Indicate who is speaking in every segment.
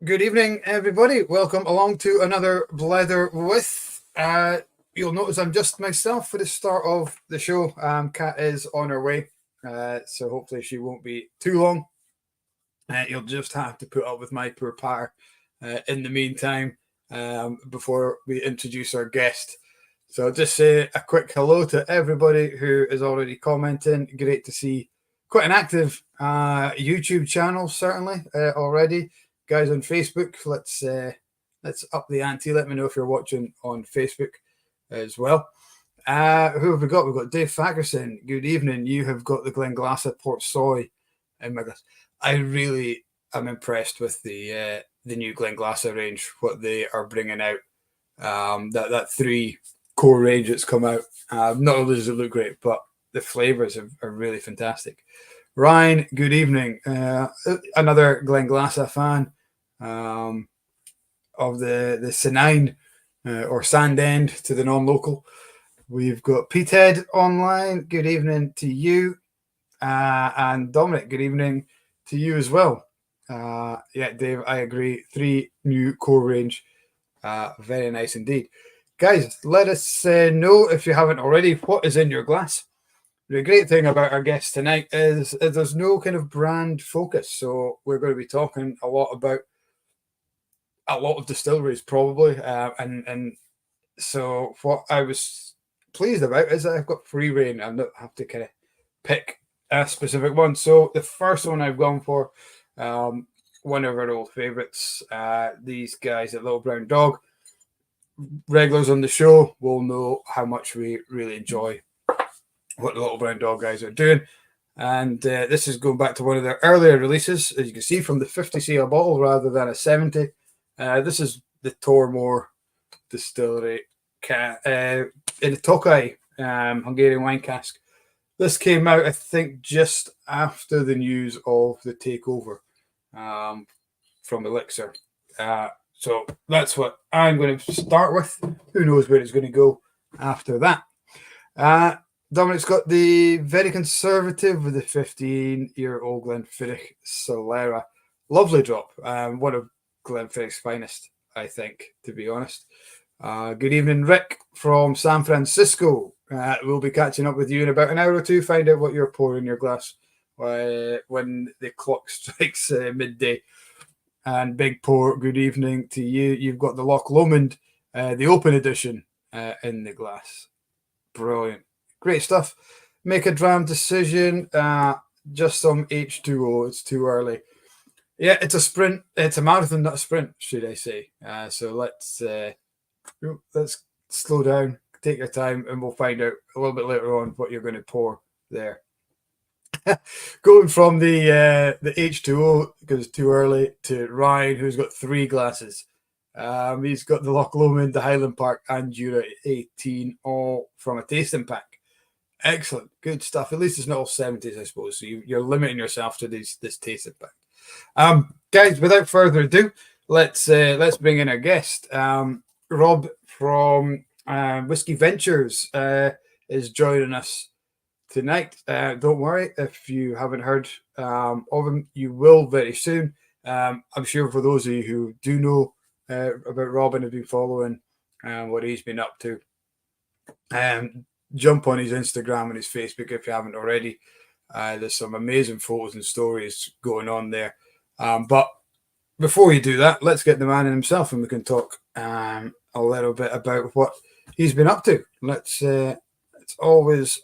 Speaker 1: Good evening, everybody. Welcome along to another Blether with. You'll notice I'm just myself for the start of the show. Kat is on her way, so hopefully she won't be too long. You'll just have to put up with my poor patter in the meantime before we introduce our guest. So just say a quick hello to everybody who is already commenting. Great to see quite an active YouTube channel, certainly already. Guys on Facebook, let's up the ante. Let me know if you're watching on Facebook as well. Who have we got? We've got Dave Fackerson. Good evening. You have got the Glenglassaugh Port Soy in my glass. I really am impressed with the new Glenglassaugh range, what they are bringing out. That three core range that's come out. Not only does it look great, but the flavors are really fantastic. Ryan, good evening. Another Glenglassaugh fan of the Sinine or Sand End to the non-local. We've got Petehead online. Good evening to you. And Dominic, good evening to you as well. Yeah, Dave, I agree. 3 new core range. Very nice indeed. Guys, let us know if you haven't already what is in your glass. The great thing about our guest tonight is there's no kind of brand focus. So we're going to be talking a lot about a lot of distilleries probably. And so what I was pleased about is that I've got free reign. I don't have to kind of pick a specific one. So the first one I've gone for, one of our old favorites, these guys at Little Brown Dog. Regulars on the show will know how much we really enjoy what the Little Brown Dog guys are doing. And this is going back to one of their earlier releases, as you can see, from the 50cl bottle rather than a 70. This is the Tormore distillery in a Tokai Hungarian wine cask. This came out, I think, just after the news of the takeover from Elixir. So that's what I'm going to start with. Who knows where it's going to go after that. Dominic's got the very conservative with the 15-year-old Glenfiddich Solera. Lovely drop. One of Glenfiddich's finest, I think, to be honest. Good evening, Rick from San Francisco. We'll be catching up with you in about an hour or two. Find out what you're pouring in your glass when the clock strikes midday. And Big Pour, good evening to you. You've got the Loch Lomond, the open edition in the glass. Brilliant. Great stuff. Make a dram decision. Just some H2O. It's too early. Yeah, it's a sprint. It's a marathon, not a sprint, should I say. So let's slow down, take your time, and we'll find out a little bit later on what you're going to pour there. Going from the H2O because it's too early to Ryan, who's got 3 glasses. He's got the Loch Lomond, the Highland Park, and Jura 18, all from a tasting pack. Excellent, good stuff. At least it's not all 70s, I suppose. So you're limiting yourself to this tasting pack. Guys, without further ado, let's bring in our guest. Rob from Whisky Ventures is joining us tonight. Don't worry if you haven't heard of him, you will very soon. I'm sure for those of you who do know about Rob and have been following what he's been up to, jump on his Instagram and his Facebook if you haven't already. There's some amazing photos and stories going on there. But before you do that, let's get the man in himself and we can talk a little bit about what he's been up to. It's always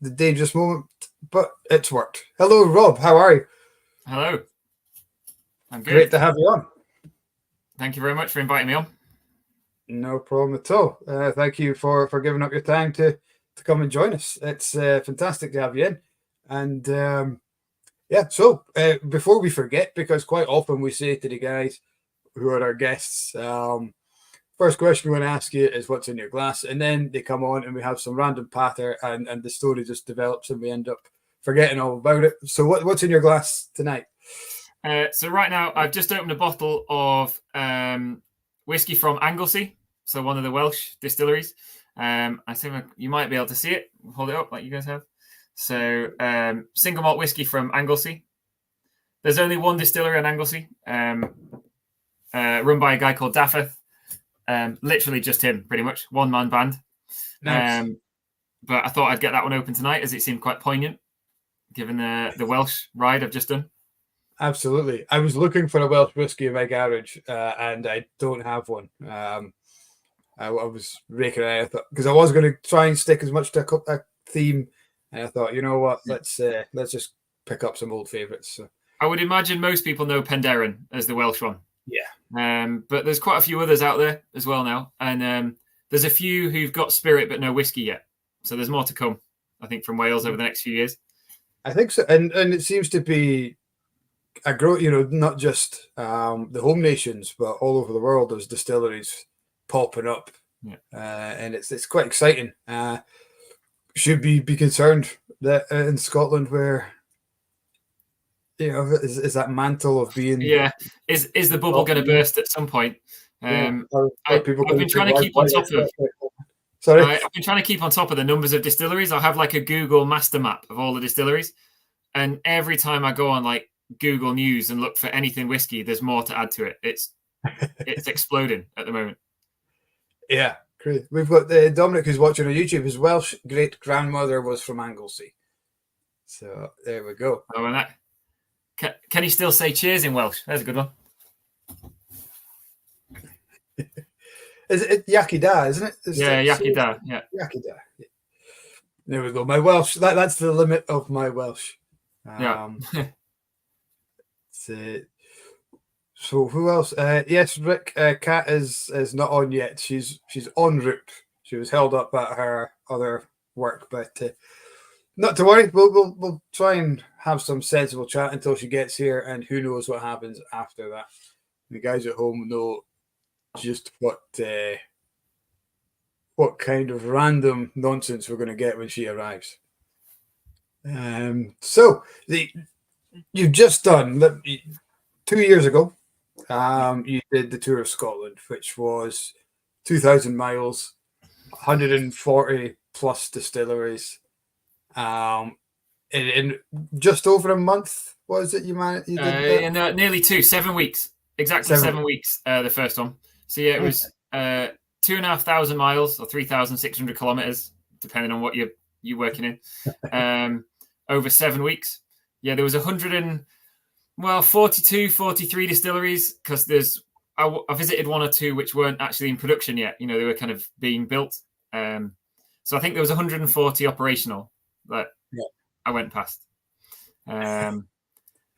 Speaker 1: the dangerous moment, but it's worked. Hello, Rob. How are you?
Speaker 2: Hello. I'm good.
Speaker 1: Great to have you on.
Speaker 2: Thank you very much for inviting me on.
Speaker 1: No problem at all. Thank you for giving up your time to come and join us. It's fantastic to have you in. And yeah, so before we forget, because quite often we say to the guys who are our guests, first question we want to ask you is what's in your glass, and then they come on and we have some random patter and the story just develops and we end up forgetting all about it. So what's in your glass tonight?
Speaker 2: So right now I've just opened a bottle of whiskey from Anglesey, so one of the Welsh distilleries. I think you might be able to see it. Hold it up like you guys have. So single malt whiskey from Anglesey. There's only one distillery on Anglesey. run by a guy called Daffeth. Literally just him, pretty much one-man band.
Speaker 1: Nice.
Speaker 2: But I thought I'd get that one open tonight as it seemed quite poignant, given the Welsh ride I've just done.
Speaker 1: Absolutely. I was looking for a Welsh whiskey in my garage, and I don't have one. I was raking it out because I was going to try and stick as much to a theme, and I thought, you know what, let's just pick up some old favourites. So.
Speaker 2: I would imagine most people know Penderyn as the Welsh one.
Speaker 1: Yeah.
Speaker 2: But there's quite a few others out there as well now, and there's a few who've got spirit but no whiskey yet. So there's more to come, I think, from Wales over the next few years.
Speaker 1: I think so, and it seems to be a growth. Not just the home nations, but all over the world. There's distilleries popping up, and it's quite exciting. Should be concerned that in Scotland, where is that mantle of being
Speaker 2: is the bubble going to burst at some point? I've been trying to keep on top of.
Speaker 1: Sorry,
Speaker 2: I've been trying to keep on top of the numbers of distilleries. I have like a Google master map of all the distilleries, and every time I go on like Google News and look for anything whiskey, there's more to add to it. It's exploding at the moment.
Speaker 1: Yeah, great. We've got Dominic who's watching on YouTube. His Welsh great grandmother was from Anglesey, so there we go.
Speaker 2: Oh, and that can he still say cheers in Welsh? That's a good one.
Speaker 1: Is it Yaki Da, isn't it?
Speaker 2: Yaki Da. Yeah.
Speaker 1: Yaki Da. Yeah. There we go. My Welsh. That's the limit of my Welsh. So who else? Yes, Rick. Kat is not on yet. She's en route. She was held up at her other work, but not to worry. We'll try and have some sensible chat until she gets here, and who knows what happens after that. The guys at home know just what kind of random nonsense we're going to get when she arrives. So you've just done 2 years ago. You did the tour of Scotland, which was 2,000 miles, 140 plus distilleries. In just over a month, was it? You did that?
Speaker 2: Nearly 7 weeks. Exactly 7 weeks. The first one. So yeah, it was 2,500 miles or 3,600 kilometers, depending on what you're working in. Over 7 weeks. Yeah, there was 42, 43 distilleries because I visited one or two which weren't actually in production yet. They were kind of being built. So I think there was 140 operational that I went past. So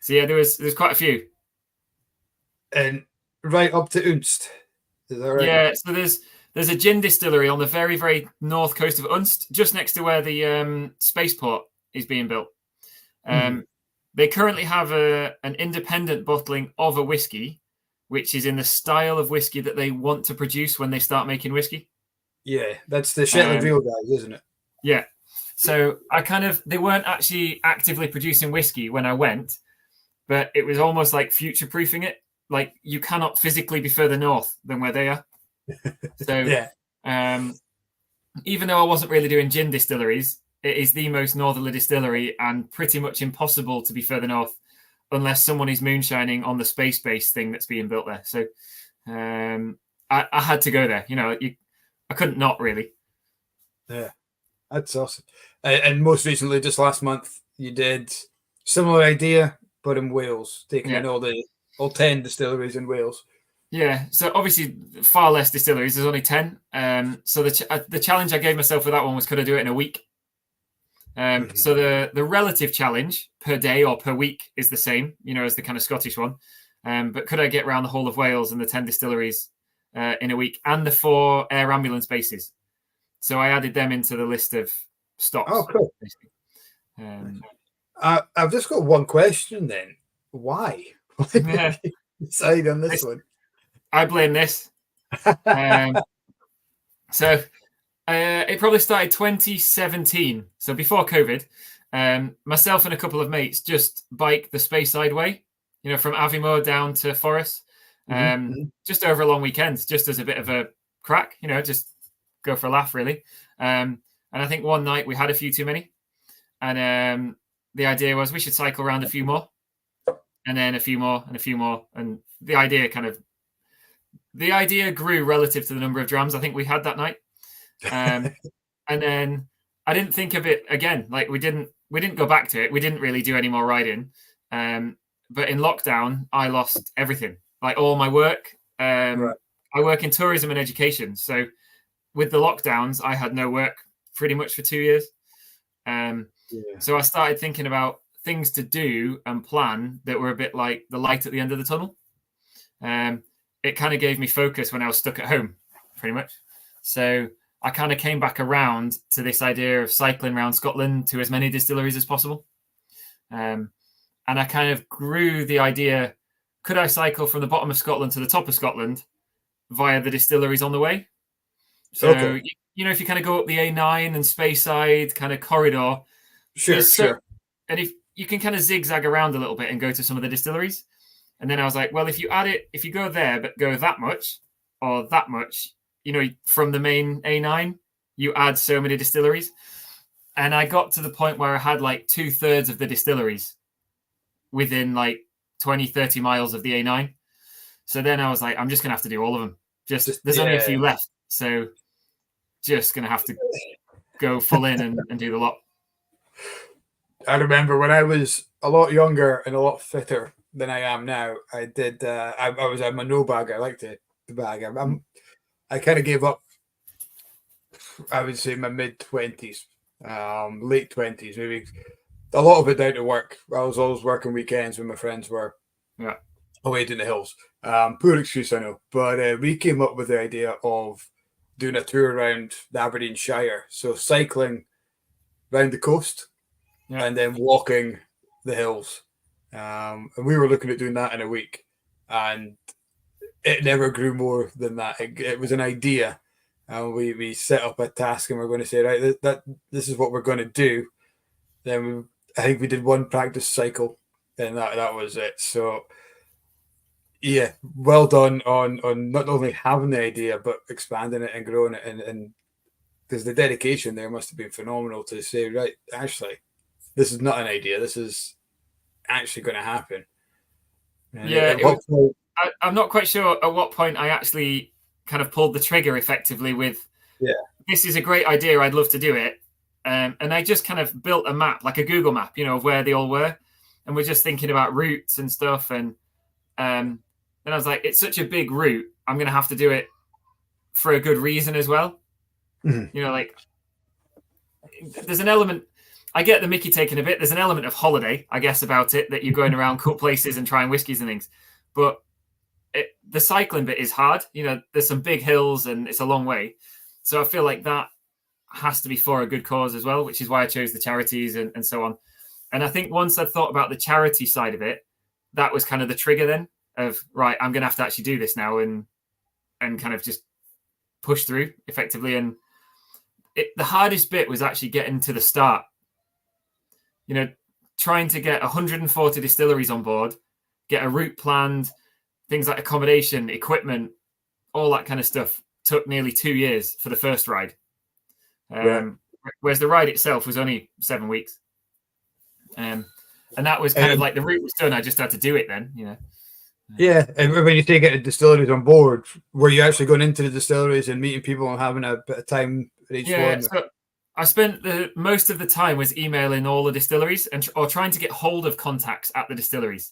Speaker 2: yeah, there's quite a few. And
Speaker 1: right up to Unst. Is that right?
Speaker 2: Yeah, so there's a gin distillery on the very, very north coast of Unst, just next to where the spaceport is being built. They currently have an independent bottling of a whiskey, which is in the style of whiskey that they want to produce when they start making whiskey.
Speaker 1: Yeah, that's the Shetland Real guys, isn't it?
Speaker 2: Yeah. So they weren't actually actively producing whiskey when I went, but it was almost like future-proofing it. Like you cannot physically be further north than where they are. So even though I wasn't really doing gin distilleries, it is the most northerly distillery and pretty much impossible to be further north unless someone is moonshining on the space base thing that's being built there. So I had to go there. I couldn't not really.
Speaker 1: Yeah, that's awesome. And most recently, just last month, you did similar idea, but in Wales, taking in all 10 distilleries in Wales.
Speaker 2: Yeah, so obviously far less distilleries. There's only 10. So the challenge I gave myself for that one was could I do it in a week? So the relative challenge per day or per week is the same, as the kind of Scottish one. But could I get around the whole of Wales and the 10 distilleries in a week and the 4 air ambulance bases? So I added them into the list of stops.
Speaker 1: Oh, cool. I've just got one question then. Why? Why did you decide on this one?
Speaker 2: I blame this. So it probably started 2017. So before COVID, myself and a couple of mates just biked the Speyside Way, from Aviemore down to Forres, just over a long weekend, just as a bit of a crack, just go for a laugh, really. And I think one night we had a few too many. And the idea was we should cycle around a few more. And then a few more and a few more. And the idea kind of the idea grew relative to the number of drams I think we had that night. And then I didn't think of it again. Like we didn't go back to it. We didn't really do any more riding. But in lockdown, I lost everything, like all my work.
Speaker 1: Right.
Speaker 2: I work in tourism and education. So with the lockdowns, I had no work pretty much for 2 years. So I started thinking about things to do and plan that were a bit like the light at the end of the tunnel. It kind of gave me focus when I was stuck at home, pretty much. So I kind of came back around to this idea of cycling around Scotland to as many distilleries as possible. And I kind of grew the idea, could I cycle from the bottom of Scotland to the top of Scotland via the distilleries on the way? So, if you kind of go up the A9 and Speyside kind of corridor,
Speaker 1: sure.
Speaker 2: And if you can kind of zigzag around a little bit and go to some of the distilleries. And then I was like, well, if you go there, but go that much or that much, from the main A9, you add so many distilleries. And I got to the point where I had like 2/3 of the distilleries within like 20, 30 miles of the A9. So then I was like, I'm just going to have to do all of them. There's only a few left. So just going to have to go full in and do the lot.
Speaker 1: I remember when I was a lot younger and a lot fitter than I am now, I did, I'm a no bagger. I like to bag. I kind of gave up, I would say my mid-20s, late 20s, maybe. A lot of it down to work. I was always working weekends when my friends were away in the hills. Poor excuse, I know. But we came up with the idea of doing a tour around the Aberdeenshire. So cycling around the coast and then walking the hills. And we were looking at doing that in a week. And it never grew more than that. It was an idea. And we set up a task and we're going to say, right, this is what we're going to do. Then I think we did one practice cycle, and that was it. So, yeah, well done on not only having the idea but expanding it and growing it, and because the dedication there must have been phenomenal to say, right, actually, this is not an idea. This is actually going to happen. And
Speaker 2: I'm not quite sure at what point I actually kind of pulled the trigger effectively with, this is a great idea. I'd love to do it. And I just kind of built a map, like a Google map, of where they all were. And we're just thinking about routes and stuff. And then I was like, it's such a big route. I'm going to have to do it for a good reason as well.
Speaker 1: Mm-hmm.
Speaker 2: Like there's an element, I get the Mickey taken a bit. There's an element of holiday, I guess, about it, that you're going around cool places and trying whiskies and things. But the cycling bit is hard. There's some big hills and it's a long way. So I feel like that has to be for a good cause as well, which is why I chose the charities and so on. And I think once I'd thought about the charity side of it, that was kind of the trigger then of, right, I'm going to have to actually do this now and kind of just push through effectively. And the hardest bit was actually getting to the start. Trying to get 140 distilleries on board, get a route planned, things like accommodation, equipment, all that kind of stuff took nearly 2 years for the first ride. Whereas the ride itself was only 7 weeks. And that was kind of like the route was done. I just had to do it then,
Speaker 1: Yeah. And when you say getting distilleries on board, were you actually going into the distilleries and meeting people and having a bit of time at each one?
Speaker 2: So I spent most of the time was emailing all the distilleries or trying to get hold of contacts at the distilleries.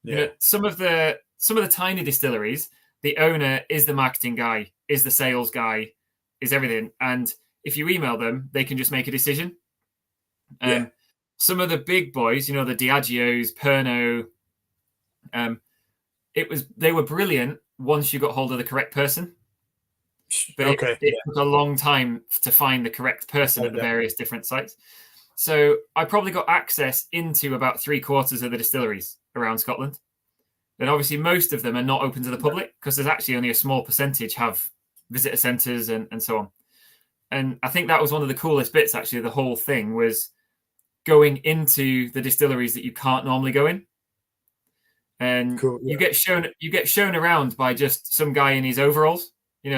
Speaker 1: Yeah.
Speaker 2: Some of the tiny distilleries, the owner is the marketing guy, is the sales guy, is everything. And if you email them, they can just make a decision. Some of the big boys, the Diageos, Pernod, they were brilliant once you got hold of the correct person. But it took a long time to find the correct person at the various different sites. So I probably got access into about 3/4 of the distilleries around Scotland. Then obviously most of them are not open to the public because there's actually only a small percentage have visitor centres and so on. And I think that was one of the coolest bits, actually, of the whole thing was going into the distilleries that you can't normally go in. And you get shown around by just some guy in his overalls,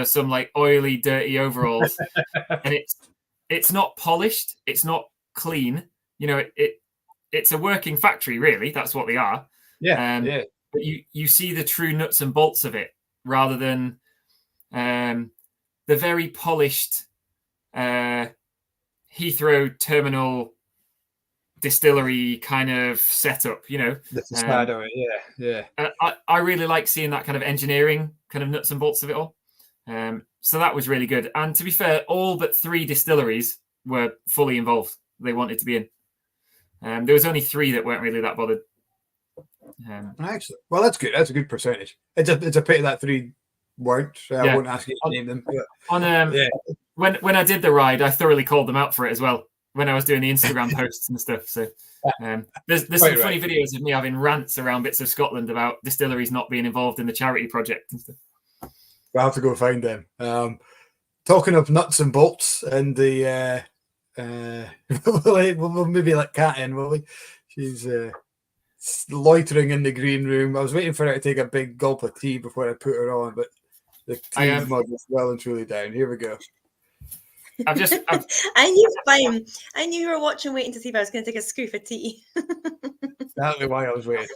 Speaker 2: some like oily, dirty overalls. And it's not polished. It's not clean. It's a working factory, really. That's what they are.
Speaker 1: Yeah.
Speaker 2: But you see the true nuts and bolts of it rather than the very polished Heathrow terminal distillery kind of setup,
Speaker 1: The facade of it, yeah.
Speaker 2: I really like seeing that kind of engineering, kind of nuts and bolts of it all. So that was really good. And to be fair, all but 3 distilleries were fully involved. They wanted to be in. There was only 3 that weren't really that bothered.
Speaker 1: Excellent. Well, that's good. That's a good percentage. It's a pity that 3 weren't. I won't ask you to name them.
Speaker 2: When I did the ride, I thoroughly called them out for it as well. When I was doing the Instagram posts and stuff. So there's some funny videos of me having rants around bits of Scotland about distilleries not being involved in the charity project and stuff.
Speaker 1: We'll have to go find them. Talking of nuts and bolts and the we'll maybe let Kat in, will we? She's loitering in the green room. I was waiting for her to take a big gulp of tea before I put her on, but the tea mug is well and truly down. Here we go.
Speaker 2: I
Speaker 3: knew you were watching, waiting to see if I was going to take a scoop of tea.
Speaker 1: That's why I was waiting.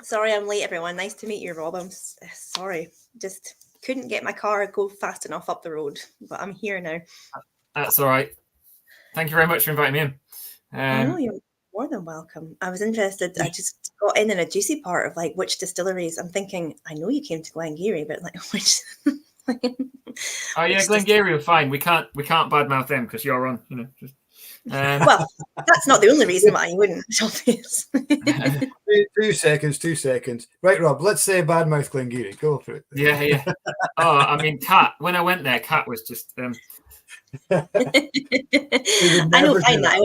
Speaker 3: Sorry, I'm late, everyone. Nice to meet you, Rob. I'm sorry, just couldn't get my car go fast enough up the road, but I'm here now.
Speaker 2: That's all right. Thank you very much for inviting me in.
Speaker 3: No, you're more than welcome. I was interested. I just got in a juicy part of like which distilleries. I'm thinking, I know you came to Glengarry, but like which?
Speaker 2: Oh yeah, Glengarry are fine. We can't badmouth them because you're on.
Speaker 3: Well, that's not the only reason why you wouldn't. It's obvious.
Speaker 1: 2 seconds. Right, Rob. Let's say badmouth Glengarry. Go for it.
Speaker 2: Yeah. Oh, I mean, Kat. When I went there, Kat was just.
Speaker 3: I don't find that.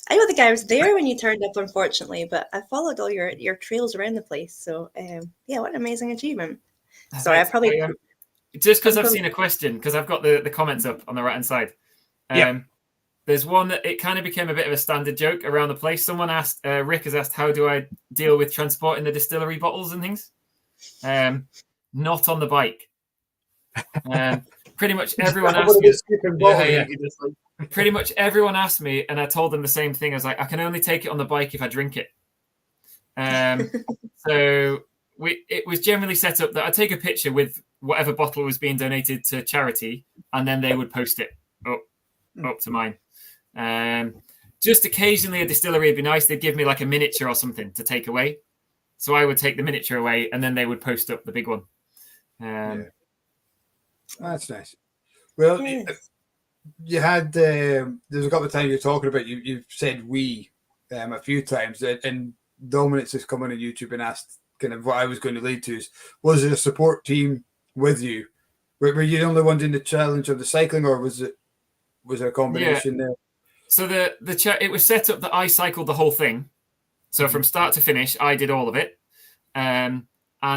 Speaker 3: I don't think I was there when you turned up, unfortunately, but I followed all your trails around the place. So, yeah, what an amazing achievement. Sorry, I probably.
Speaker 2: Just because I've seen a question, because I've got the comments up on the right-hand side. There's one that it kind of became a bit of a standard joke around the place. Someone asked, Rick has asked, how do I deal with transporting the distillery bottles and things? Not on the bike. Pretty much everyone asked me. Pretty much everyone asked me, and I told them the same thing. I was like, I can only take it on the bike if I drink it. So it was generally set up that I take a picture with whatever bottle was being donated to charity, and then they would post it up to mine. Just occasionally a distillery would be nice. They'd give me like a miniature or something to take away. So I would take the miniature away, and then they would post up the big one.
Speaker 1: That's nice. Well, you had there's a couple of times you're talking about you've said we a few times, and Dominic's just come on YouTube and asked kind of what I was going to lead to. Was it a support team with you? Were you the only one doing the challenge of the cycling, or was there a combination there?
Speaker 2: So it was set up that I cycled the whole thing. So from start to finish, I did all of it. And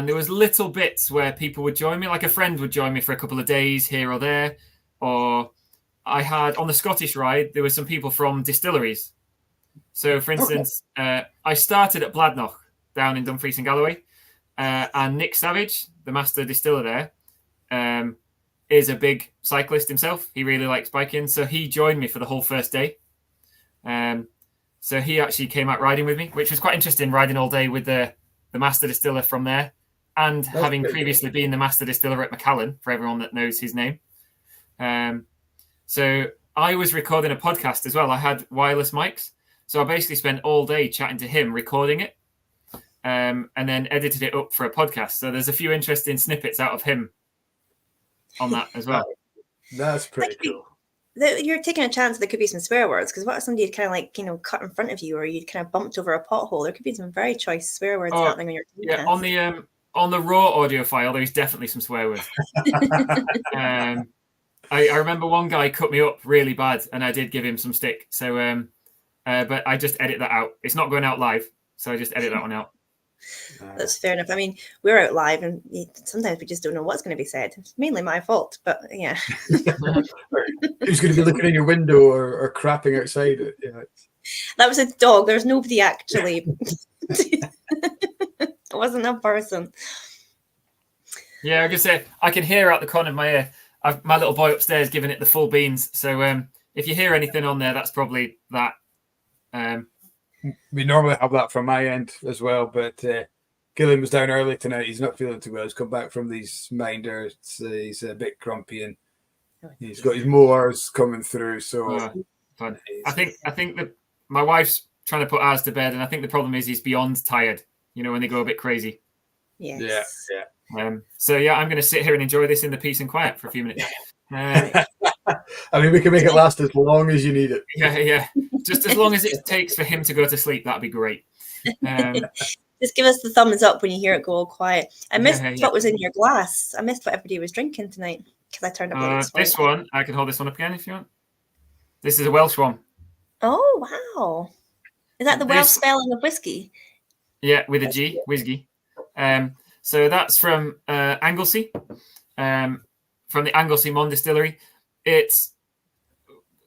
Speaker 2: there was little bits where people would join me, like a friend would join me for a couple of days here or there. Or I had, on the Scottish ride, there were some people from distilleries. So, for instance, I started at Blether down in Dumfries and Galloway. And Nick Savage, the master distiller there, is a big cyclist himself. He really likes biking. So he joined me for the whole first day. So he actually came out riding with me, which was quite interesting, riding all day with the master distiller from there. And having previously been the master distiller at Macallan, for everyone that knows his name. So I was recording a podcast as well. I had wireless mics. So I basically spent all day chatting to him, recording it, and then edited it up for a podcast. So there's a few interesting snippets out of him on that as well.
Speaker 1: That's pretty cool.
Speaker 3: You're taking a chance there could be some swear words, because what if somebody had kind of like, cut in front of you, or you'd kind of bumped over a pothole? There could be some very choice swear words happening on your podcast.
Speaker 2: Yeah, on the raw audio file, there's definitely some swear words. I remember one guy cut me up really bad, and I did give him some stick. So, but I just edit that out. It's not going out live, so I just edit that one out.
Speaker 3: That's fair enough. I mean, we're out live, and sometimes we just don't know what's going to be said. It's mainly my fault, but yeah.
Speaker 1: Who's going to be looking in your window or crapping outside it? Yeah.
Speaker 3: That was a dog. There's nobody actually. It wasn't a person.
Speaker 2: Yeah, I can say I can hear out the corner of my ear. My little boy upstairs giving it the full beans. So if you hear anything on there, that's probably that.
Speaker 1: We normally have that from my end as well, but Gillian was down early tonight. He's not feeling too well. He's come back from these minders. He's a bit grumpy, and he's got his mowers coming through. So
Speaker 2: fun. I think that my wife's trying to put ours to bed, and I think the problem is he's beyond tired. You know, when they go a bit crazy.
Speaker 3: Yes.
Speaker 2: Yeah. So I'm going to sit here and enjoy this in the peace and quiet for a few minutes.
Speaker 1: I mean, we can make it last as long as you need it.
Speaker 2: Yeah. Just as long as it takes for him to go to sleep, that'd be great.
Speaker 3: Just give us the thumbs up when you hear it go all quiet. I missed what was in your glass. I missed what everybody was drinking tonight because I turned up.
Speaker 2: This one, I can hold this one up again if you want. This is a Welsh one.
Speaker 3: Oh, wow. Is that the Welsh spelling of whiskey?
Speaker 2: Yeah, with a G, whiskey. So that's from Anglesey, from the Anglesey Mon distillery. It's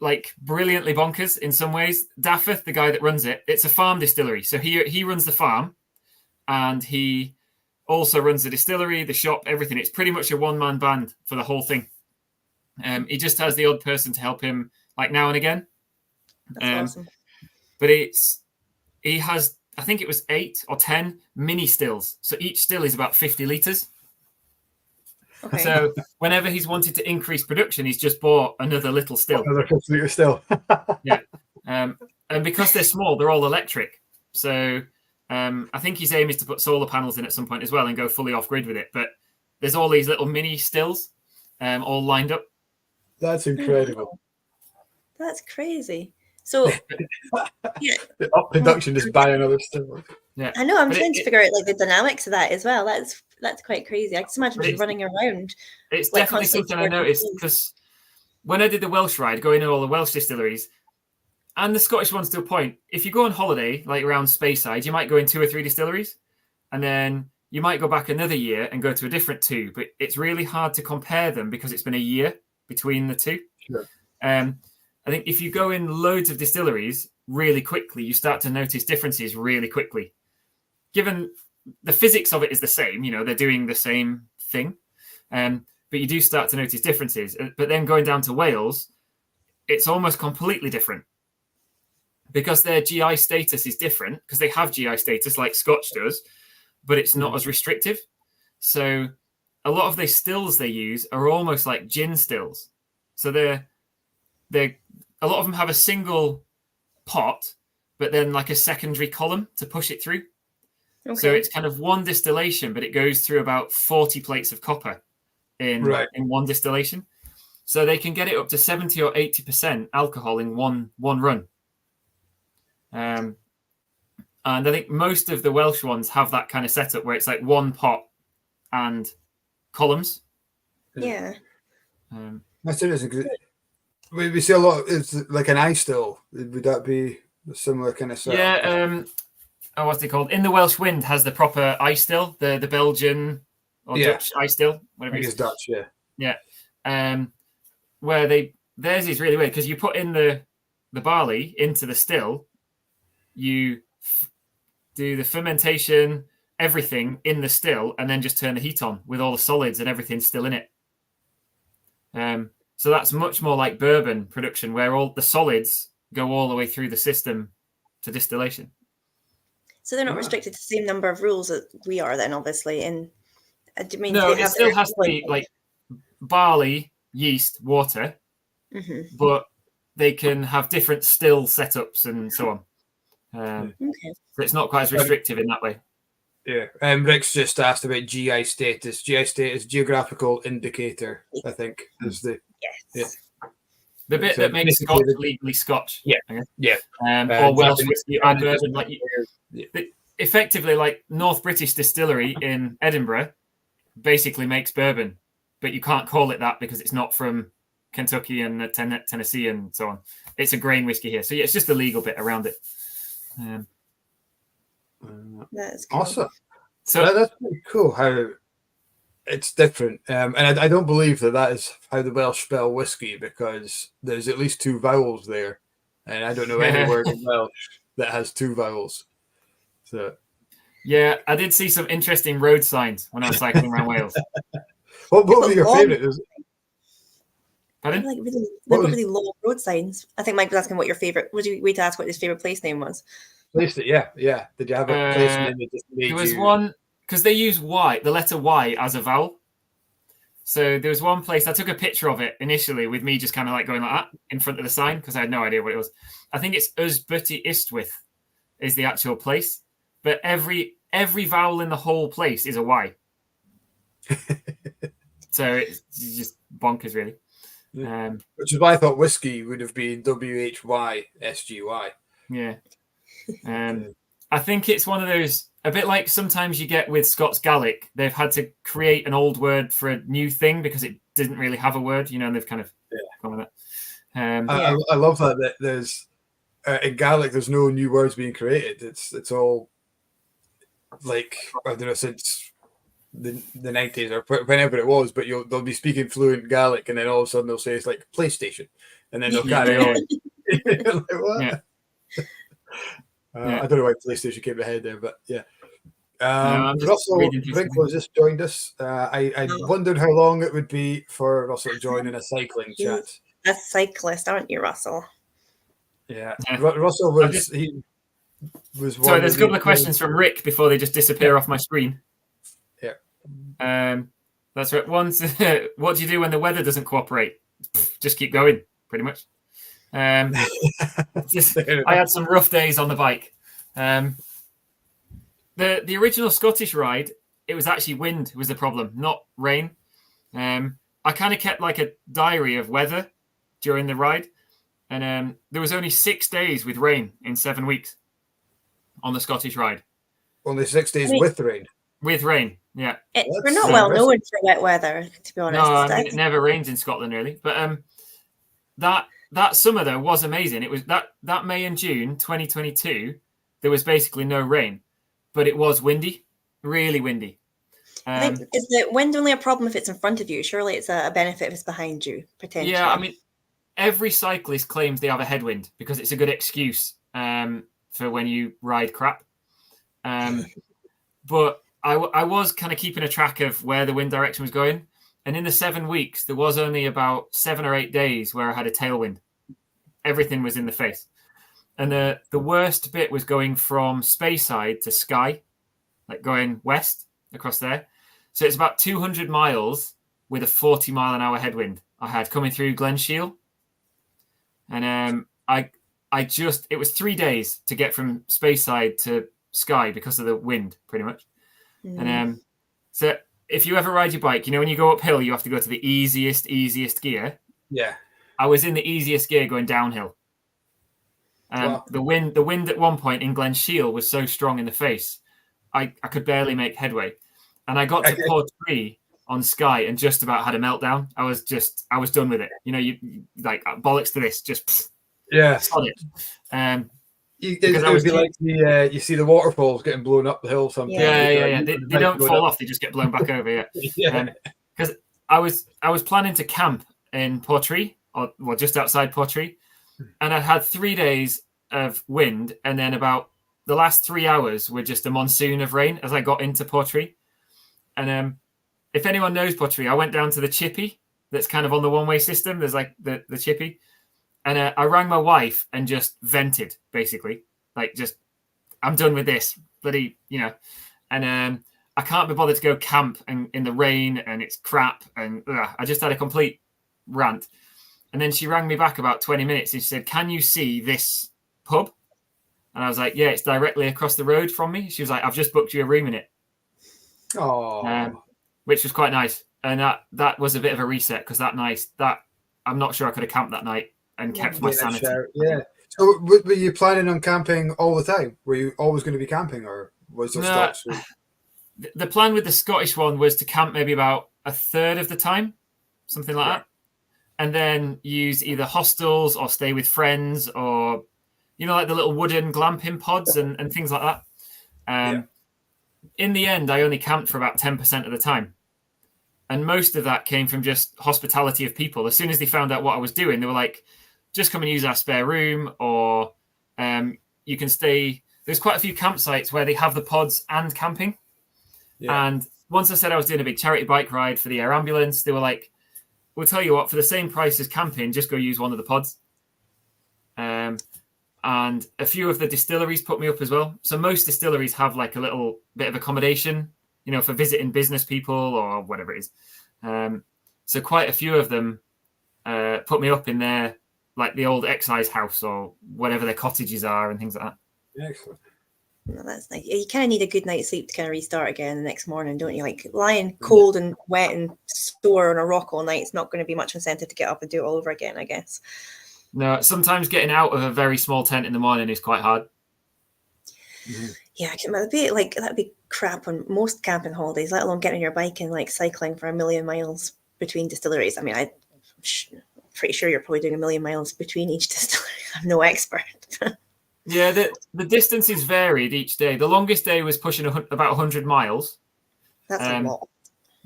Speaker 2: like brilliantly bonkers in some ways. Daffeth, the guy that runs it, it's a farm distillery. So he runs the farm, and he also runs the distillery, the shop, everything. It's pretty much a one-man band for the whole thing. He just has the odd person to help him, like now and again.
Speaker 3: That's awesome.
Speaker 2: But he has, I think it was 8 or 10 mini stills. So each still is about 50 litres.
Speaker 3: Okay.
Speaker 2: So whenever he's wanted to increase production, he's just bought another little still.
Speaker 1: Another 50 litre still.
Speaker 2: Yeah. And because they're small, they're all electric. So I think his aim is to put solar panels in at some point as well and go fully off-grid with it. But there's all these little mini stills all lined up.
Speaker 1: That's incredible.
Speaker 3: That's crazy. So,
Speaker 1: the up production is buying another still.
Speaker 2: Yeah,
Speaker 3: I know. I'm trying to figure out like the dynamics of that as well. That's quite crazy. I can imagine just running around.
Speaker 2: It's definitely something I noticed because when I did the Welsh ride, going to all the Welsh distilleries and the Scottish ones to a point, if you go on holiday, like around Speyside, you might go in 2 or 3 distilleries and then you might go back another year and go to a different 2. But it's really hard to compare them because it's been a year between the 2.
Speaker 1: Sure.
Speaker 2: I think if you go in loads of distilleries really quickly, you start to notice differences really quickly. Given the physics of it is the same, you know, they're doing the same thing. But you do start to notice differences. But then going down to Wales, it's almost completely different because their GI status is different because they have GI status like Scotch does, but it's not as restrictive. So a lot of the stills they use are almost like gin stills. So they're a lot of them have a single pot, but then like a secondary column to push it through. Okay. So it's kind of one distillation, but it goes through about 40 plates of copper in one distillation. So they can get it up to 70 or 80% alcohol in one run. And I think most of the Welsh ones have that kind of setup where it's like one pot and columns.
Speaker 3: Yeah.
Speaker 1: That's interesting. We see a lot. It's like an ice still. Would that be a similar kind of setup?
Speaker 2: Yeah. What's it called? In the Welsh Wind has the proper ice still, the Belgian or Dutch ice still, whatever it is.
Speaker 1: Dutch, yeah.
Speaker 2: Yeah. Where theirs is really weird because you put in the barley into the still, you do the fermentation, everything in the still, and then just turn the heat on with all the solids and everything still in it. So that's much more like bourbon production, where all the solids go all the way through the system to distillation.
Speaker 3: So they're not restricted to the same number of rules that we are then, obviously. And I mean,
Speaker 2: no, it still has to be like barley, yeast, water, but they can have different still setups and so on. So it's not quite as restrictive in that way.
Speaker 1: Yeah. Rick's just asked about GI status. GI status, geographical indicator, I think, is the...
Speaker 3: Yes.
Speaker 1: Yeah.
Speaker 2: The bit that makes Scotch legally Scotch.
Speaker 1: Yeah. Yeah.
Speaker 2: Or Welsh whiskey or bourbon. Like, effectively, like North British Distillery in Edinburgh basically makes bourbon, but you can't call it that because it's not from Kentucky and Tennessee and so on. It's a grain whiskey here. So yeah, it's just the legal bit around it.
Speaker 3: That's cool.
Speaker 1: Awesome. So that's pretty cool how it's different. And I don't believe that is how the Welsh spell whiskey because there's at least 2 vowels there. And I don't know any word in Welsh that has 2 vowels. So
Speaker 2: yeah, I did see some interesting road signs when I was cycling around Wales.
Speaker 1: What were your favourite?
Speaker 3: Pardon? Like really long road signs. I think Mike was asking what your favourite. Would you wait to ask what his favourite place name was?
Speaker 1: Place it, yeah. Did you have a place name that just made
Speaker 2: There was one because they use Y, the letter Y, as a vowel. So there was one place I took a picture of it initially with me just kind of like going like that in front of the sign because I had no idea what it was. I think it's Uzbuti Istwith is the actual place, but every vowel in the whole place is a Y. So it's just bonkers, really.
Speaker 1: Which is why I thought whiskey would have been WHYSGY.
Speaker 2: Yeah. I think it's one of those, a bit like sometimes you get with Scots Gaelic, they've had to create an old word for a new thing because it didn't really have a word, and they've kind of gone with it.
Speaker 1: I love that there's in Gaelic there's no new words being created. It's all like, I don't know, since the 90s or whenever it was, but they'll be speaking fluent Gaelic and then all of a sudden they'll say it's like PlayStation and then they'll carry on. Like, what?
Speaker 2: Yeah.
Speaker 1: I don't know why PlayStation came ahead there, but yeah.
Speaker 2: Russell
Speaker 1: Brinkle has just joined us. I wondered how long it would be for Russell to join in a cycling chat.
Speaker 3: A cyclist, aren't you, Russell?
Speaker 1: Yeah. Russell was
Speaker 2: Sorry, there's a couple of questions from Rick before they just disappear off my screen.
Speaker 1: Yeah.
Speaker 2: That's right. Once, what do you do when the weather doesn't cooperate? Just keep going, pretty much. I had some rough days on the bike. The original Scottish ride, it was actually wind was the problem, not rain. I kind of kept like a diary of weather during the ride, and there was only 6 days with rain in 7 weeks on the Scottish ride.
Speaker 1: Only 6 days with rain.
Speaker 2: With rain, yeah.
Speaker 3: We're not well known for wet weather, to be honest.
Speaker 2: No, I mean, it never rains in Scotland really, but that summer though was amazing. It was that May and June 2022. There was basically no rain, but it was windy, really windy.
Speaker 3: I think, is the wind only a problem if it's in front of you? Surely it's a benefit if it's behind you, potentially.
Speaker 2: Yeah, I mean, every cyclist claims they have a headwind because it's a good excuse for when you ride crap. But I was kind of keeping a track of where the wind direction was going. And in the 7 weeks, there was only about 7 or 8 days where I had a tailwind. Everything was in the face. And the worst bit was going from Speyside to Skye, like going west across there. So it's about 200 miles with a 40-mile-an-hour headwind I had coming through Glen Shiel. And it was 3 days to get from Speyside to Skye because of the wind, pretty much. And so if you ever ride your bike, when you go uphill, you have to go to the easiest gear.
Speaker 1: Yeah.
Speaker 2: I was in the easiest gear going downhill.
Speaker 1: Wow.
Speaker 2: The wind at one point in Glen Shiel was so strong in the face, I could barely make headway. And I got to Portree on Skye and just about had a meltdown. I was done with it. You like bollocks to this, just sod it.
Speaker 1: It would be like you see the waterfalls getting blown up the hill sometimes.
Speaker 2: Yeah. They don't fall off; they just get blown back over. Yeah. Because I was planning to camp in Portree, or just outside Portree, and I had 3 days of wind, and then about the last 3 hours were just a monsoon of rain as I got into Portree. And if anyone knows Portree, I went down to the Chippy that's kind of on the one-way system. There's like the Chippy. And I rang my wife and just vented, basically. Like, just, I'm done with this. Bloody, And I can't be bothered to go camp in the rain and it's crap. And I just had a complete rant. And then she rang me back about 20 minutes and she said, "Can you see this pub?" And I was like, "Yeah, it's directly across the road from me." She was like, "I've just booked you a room in it."
Speaker 1: Oh.
Speaker 2: Which was quite nice. And that was a bit of a reset because that night, I'm not sure I could have camped that night and kept my sanity.
Speaker 1: Yeah. So were you planning on camping all the time? Were you always going to be camping, or was there stops?
Speaker 2: The plan with the Scottish one was to camp maybe about a third of the time, something like that. And then use either hostels or stay with friends or, like the little wooden glamping pods and things like that. In the end, I only camped for about 10% of the time. And most of that came from just hospitality of people. As soon as they found out what I was doing, they were like, "Just come and use our spare room," or you can stay. There's quite a few campsites where they have the pods and camping. Yeah. And once I said I was doing a big charity bike ride for the air ambulance, they were like, "We'll tell you what, for the same price as camping, just go use one of the pods." And a few of the distilleries put me up as well. So most distilleries have like a little bit of accommodation for visiting business people or whatever it is. So quite a few of them put me up in their, like the old excise house or whatever their cottages are and things like that.
Speaker 1: Excellent.
Speaker 3: Well, that's nice. You kind of need a good night's sleep to kind of restart again the next morning, don't you? Like lying cold and wet and sore on a rock all night, it's not going to be much incentive to get up and do it all over again, I guess.
Speaker 2: No, sometimes getting out of a very small tent in the morning is quite hard.
Speaker 3: Yeah, that'd be crap on most camping holidays, let alone getting on your bike and like cycling for 1,000,000 miles between distilleries. I mean, I'm pretty sure you're probably doing 1,000,000 miles between each distillery. I'm no expert.
Speaker 2: Yeah, the distances varied each day. The longest day was pushing about 100 miles.
Speaker 3: That's a lot.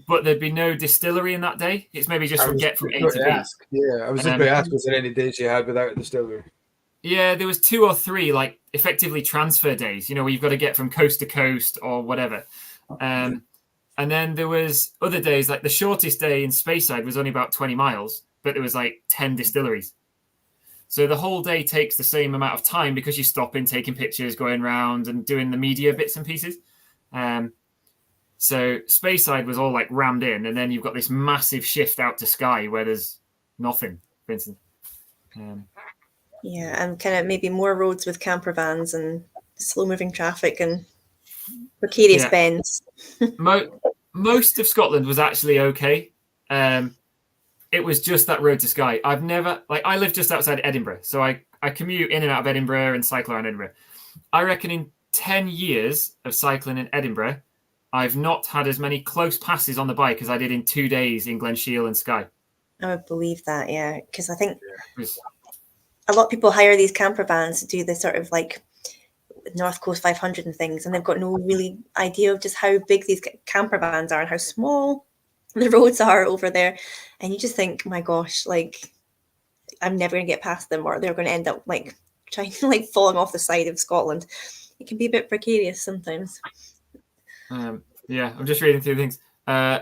Speaker 2: But there'd be no distillery in that day. It's maybe just get from A to B.
Speaker 1: Yeah, I was just going to ask, was there any days you had without a distillery?
Speaker 2: Yeah, there was 2 or 3, like, effectively transfer days, where you've got to get from coast to coast or whatever. And then there was other days, like the shortest day in Speyside was only about 20 miles, but there was like 10 distilleries. So the whole day takes the same amount of time because you're stopping, taking pictures, going around and doing the media bits and pieces. So Speyside was all like rammed in, and then you've got this massive shift out to Skye where there's nothing, for instance.
Speaker 3: Yeah, and kind of maybe more roads with camper vans and slow-moving traffic and precarious bends.
Speaker 2: Most of Scotland was actually okay. It was just that road to Skye. I live just outside Edinburgh, so I commute in and out of Edinburgh and cycle around Edinburgh. I reckon in 10 years of cycling in Edinburgh, I've not had as many close passes on the bike as I did in 2 days in Glen Shiel and Skye.
Speaker 3: I would believe that, yeah, because I think a lot of people hire these camper vans to do this sort of like North Coast 500 and things, and they've got no really idea of just how big these camper vans are and how small the roads are over there. And you just think, my gosh, like I'm never going to get past them, or they're going to end up like trying to like falling off the side of Scotland. It can be a bit precarious sometimes.
Speaker 2: Yeah, I'm just reading through things.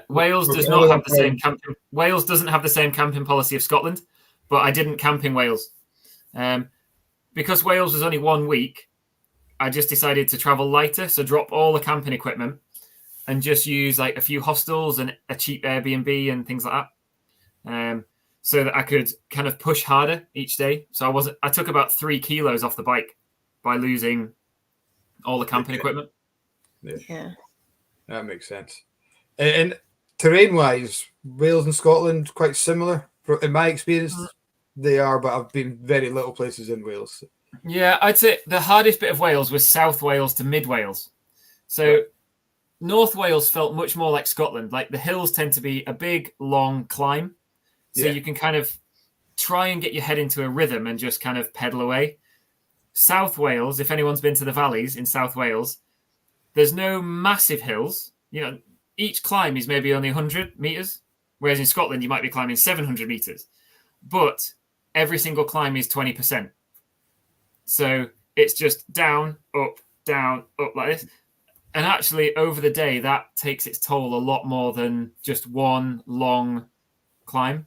Speaker 2: Wales does not have the same camping. Wales doesn't have the same camping policy of Scotland, but I didn't camp in Wales. Because Wales was only 1 week, I just decided to travel lighter, so drop all the camping equipment and just use like a few hostels and a cheap Airbnb and things like that, so that I could kind of push harder each day. So I took about 3 kilos off the bike by losing all the camping equipment.
Speaker 3: Yeah,
Speaker 1: that makes sense. And terrain-wise, Wales and Scotland quite similar. In my experience, they are, but I've been very little places in Wales.
Speaker 2: Yeah, I'd say the hardest bit of Wales was South Wales to Mid Wales. So North Wales felt much more like Scotland. Like the hills tend to be a big, long climb. So you can kind of try and get your head into a rhythm and just kind of pedal away. South Wales, if anyone's been to the valleys in South Wales, there's no massive hills. Each climb is maybe only 100 meters, whereas in Scotland, you might be climbing 700 meters. But every single climb is 20%. So it's just down, up like this. And actually, over the day, that takes its toll a lot more than just one long climb.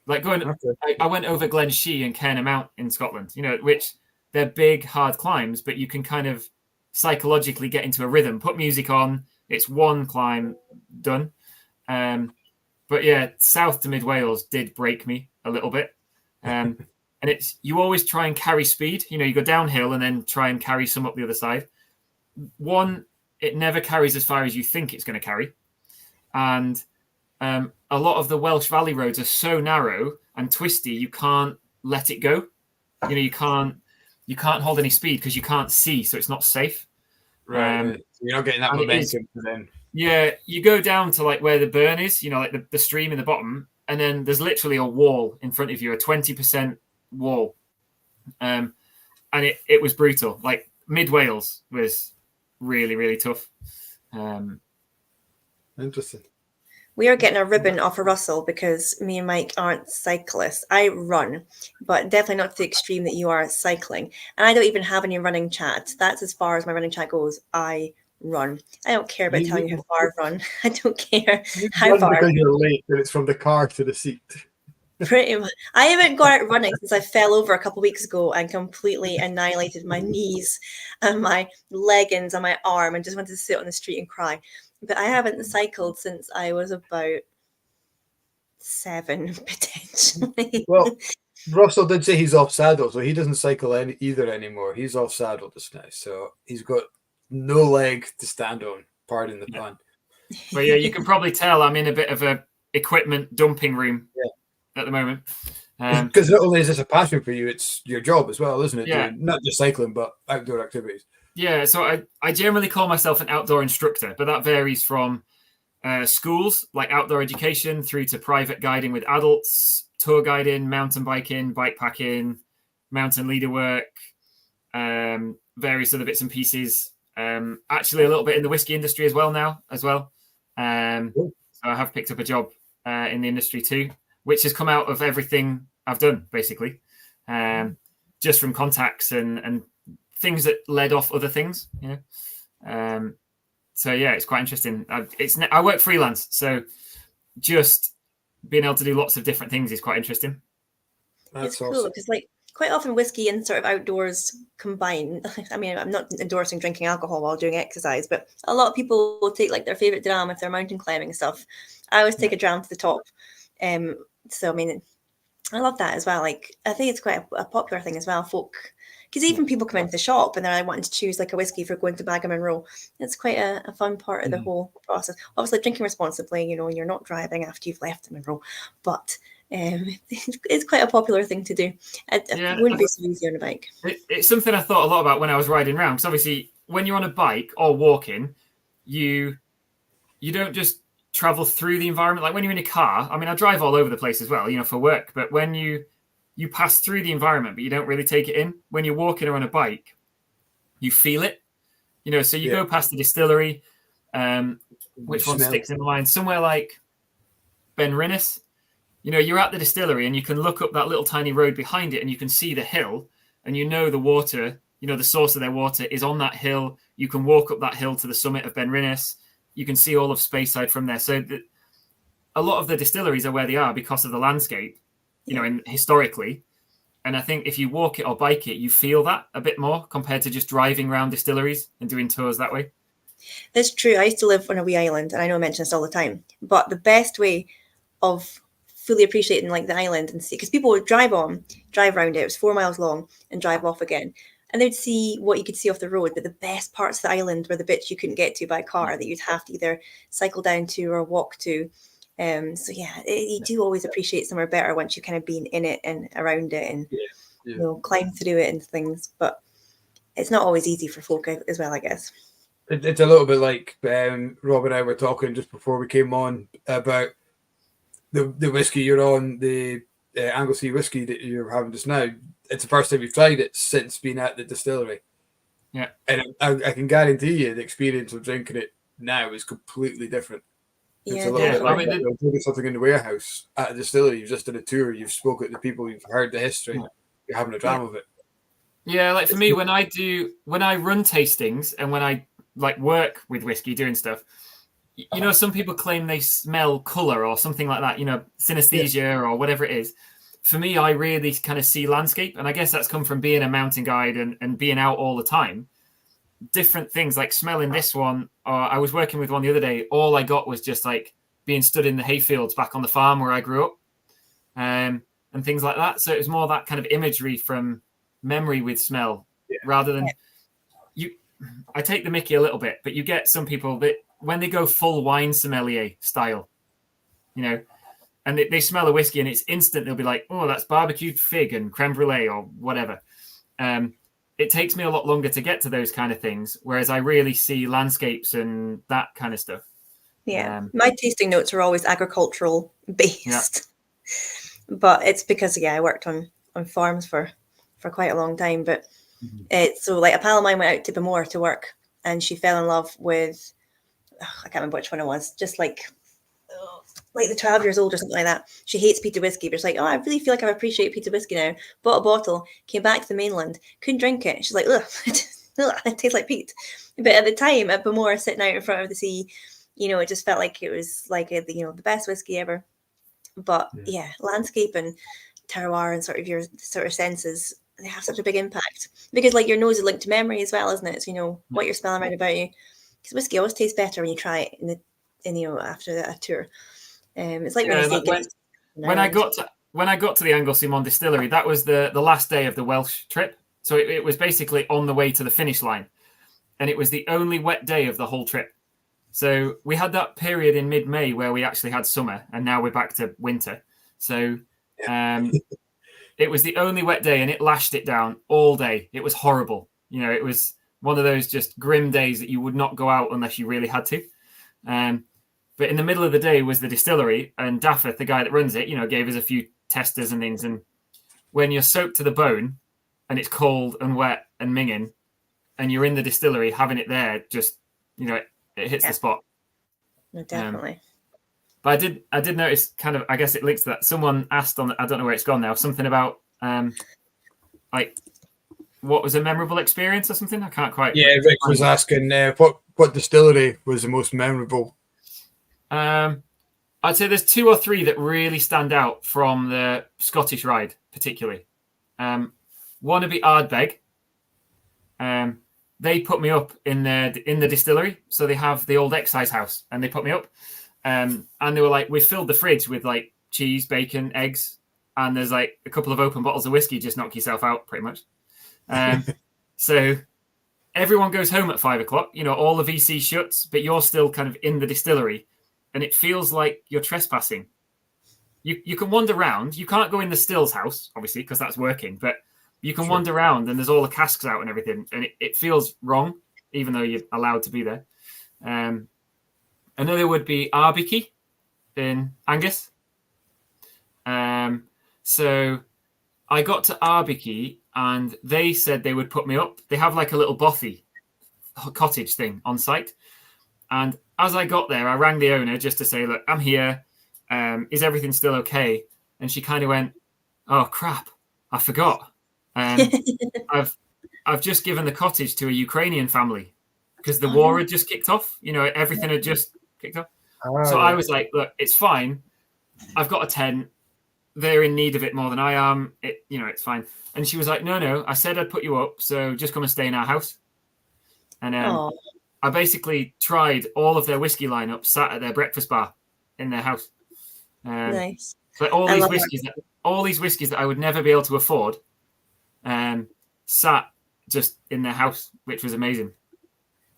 Speaker 2: Like I went over Glen Shee and Cairn Mount in Scotland, which they're big, hard climbs, but you can kind of psychologically get into a rhythm, put music on, it's one climb, done. But yeah, South to Mid Wales did break me a little bit. And you always try and carry speed. You go downhill and then try and carry some up the other side. One, it never carries as far as you think it's going to carry. And a lot of the Welsh Valley roads are so narrow and twisty, you can't let it go. You can't hold any speed because you can't see, so it's not safe.
Speaker 1: Right. You're not getting that momentum then.
Speaker 2: Yeah, you go down to like where the burn is, like the stream in the bottom, and then there's literally a wall in front of you, a 20% wall. And it was brutal. Like Mid Wales was really, really tough.
Speaker 1: Interesting.
Speaker 3: We are getting a ribbon off of Russell because me and Mike aren't cyclists. I run, but definitely not to the extreme that you are cycling. And I don't even have any running chat. That's as far as my running chat goes. I run. I don't care about telling you how far I run. I don't care how far.
Speaker 1: Because you're late and it's from the car to the seat.
Speaker 3: Pretty much. I haven't gone out running since I fell over a couple of weeks ago and completely annihilated my knees and my leggings and my arm and just wanted to sit on the street and cry. But I haven't cycled since I was about 7, potentially.
Speaker 1: Well, Russell did say he's off saddle, so he doesn't cycle either anymore. He's off saddle just now, so he's got no leg to stand on. Pardon the pun.
Speaker 2: But yeah, you can probably tell I'm in a bit of a equipment dumping room at the moment.
Speaker 1: Because not only is this a passion for you, it's your job as well, isn't it?
Speaker 2: Yeah.
Speaker 1: Not just cycling, but outdoor activities.
Speaker 2: Yeah, so I generally call myself an outdoor instructor, but that varies from schools, like outdoor education, through to private guiding with adults, tour guiding, mountain biking, bike packing, mountain leader work, various other bits and pieces. Actually, a little bit in the whiskey industry as well now, So I have picked up a job in the industry too, which has come out of everything I've done, basically, just from contacts and things that led off other things. So yeah, it's quite interesting. I work freelance, so just being able to do lots of different things is quite interesting.
Speaker 3: It's cool because, like, quite often whiskey and sort of outdoors combine. I mean, I'm not endorsing drinking alcohol while doing exercise, but a lot of people will take like their favorite dram if they're mountain climbing and stuff. I always take a dram to the top. So I mean, I love that as well. Like, I think it's quite a popular thing as well. Folk, because even people come into the shop and they're like wanting to choose like a whiskey for going to Bag and Monroe. It's quite a fun part of the whole process. Obviously, drinking responsibly, you know, and you're not driving after you've left the Monroe, but it's quite a popular thing to do. It wouldn't be so easy on a bike.
Speaker 2: It's something I thought a lot about when I was riding around. Because obviously, when you're on a bike or walking, you don't just travel through the environment. Like when you're in a car, I mean, I drive all over the place as well, you know, for work. But when you pass through the environment, but you don't really take it in. When you're walking or on a bike, you feel it, you know. So you go past the distillery, which one sticks in my mind? Somewhere like Benrinnes. You know, you're at the distillery and you can look up that little tiny road behind it and you can see the hill, and you know the water, you know, the source of their water is on that hill. You can walk up that hill to the summit of Benrinnes. You can see all of Speyside from there. So a lot of the distilleries are where they are because of the landscape, you know, historically. And I think if you walk it or bike it, you feel that a bit more compared to just driving around distilleries and doing tours that way.
Speaker 3: That's true. I used to live on a wee island, and I know I mention this all the time, but the best way of fully appreciating like the island and see, because people would drive around it. It was 4 miles long and drive off again. And they'd see what you could see off the road, but the best parts of the island were the bits you couldn't get to by car that you'd have to either cycle down to or walk to. So yeah, you do always appreciate somewhere better once you've kind of been in it and around it and you know, climb through it and things. But it's not always easy for folk as well, I guess.
Speaker 1: It's a little bit like Rob and I were talking just before we came on about the whiskey you're on, the Anglesey whiskey that you're having just now. It's the first time you've tried it since being at the distillery.
Speaker 2: Yeah.
Speaker 1: And I can guarantee you the experience of drinking it now is completely different. It's a little bit like drinking something in the warehouse at a distillery. You've just done a tour, you've spoken to the people, you've heard the history, you're having a dram of it.
Speaker 2: Yeah, like for me, when I run tastings and when I like work with whiskey doing stuff, you know, some people claim they smell colour or something like that, you know, synesthesia or whatever it is. For me, I really kind of see landscape. And I guess that's come from being a mountain guide and being out all the time. Different things like smelling this one. I was working with one the other day. All I got was just like being stood in the hayfields back on the farm where I grew up and things like that. So it was more that kind of imagery from memory with smell rather than I take the mickey a little bit, but you get some people that when they go full wine sommelier style, you know, and they smell a whiskey and it's instant, they'll be like, oh, that's barbecued fig and creme brulee or whatever. It takes me a lot longer to get to those kind of things, whereas I really see landscapes and that kind of stuff.
Speaker 3: Yeah, my tasting notes are always agricultural based, but it's because I worked on farms for quite a long time. But so like a pal of mine went out to Bamore to work, and she fell in love with I can't remember which one it was, just like the 12 years old or something like that. She hates peated whiskey, but she's like, oh, I really feel like I appreciate peated whiskey now. Bought a bottle, came back to the mainland, couldn't drink it. She's like, ugh, it tastes like peat. But at the time at Bamore, sitting out in front of the sea, you know, it just felt like it was like the best whiskey ever. But yeah, landscape and terroir and sort of your sort of senses, they have such a big impact, because like your nose is linked to memory as well, isn't it? So you know what you're smelling around about you, because whiskey always tastes better when you try it in you know, after a tour. It's like when you say
Speaker 2: when I got to the Anglesey Mon distillery, that was the last day of the Welsh trip. So it was basically on the way to the finish line, and it was the only wet day of the whole trip. So we had that period in mid-May where we actually had summer, and now we're back to winter. So it was the only wet day, and it lashed it down all day. It was horrible. You know, it was one of those just grim days that you would not go out unless you really had to. But in the middle of the day was the distillery, and Daffeth, the guy that runs it, you know, gave us a few testers and things. And when you're soaked to the bone and it's cold and wet and minging, and you're in the distillery having it there, just, you know, it hits the spot.
Speaker 3: No, definitely.
Speaker 2: But I did notice, kind of, I guess it links to that. Someone asked on, I don't know where it's gone now, something about like what was a memorable experience or something. I can't quite.
Speaker 1: Yeah, Rick was asking what distillery was the most memorable.
Speaker 2: I'd say there's 2 or 3 that really stand out from the Scottish ride, particularly. One would be Ardbeg. They put me up in the distillery, so they have the old excise house, and they put me up. And they were like, we filled the fridge with like cheese, bacon, eggs, and there's like a couple of open bottles of whiskey. Just knock yourself out, pretty much. So everyone goes home at 5 o'clock. You know, all the VC shuts, but you're still kind of in the distillery, and it feels like you're trespassing. You can wander around. You can't go in the stills house, obviously, because that's working, but you can wander around, and there's all the casks out and everything, and it feels wrong, even though you're allowed to be there. Another would be Arbiki in Angus. So I got to Arbiki, and they said they would put me up. They have like a little bothy cottage thing on site. And as I got there, I rang the owner just to say, look, I'm here. Is everything still okay? And she kind of went, oh, crap, I forgot. I've just given the cottage to a Ukrainian family because the war had just kicked off. You know, everything had just kicked off. So I was like, look, it's fine. I've got a tent. They're in need of it more than I am. It's fine. And she was like, no, I said I'd put you up, so just come and stay in our house. And I basically tried all of their whiskey lineup sat at their breakfast bar in their house.
Speaker 3: Nice.
Speaker 2: So all these whiskeys that I would never be able to afford, sat just in their house, which was amazing.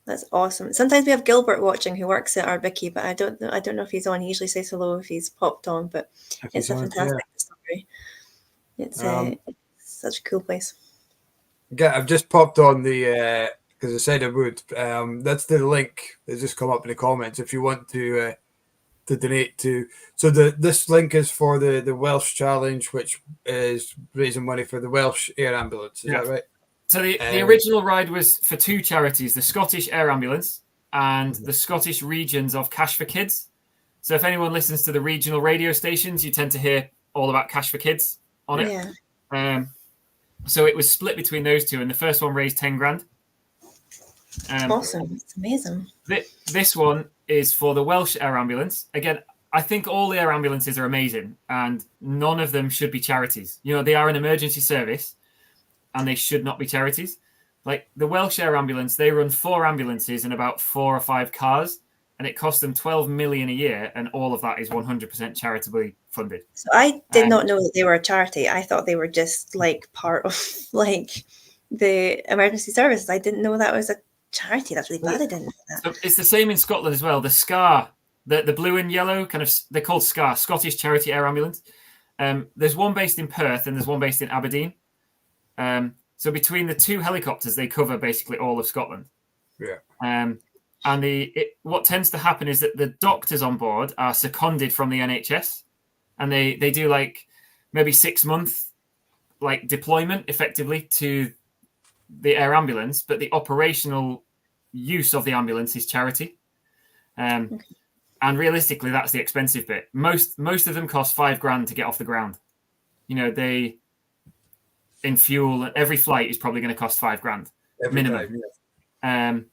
Speaker 3: That's awesome. Sometimes we have Gilbert watching, who works at Ardbeg, but I don't know if he's on. He usually says hello if he's popped on, but it's a fantastic story. It's such a cool place.
Speaker 1: Yeah, I've just popped on the because I said I would. That's the link that's just come up in the comments if you want to donate to. So this link is for the Welsh Challenge, which is raising money for the Welsh Air Ambulance. Is that right?
Speaker 2: So the original ride was for 2 charities, the Scottish Air Ambulance and the Scottish regions of Cash for Kids. So if anyone listens to the regional radio stations, you tend to hear all about Cash for Kids on it. Yeah. So it was split between those 2, and the first one raised 10 grand.
Speaker 3: Awesome. It's amazing.
Speaker 2: This one is for the Welsh Air Ambulance. Again, I think all the air ambulances are amazing, and none of them should be charities. You know, they are an emergency service, and they should not be charities. Like the Welsh Air Ambulance, they run 4 ambulances and about 4 or 5 cars, and it costs them 12 million a year, and all of that is 100% charitably funded. So
Speaker 3: I did not know that they were a charity. I thought they were just like part of like the emergency services. I didn't know that was a charity. That's really bad. I didn't know that.
Speaker 2: So it's the same in Scotland as well. The SCAR, the blue and yellow kind of, they're called SCAR, Scottish Charity Air Ambulance. There's one based in Perth and there's one based in Aberdeen. So between the 2 helicopters, they cover basically all of Scotland.
Speaker 1: Yeah.
Speaker 2: And what tends to happen is that the doctors on board are seconded from the NHS, and they do like maybe 6-month like deployment effectively to the air ambulance, but the operational use of the ambulance is charity. And realistically, that's the expensive bit. Most of them cost 5 grand to get off the ground. You know, in fuel, every flight is probably going to cost 5 grand minimum. Time,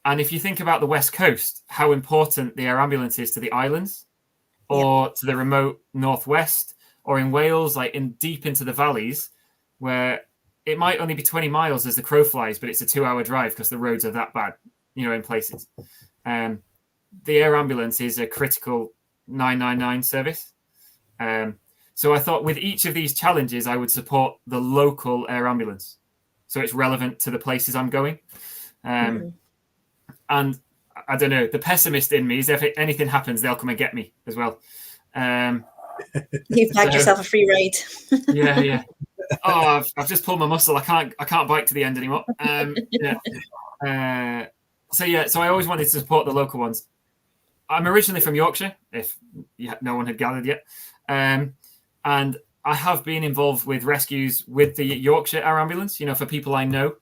Speaker 2: and if you think about the West Coast, how important the air ambulance is to the islands, or to the remote northwest, or in Wales, like deep into the valleys, where it might only be 20 miles as the crow flies, but it's a 2-hour drive because the roads are that bad, in places. The air ambulance is a critical 999 service. So I thought with each of these challenges, I would support the local air ambulance, so it's relevant to the places I'm going. And I don't know, the pessimist in me is if anything happens, they'll come and get me as well.
Speaker 3: You've bagged yourself a free ride.
Speaker 2: Yeah. Oh, I've just pulled my muscle. I can't bike to the end anymore. So I always wanted to support the local ones. I'm originally from Yorkshire, if no one had gathered yet. And I have been involved with rescues with the Yorkshire Air Ambulance, for people I know.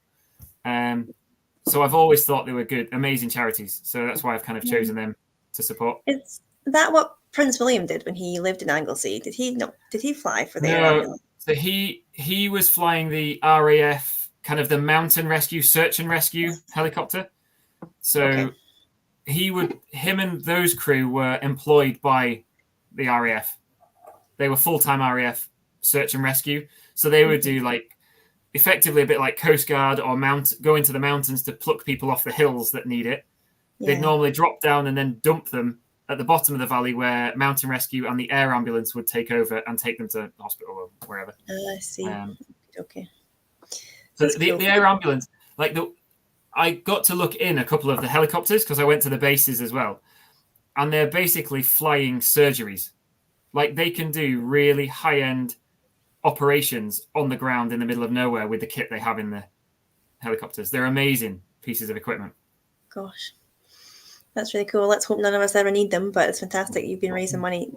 Speaker 2: So I've always thought they were good, amazing charities. So that's why I've kind of chosen them to support.
Speaker 3: Is that what Prince William did when he lived in Anglesey? Did he fly for the air ambulance?
Speaker 2: So he was flying the RAF, kind of the mountain rescue, search and rescue helicopter. So him and those crew were employed by the RAF. They were full-time RAF search and rescue. So they would do effectively a bit like Coast Guard or go into the mountains to pluck people off the hills that need it. They'd normally drop down and then dump them at the bottom of the valley where mountain rescue and the air ambulance would take over and take them to the hospital or wherever.
Speaker 3: I see. Okay.
Speaker 2: So the air ambulance, I got to look in a couple of the helicopters because I went to the bases as well. And they're basically flying surgeries. They can do really high-end operations on the ground in the middle of nowhere with the kit they have in the helicopters. They're amazing pieces of equipment.
Speaker 3: Gosh, that's really cool. Let's hope none of us ever need them, but it's fantastic you've been raising money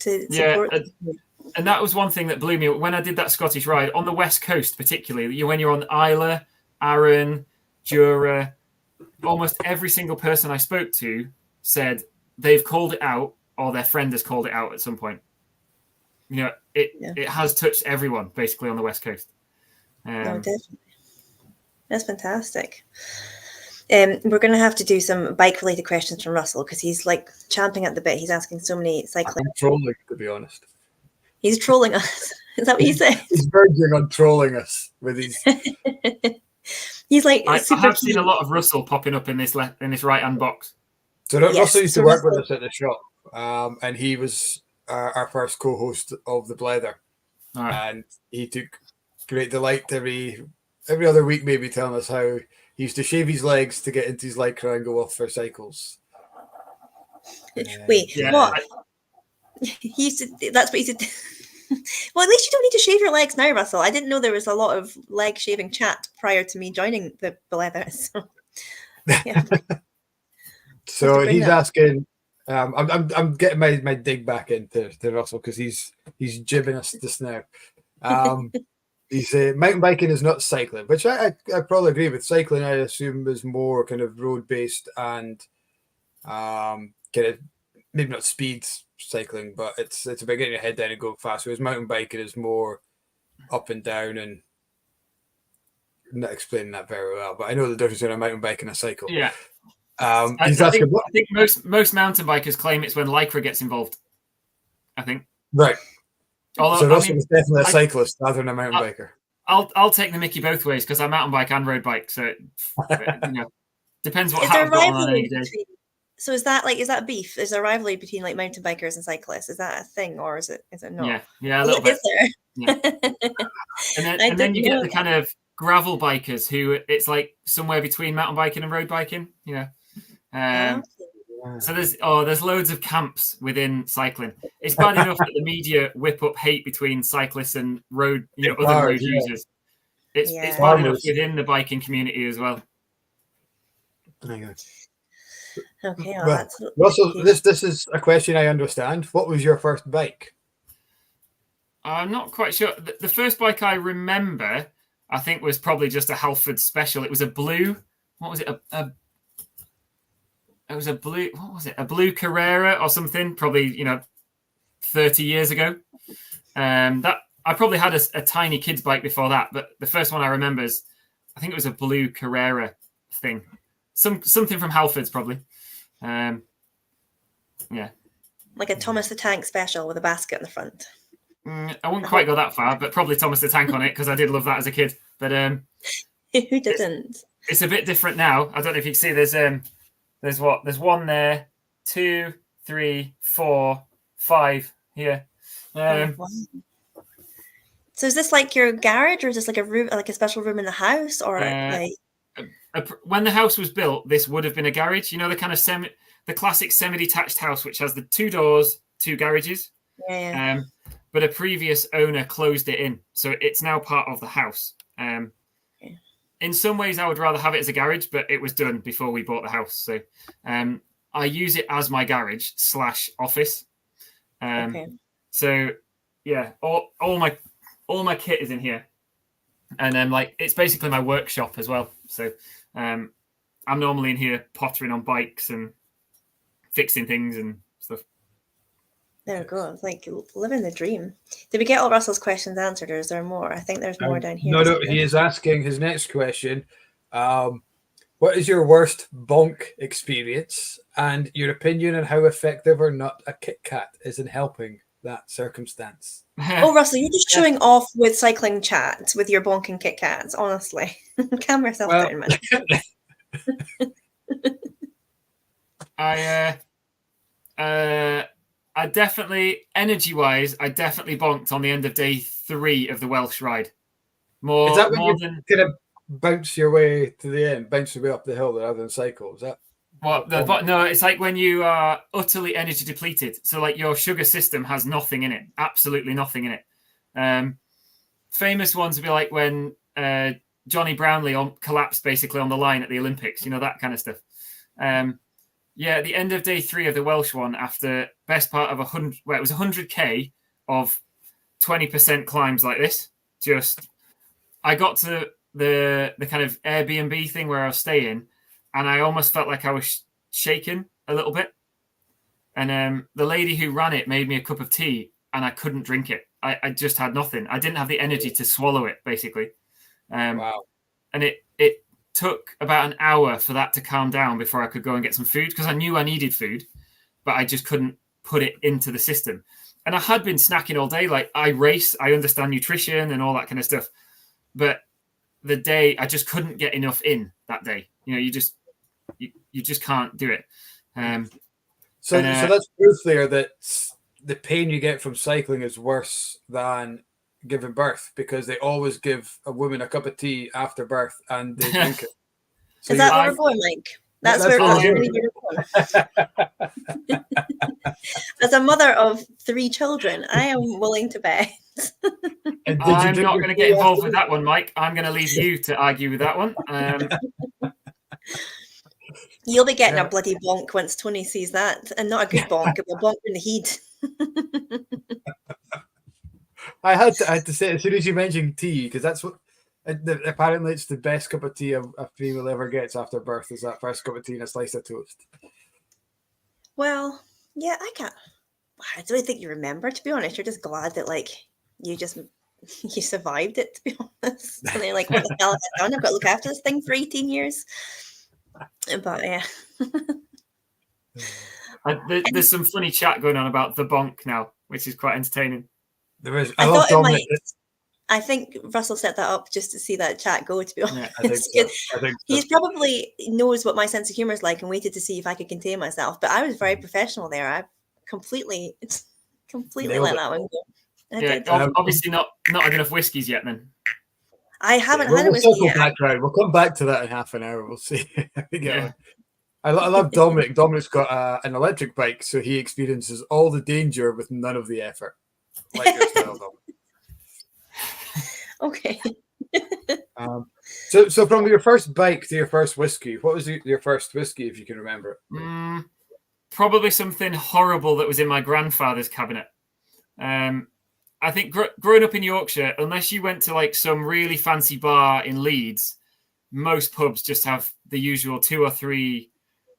Speaker 3: to support them.
Speaker 2: And that was one thing that blew me when I did that Scottish ride on the West Coast, particularly when you're on Islay, Arran, Jura. Almost every single person I spoke to said they've called it out or their friend has called it out at some point. It has touched everyone basically on the West Coast.
Speaker 3: No, definitely. That's fantastic. We're going to have to do some bike-related questions from Russell because he's champing at the bit. He's asking so many cycling.
Speaker 1: I'm trolling, to be honest.
Speaker 3: He's trolling us. Is that what you said?
Speaker 1: He's verging on trolling us with his.
Speaker 3: He's
Speaker 2: I have seen a lot of Russell popping up in this right-hand box.
Speaker 1: So Russell used to work with us at the shop, and he was our first co-host of the Blether, and he took great delight every other week, maybe telling us how he used to shave his legs to get into his lycra and go off for cycles.
Speaker 3: Wait, what? He used to. That's what he said. Well, at least you don't need to shave your legs now, Russell. I didn't know there was a lot of leg shaving chat prior to me joining the Blether. So, yeah.
Speaker 1: So he's asking. I'm getting my dig back into Russell because he's jibbing us just now. He's mountain biking is not cycling, which I probably agree with. Cycling, I assume, is more kind of road based and kind of maybe not speed cycling, but it's about getting your head down and going fast. Whereas mountain biking is more up and down, and I'm not explaining that very well, but I know the difference between a mountain bike and a cycle.
Speaker 2: Yeah.
Speaker 1: He's asking,
Speaker 2: I think most mountain bikers claim it's when lycra gets involved. I think.
Speaker 1: Right.
Speaker 2: Although,
Speaker 1: so Russell is definitely a cyclist rather than a mountain biker.
Speaker 2: I'll take the mickey both ways because I mountain bike and road bike, so depends what hat I've got on any day.
Speaker 3: So is that beef? Is there a rivalry between mountain bikers and cyclists? Is that a thing, or is it not?
Speaker 2: Yeah, a little bit.
Speaker 3: Is there?
Speaker 2: Yeah. and then you get the kind of gravel bikers who it's somewhere between mountain biking and road biking. So there's loads of camps within cycling. It's bad enough that the media whip up hate between cyclists and other road users. It's bad enough within the biking community as well.
Speaker 3: Okay,
Speaker 1: Russell, this is a question I understand. What was your first bike?
Speaker 2: I'm not quite sure. The first bike I remember, I think, was probably just a Halford Special. It was a blue. What was it? It was a blue. What was it? A blue Carrera or something? Probably 30 years ago. That I probably had a tiny kid's bike before that, but the first one I remember is I think it was a blue Carrera thing. Something from Halford's probably. Yeah.
Speaker 3: Like a Thomas the Tank special with a basket in the front.
Speaker 2: I wouldn't quite go that far, but probably Thomas the Tank on it because I did love that as a kid. But
Speaker 3: who didn't?
Speaker 2: It's a bit different now. I don't know if you can see. There's one there, 2, 3, 4, 5 here.
Speaker 3: Wow. So is this like your garage, or is this like a room, like a special room in the house, or like?
Speaker 2: When the house was built, this would have been a garage. You know, the kind of the classic semi-detached house, which has the 2 doors, 2 garages.
Speaker 3: Yeah.
Speaker 2: But a previous owner closed it in, so it's now part of the house. In some ways, I would rather have it as a garage, but it was done before we bought the house. So I use it as my garage / office.
Speaker 3: Okay.
Speaker 2: So yeah, all my kit is in here, and then like it's basically my workshop as well. So I'm normally in here pottering on bikes and fixing things and stuff.
Speaker 3: There we go. It's like living the dream. Did we get all Russell's questions answered, or is there more? I think there's more down here.
Speaker 1: No, he is asking his next question. What is your worst bonk experience, and your opinion on how effective or not a Kit Kat is in helping that circumstance?
Speaker 3: Oh, Russell, you're just showing off with cycling chat with your bonking Kit Kats, honestly. Calm yourself down,
Speaker 2: man. I definitely, energy-wise, I definitely bonked on the end of day 3 of the Welsh ride.
Speaker 1: Is that when
Speaker 2: more
Speaker 1: you
Speaker 2: than
Speaker 1: kind of bounce your way to the end, bounce your way up the hill rather than cycle? Is that
Speaker 2: no, it's like when you are utterly energy depleted. So like your sugar system has nothing in it, absolutely nothing in it. Famous ones would be like when Johnny Brownlee collapsed basically on the line at the Olympics, you know, that kind of stuff. Yeah, at the end of day 3 of the Welsh one, after best part of 100, well, it was 100k of 20% climbs like this. I got to the kind of Airbnb thing where I was staying, and I almost felt like I was shaking a little bit. And the lady who ran it made me a cup of tea, and I couldn't drink it. I just had nothing. I didn't have the energy to swallow it, basically.
Speaker 1: Wow.
Speaker 2: And it took about an hour for that to calm down before I could go and get some food, because I knew I needed food, but I just couldn't put it into the system. And I had been snacking all day. Like, I race, I understand nutrition and all that kind of stuff. But the day, I just couldn't get enough in that day. You know, you just can't do it.
Speaker 1: So that's proof there that the pain you get from cycling is worse than giving birth, because they always give a woman a cup of tea after birth and they drink it. So
Speaker 3: is that where we're going, Mike? That's where we're going. As a mother of 3 children, I am willing to bet.
Speaker 2: I'm not going to get involved with that one, Mike. I'm going to leave you to argue with that one.
Speaker 3: You'll be getting a bloody bonk once Tony sees that, and not a good bonk, but a bonk in the heat.
Speaker 1: I had to say, as soon as you mentioned tea, because that's what apparently it's the best cup of tea a female ever gets after birth, is that first cup of tea and a slice of toast.
Speaker 3: Well, yeah, I don't really think you remember, to be honest. You're just glad that like you survived it, to be honest. And then like, what the hell have I done? I've got to look after this thing for 18 years. But yeah.
Speaker 2: There's some funny chat going on about the bonk now, which is quite entertaining.
Speaker 1: There is. I
Speaker 3: think Russell set that up just to see that chat go, to be honest.
Speaker 1: Yeah, I think so.
Speaker 3: He's probably knows what my sense of humor is like and waited to see if I could contain myself. But I was very professional there. I completely let that one go.
Speaker 2: Obviously not had enough whiskies yet then.
Speaker 3: I haven't had a whiskey yet.
Speaker 1: We'll come back to that in half an hour. We'll see. I love Dominic. Dominic's got an electric bike, so he experiences all the danger with none of the effort. Like yourself,
Speaker 3: Okay.
Speaker 1: So from your first bike to your first whiskey, what was your first whiskey, if you can remember it?
Speaker 2: Probably something horrible that was in my grandfather's cabinet. I think growing up in Yorkshire, unless you went to like some really fancy bar in Leeds, most pubs just have the usual 2 or 3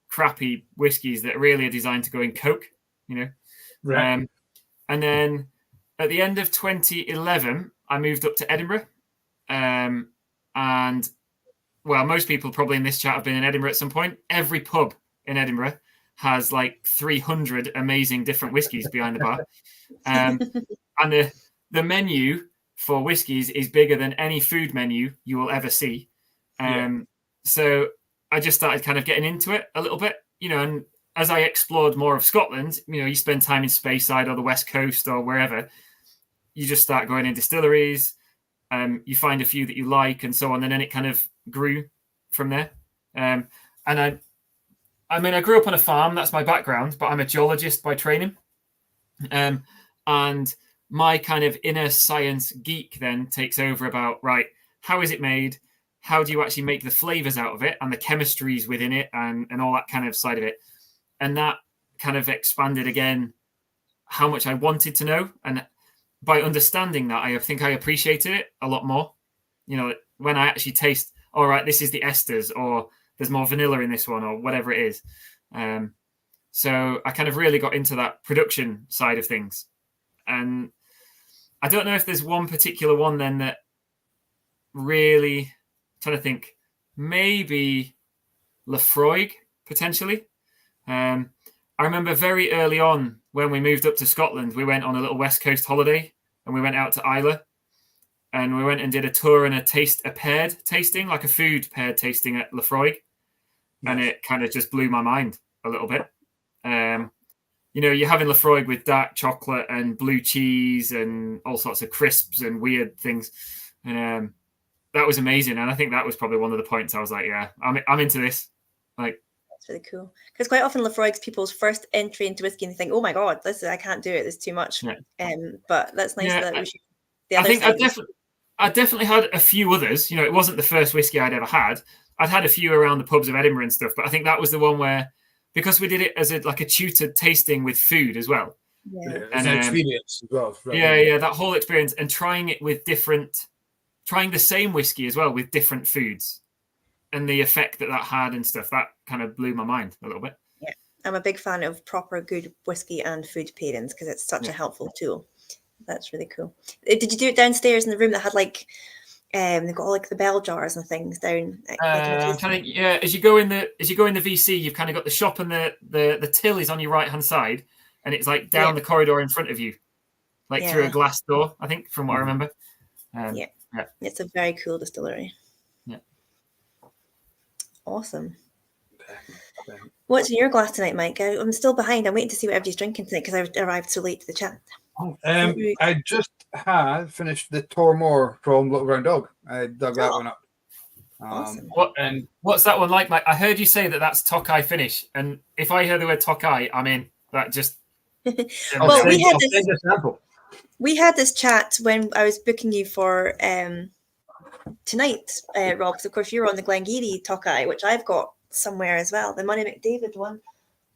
Speaker 2: crappy whiskies that really are designed to go in Coke, you know.
Speaker 1: Right.
Speaker 2: And then at the end of 2011, I moved up to Edinburgh. And well, most people probably in this chat have been in Edinburgh at some point. Every pub in Edinburgh has like 300 amazing different whiskies behind the bar. And the menu for whiskies is bigger than any food menu you will ever see. So I just started kind of getting into it a little bit, and as I explored more of Scotland, you spend time in Speyside or the West Coast or wherever, you just start going in distilleries, you find a few that you like and so on. And then it kind of grew from there. And I grew up on a farm, that's my background, but I'm a geologist by training. And my kind of inner science geek then takes over about, right, how is it made? How do you actually make the flavors out of it and the chemistries within it and all that kind of side of it? And that kind of expanded again how much I wanted to know. And by understanding that, I think I appreciated it a lot more. When I actually taste, all right, this is the esters, or there's more vanilla in this one, or whatever it is. So I kind of really got into that production side of things. And I don't know if there's one particular one then that really, I'm trying to think, maybe Lefroy potentially. I remember very early on when we moved up to Scotland, we went on a little West Coast holiday and we went out to Islay and we went and did a tour and a paired tasting, like a food paired tasting at Lefroy. And it kind of just blew my mind a little bit. You're having Lefroy with dark chocolate and blue cheese and all sorts of crisps and weird things. And that was amazing. And I think that was probably one of the points I was like, yeah, I'm into this. Like,
Speaker 3: that's really cool. Because quite often Lefroy's people's first entry into whiskey and they think, oh my God, I can't do it. There's too much.
Speaker 2: Yeah.
Speaker 3: But that's nice that we should.
Speaker 2: I think I definitely had a few others. It wasn't the first whiskey I'd ever had. I'd had a few around the pubs of Edinburgh and stuff, but I think that was the one where, because we did it as a tutored tasting with food as well.
Speaker 1: Yeah, and an experience as well.
Speaker 2: Right? That whole experience and trying it with trying the same whiskey as well with different foods and the effect that had and stuff, that kind of blew my mind a little bit.
Speaker 3: Yeah, I'm a big fan of proper good whiskey and food pairings because it's such a helpful tool. That's really cool. Did you do it downstairs in the room that had they've got all the bell jars and things down?
Speaker 2: I'm trying to, as you go in the VC, you've kind of got the shop and the till is on your right hand side, and it's like down the corridor in front of you, through a glass door. I think, from what I remember.
Speaker 3: It's a very cool distillery.
Speaker 2: Yeah,
Speaker 3: awesome. What's in your glass tonight, Mike? I'm still behind. I'm waiting to see what everybody's drinking tonight because I arrived so late to the chat.
Speaker 1: I just had finished the Tormore from Little Brown Dog. I dug that one up.
Speaker 3: Awesome.
Speaker 2: What's that one like, Mike? I heard you say that that's Tokai finish, and if I hear the word Tokai, I'm in. That just.
Speaker 3: Well, we had this chat when I was booking you for tonight, Rob. Because of course you were on the Glengarry Tokai, which I've got somewhere as well, the Money McDavid one.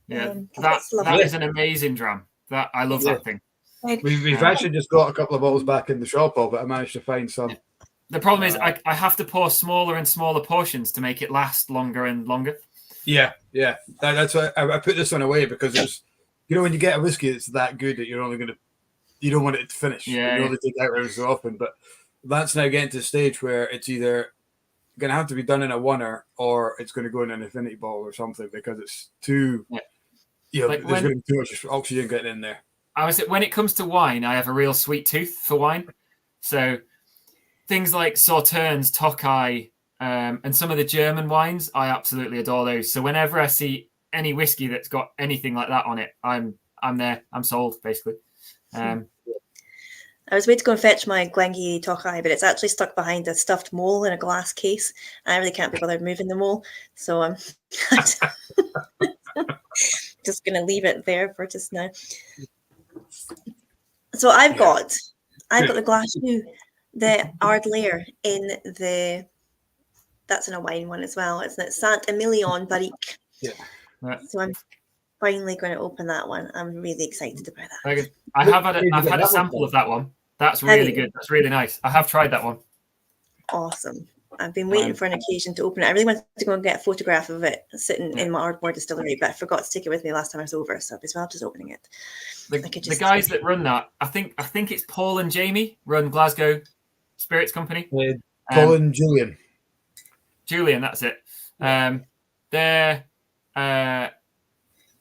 Speaker 2: Yeah, that is an amazing dram. That I love that thing.
Speaker 1: We've actually just got a couple of bottles back in the shop, but I managed to find some.
Speaker 2: The problem is I have to pour smaller and smaller portions to make it last longer and longer.
Speaker 1: Yeah. That's why I put this one away, because it's, when you get a whiskey that's that good that you don't want it to finish.
Speaker 2: Yeah.
Speaker 1: You only take it out every so often, but that's now getting to the stage where it's either going to have to be done in a oneer or it's going to go in an infinity bottle or something, because it's too, there's going to be too much oxygen getting in there.
Speaker 2: When it comes to wine, I have a real sweet tooth for wine. So things like Sauternes, Tokai, and some of the German wines, I absolutely adore those. So whenever I see any whiskey that's got anything like that on it, I'm there. I'm sold, basically.
Speaker 3: I was waiting to go and fetch my Glengarry Tokai, but it's actually stuck behind a stuffed mole in a glass case. I really can't be bothered moving the mole, so I'm just going to leave it there for just now. So I've got the glass too, the Ardlair that's in a wine one as well, isn't it? Saint-Emilion Barrique.
Speaker 1: Yeah.
Speaker 3: So I'm finally going to open that one. I'm really excited about that.
Speaker 2: I've had a sample of that one. That's really good. That's really nice. I have tried that one.
Speaker 3: Awesome. I've been waiting for an occasion to open it. I really wanted to go and get a photograph of it sitting in my Ardmore distillery, but I forgot to take it with me last time I was over, so as well just opening it.
Speaker 2: The guys that run that, I think it's Paul and Jamie run Glasgow Spirits Company.
Speaker 1: Paul and Julian.
Speaker 2: Julian, that's it. They're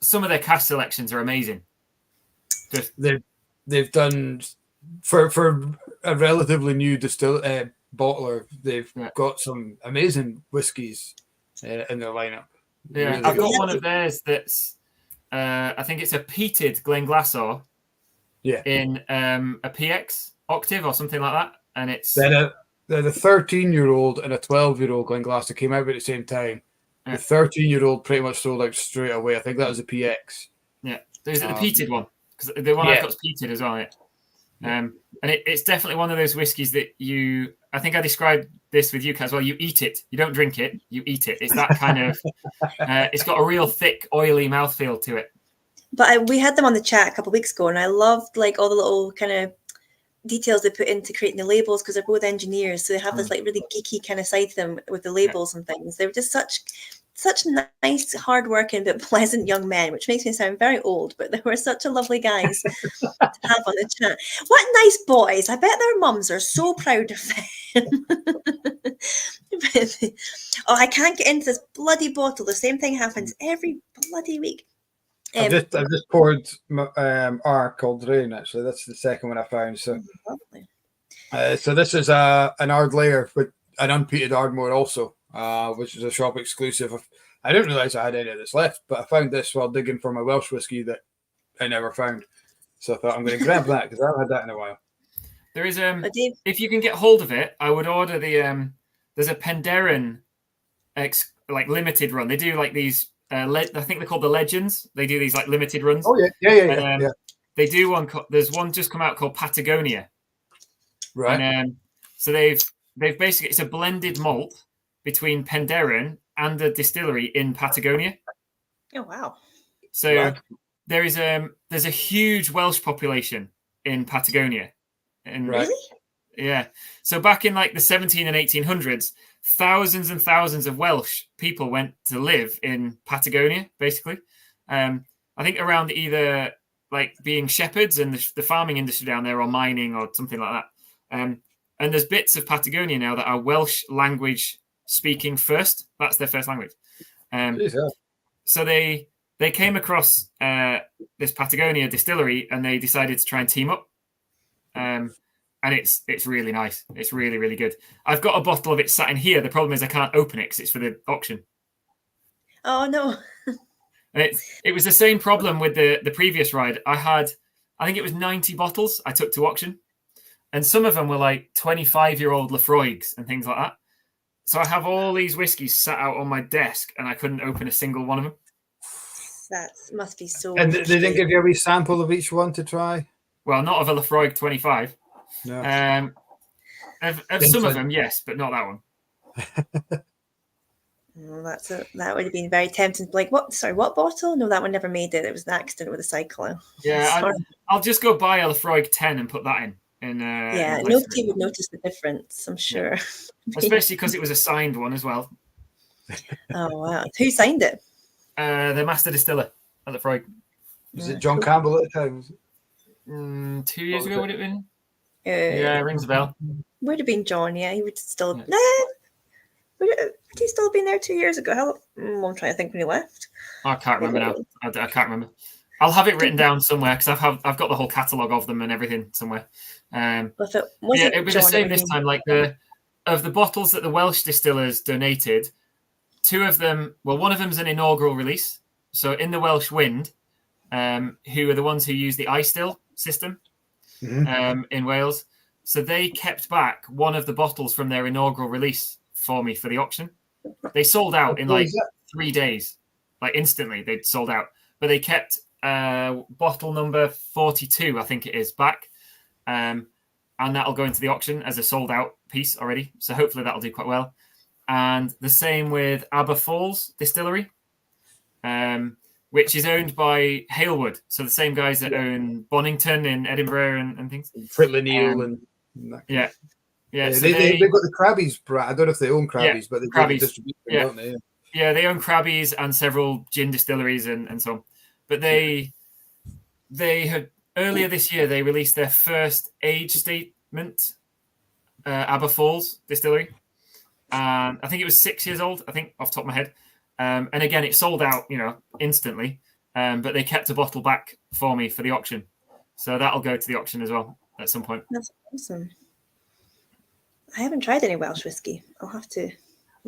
Speaker 2: some of their cask selections are amazing. Just
Speaker 1: They've done for a relatively new bottler. They've got some amazing whiskies in their lineup.
Speaker 2: Yeah,
Speaker 1: Really
Speaker 2: I've
Speaker 1: good.
Speaker 2: got one of theirs that's I think it's a peated Glenglassaugh.
Speaker 1: Yeah.
Speaker 2: In a PX octave or something like that, and it's
Speaker 1: they're the 13-year-old and a 12-year-old Glenglassaugh came out at the same time.
Speaker 2: Yeah.
Speaker 1: The 13-year-old pretty much sold out straight away. I think that was a PX.
Speaker 2: Yeah, is it the peated one? Because the one I've got is peated as well. Yeah. And it's definitely one of those whiskies that I think I described this with you as well. You eat it, you don't drink it, you eat it. It's that kind of. It's got a real thick, oily mouthfeel to it.
Speaker 3: But we had them on the chat a couple of weeks ago, and I loved like all the little kind of details they put into creating the labels, because they're both engineers, so they have this like really geeky kind of side to them with the labels and things. They were just such nice, hardworking but pleasant young men, which makes me sound very old, but they were such a lovely guys to have on the chat. What nice boys! I bet their mums are so proud of them. Oh, I can't get into this bloody bottle. The same thing happens every bloody week.
Speaker 1: I've just poured our Cold Rain, actually. That's the second one I found. So so this is an Ard layer with an unpeated Ardmore also, which is a shop exclusive. I didn't realise I had any of this left, but I found this while digging for my Welsh whiskey that I never found. So I thought I'm going to grab that because I haven't had that in a while.
Speaker 2: There is if you can get hold of it, I would order the there's a Penderyn like limited run. They do like these. I think they're called the Legends. They do these like limited runs.
Speaker 1: Oh yeah.
Speaker 2: They do one. There's one just come out called Patagonia.
Speaker 1: Right.
Speaker 2: And so they've basically, it's a blended malt between Penderyn and a distillery in Patagonia.
Speaker 3: Oh wow!
Speaker 2: So there's a huge Welsh population in Patagonia. And
Speaker 3: really?
Speaker 2: Yeah. So back in like the 17 and 1800s, thousands and thousands of Welsh people went to live in Patagonia, basically. I think around either like being shepherds and the farming industry down there, or mining or something like that. And there's bits of Patagonia now that are Welsh language speaking first. That's their first language. So they came across this Patagonia distillery and they decided to try and team up. And it's really nice. It's really, really good. I've got a bottle of it sat in here. The problem is I can't open it because it's for the auction.
Speaker 3: Oh no!
Speaker 2: And it was the same problem with the previous ride. I think it was 90 bottles I took to auction, and some of them were like 25-year-old Lafroigs and things like that. So I have all these whiskies sat out on my desk, and I couldn't open a single one of them.
Speaker 3: That must be so.
Speaker 1: And they didn't give you a wee sample of each one to try?
Speaker 2: Well, not of a Lafroig 25.
Speaker 1: No.
Speaker 2: Of some of them, yes, but not that one.
Speaker 3: Well, that would have been very tempting. Like, what? Sorry, what bottle? No, that one never made it. It was an accident with a cyclo.
Speaker 2: Yeah, I'll just go buy a Lafroig 10 and put that in.
Speaker 3: Yeah, nobody would notice the difference, I'm sure.
Speaker 2: Yeah. Especially because it was a signed one as well.
Speaker 3: Oh wow! Who signed it?
Speaker 2: The master distiller at Lafroig.
Speaker 1: Was it John Campbell at the time?
Speaker 2: 2 years ago would it have been?
Speaker 3: Yeah,
Speaker 2: rings a bell.
Speaker 3: Would have been John. Yeah, he would still. Would he still have been there 2 years ago? I'm trying to think when he left.
Speaker 2: I can't remember now. I can't remember. I'll have it written down somewhere because I've got the whole catalogue of them and everything somewhere. It was the same this time. Like of the bottles that the Welsh distillers donated, two of them. Well, one of them is an inaugural release. So in the Welsh Wind, who are the ones who use the iStill system in Wales. So they kept back one of the bottles from their inaugural release for me for the auction. They sold out in like 3 days, like instantly. They'd sold out, but they kept bottle number 42, I think it is, back, and that'll go into the auction as a sold out piece already. So hopefully that'll do quite well. And the same with Aberfalls Distillery, which is owned by Halewood. So the same guys that own Bonington in Edinburgh and things.
Speaker 1: Fritland Neal and
Speaker 2: yeah. So
Speaker 1: they've got the Krabby's brand. I don't know if they own Krabby's, but they do the distribution, don't they?
Speaker 2: Yeah, they own Krabby's and several gin distilleries and so on. But they had earlier this year they released their first age statement, Aberfalls Distillery, and I think it was 6 years old. I think off the top of my head, and again it sold out, instantly. but they kept a bottle back for me for the auction. So that'll go to the auction as well at some point.
Speaker 3: That's awesome. I haven't tried any Welsh whiskey. I'll have to.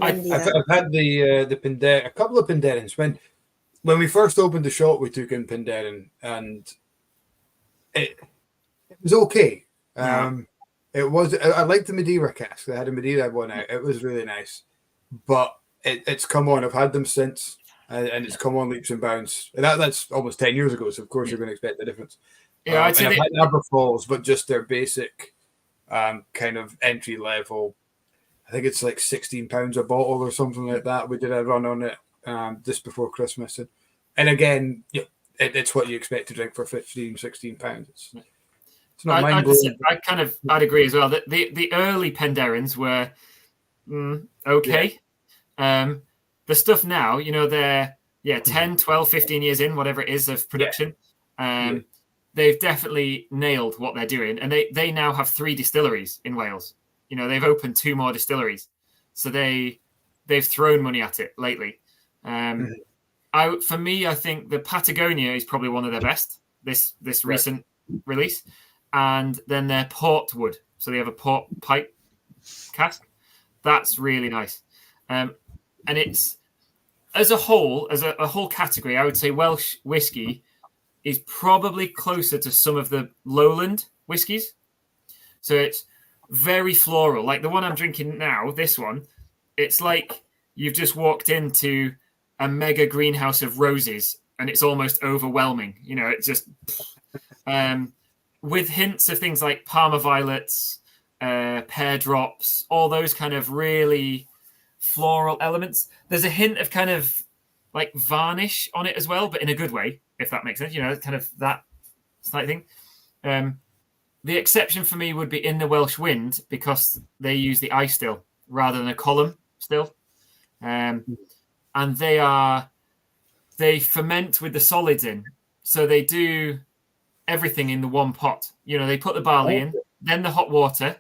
Speaker 1: I've had the Penderyn, a couple of Penderyns. When we first opened the shop, we took in Penderyn, and it was okay. It was. I liked the Madeira cask. They had a Madeira one out. It was really nice, but it's come on. I've had them since, and it's come on leaps and bounds. And that's almost 10 years ago. So of course you're going to expect the difference.
Speaker 2: Yeah,
Speaker 1: I've had Aberfoyles, but just their basic kind of entry level. I think it's like £16 a bottle or something like that. We did a run on it just before Christmas, and again, it's what you expect to drink for £15-16. It's not mind-blowing.
Speaker 2: I'd agree as well that the early Penderyns were okay. Yeah. The stuff now, they're 10, 12, 15 years in, whatever it is of production. Yeah. They've definitely nailed what they're doing, and they now have 3 distilleries in Wales. They've opened 2 more distilleries, so they've thrown money at it lately. For me, I think the Patagonia is probably one of their best. This recent release, and then their Portwood. So they have a port pipe cask. That's really nice, and it's as a whole category. I would say Welsh whiskey is probably closer to some of the lowland whiskies. So it's very floral. Like the one I'm drinking now, this one, it's like you've just walked into a mega greenhouse of roses and it's almost overwhelming. It's just with hints of things like Parma violets, pear drops, all those kind of really floral elements. There's a hint of kind of like varnish on it as well, but in a good way, if that makes sense. Kind of that slight thing. The exception for me would be in the Welsh Wind, because they use the ice still rather than a column still. And they ferment with the solids in. So they do everything in the one pot. They put the barley in, then the hot water.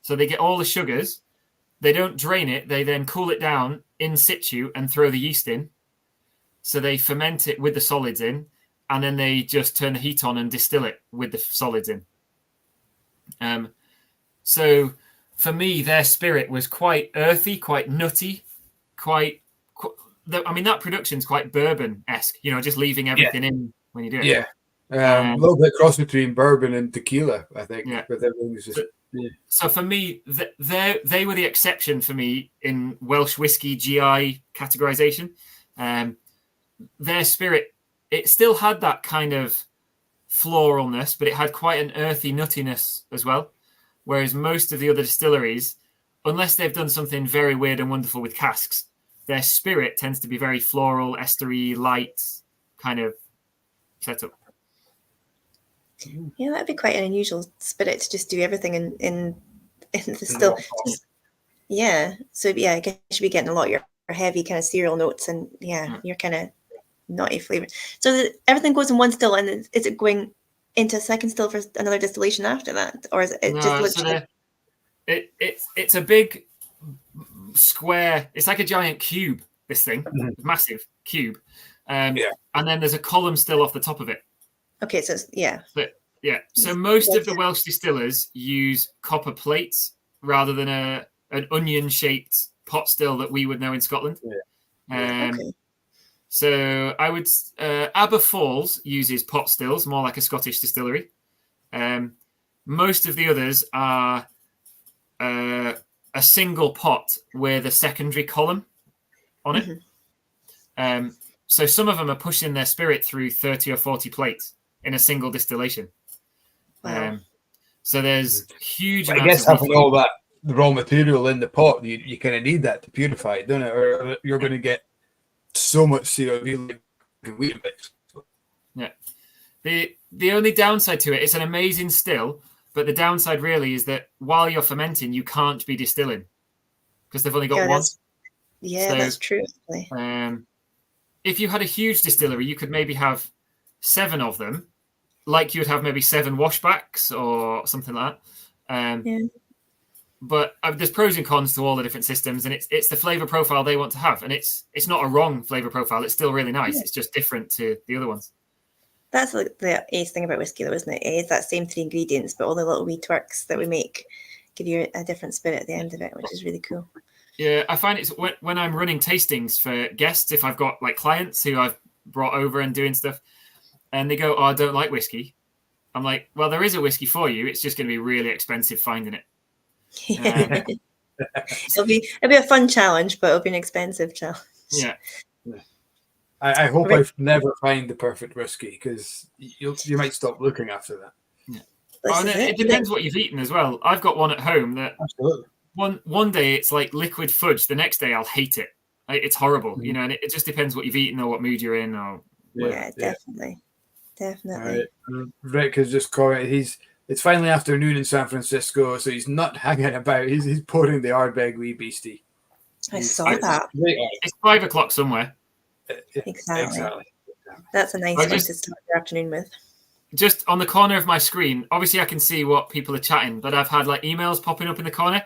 Speaker 2: So they get all the sugars. They don't drain it. They then cool it down in situ and throw the yeast in. So they ferment it with the solids in, and then they just turn the heat on and distill it with the solids in. So for me, their spirit was quite earthy, quite nutty, that production's quite bourbon-esque, just leaving everything in when you do it.
Speaker 1: Yeah. A little bit cross between bourbon and tequila, I think. Yeah. But everything's just...
Speaker 2: So for me, they were the exception for me in Welsh whiskey GI categorization. Their spirit, it still had that kind of floralness, but it had quite an earthy nuttiness as well. Whereas most of the other distilleries, unless they've done something very weird and wonderful with casks, their spirit tends to be very floral, estery, light kind of setup.
Speaker 3: Yeah, that'd be quite an unusual spirit to just do everything in the still. Yeah. So yeah, I guess you should be getting a lot of your heavy kind of cereal notes, and your kind of nutty flavor. So everything goes in one still, and is it going into a second still for another distillation after that, or is it just literally?
Speaker 2: It's a big square. It's like a giant cube. This thing, massive cube, and then there's a column still off the top of it.
Speaker 3: Okay, so
Speaker 2: So most of the Welsh distillers use copper plates rather than an onion-shaped pot still that we would know in Scotland. Okay. So I would Aberfoyles uses pot stills, more like a Scottish distillery. Most of the others are a single pot with a secondary column on it. So some of them are pushing their spirit through 30 or 40 plates in a single distillation. Wow. So there's huge amounts.
Speaker 1: I guess having all that raw material in the pot, you kind of need that to purify it, don't it? Or you're going to get so much CO2 like wheat mix.
Speaker 2: Yeah. The only downside to it, it's an amazing still, but the downside really is that while you're fermenting, you can't be distilling because they've only got one.
Speaker 3: Yeah, that's true.
Speaker 2: If you had a huge distillery, you could maybe have 7 of them, like you'd have maybe 7 washbacks or something like that. but there's pros and cons to all the different systems, and it's the flavor profile they want to have, and it's not a wrong flavor profile. It's still really nice. It's just different to the other ones.
Speaker 3: That's like the ace thing about whiskey, though, isn't it? It is that same 3 ingredients, but all the little wee twerks that we make give you a different spirit at the end of it, which is really cool.
Speaker 2: Yeah, I find it's when I'm running tastings for guests, if I've got like clients who I've brought over and doing stuff, and they go, "Oh, I don't like whiskey." I'm like, "Well, there is a whiskey for you. It's just going to be really expensive finding it."
Speaker 3: It'll be a fun challenge, but it'll be an expensive challenge.
Speaker 2: Yeah.
Speaker 1: I hope I never find the perfect whiskey, because you might stop looking after that.
Speaker 2: Yeah. And it depends what you've eaten as well. I've got one at home that
Speaker 1: Absolutely.
Speaker 2: One day it's like liquid fudge. The next day I'll hate it. It's horrible, and it just depends what you've eaten or what mood you're in. Or
Speaker 3: yeah, definitely.
Speaker 1: Right. Rick has just commented. It's finally afternoon in San Francisco, so he's not hanging about. He's pouring the Ardbeg wee beastie.
Speaker 3: I saw that.
Speaker 2: It's 5 o'clock somewhere.
Speaker 3: Exactly. That's a nice one to start your afternoon with.
Speaker 2: Just on the corner of my screen, obviously I can see what people are chatting, but I've had like emails popping up in the corner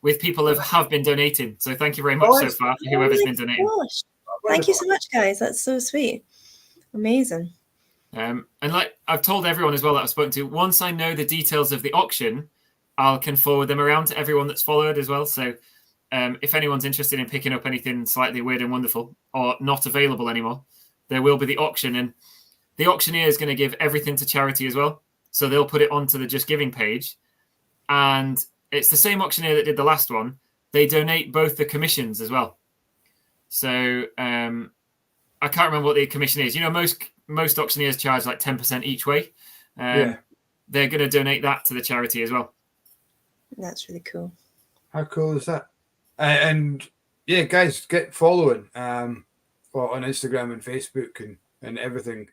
Speaker 2: with people who have been donating. So thank you very much so far for whoever's been donating.
Speaker 3: Gosh. Thank you so much, guys. That's so sweet. Amazing.
Speaker 2: And like I've told everyone as well that I've spoken to, once I know the details of the auction, I can forward them around to everyone that's followed as well. So if anyone's interested in picking up anything slightly weird and wonderful or not available anymore, there will be the auction, and the auctioneer is going to give everything to charity as well. So they'll put it onto the Just Giving page, and it's the same auctioneer that did the last one. They donate both the commissions as well. So I can't remember what the commission is. Most auctioneers charge like 10% each way. They're going to donate that to the charity as well.
Speaker 3: That's really cool.
Speaker 1: How cool is that? And yeah, guys, get following on Instagram and Facebook and everything.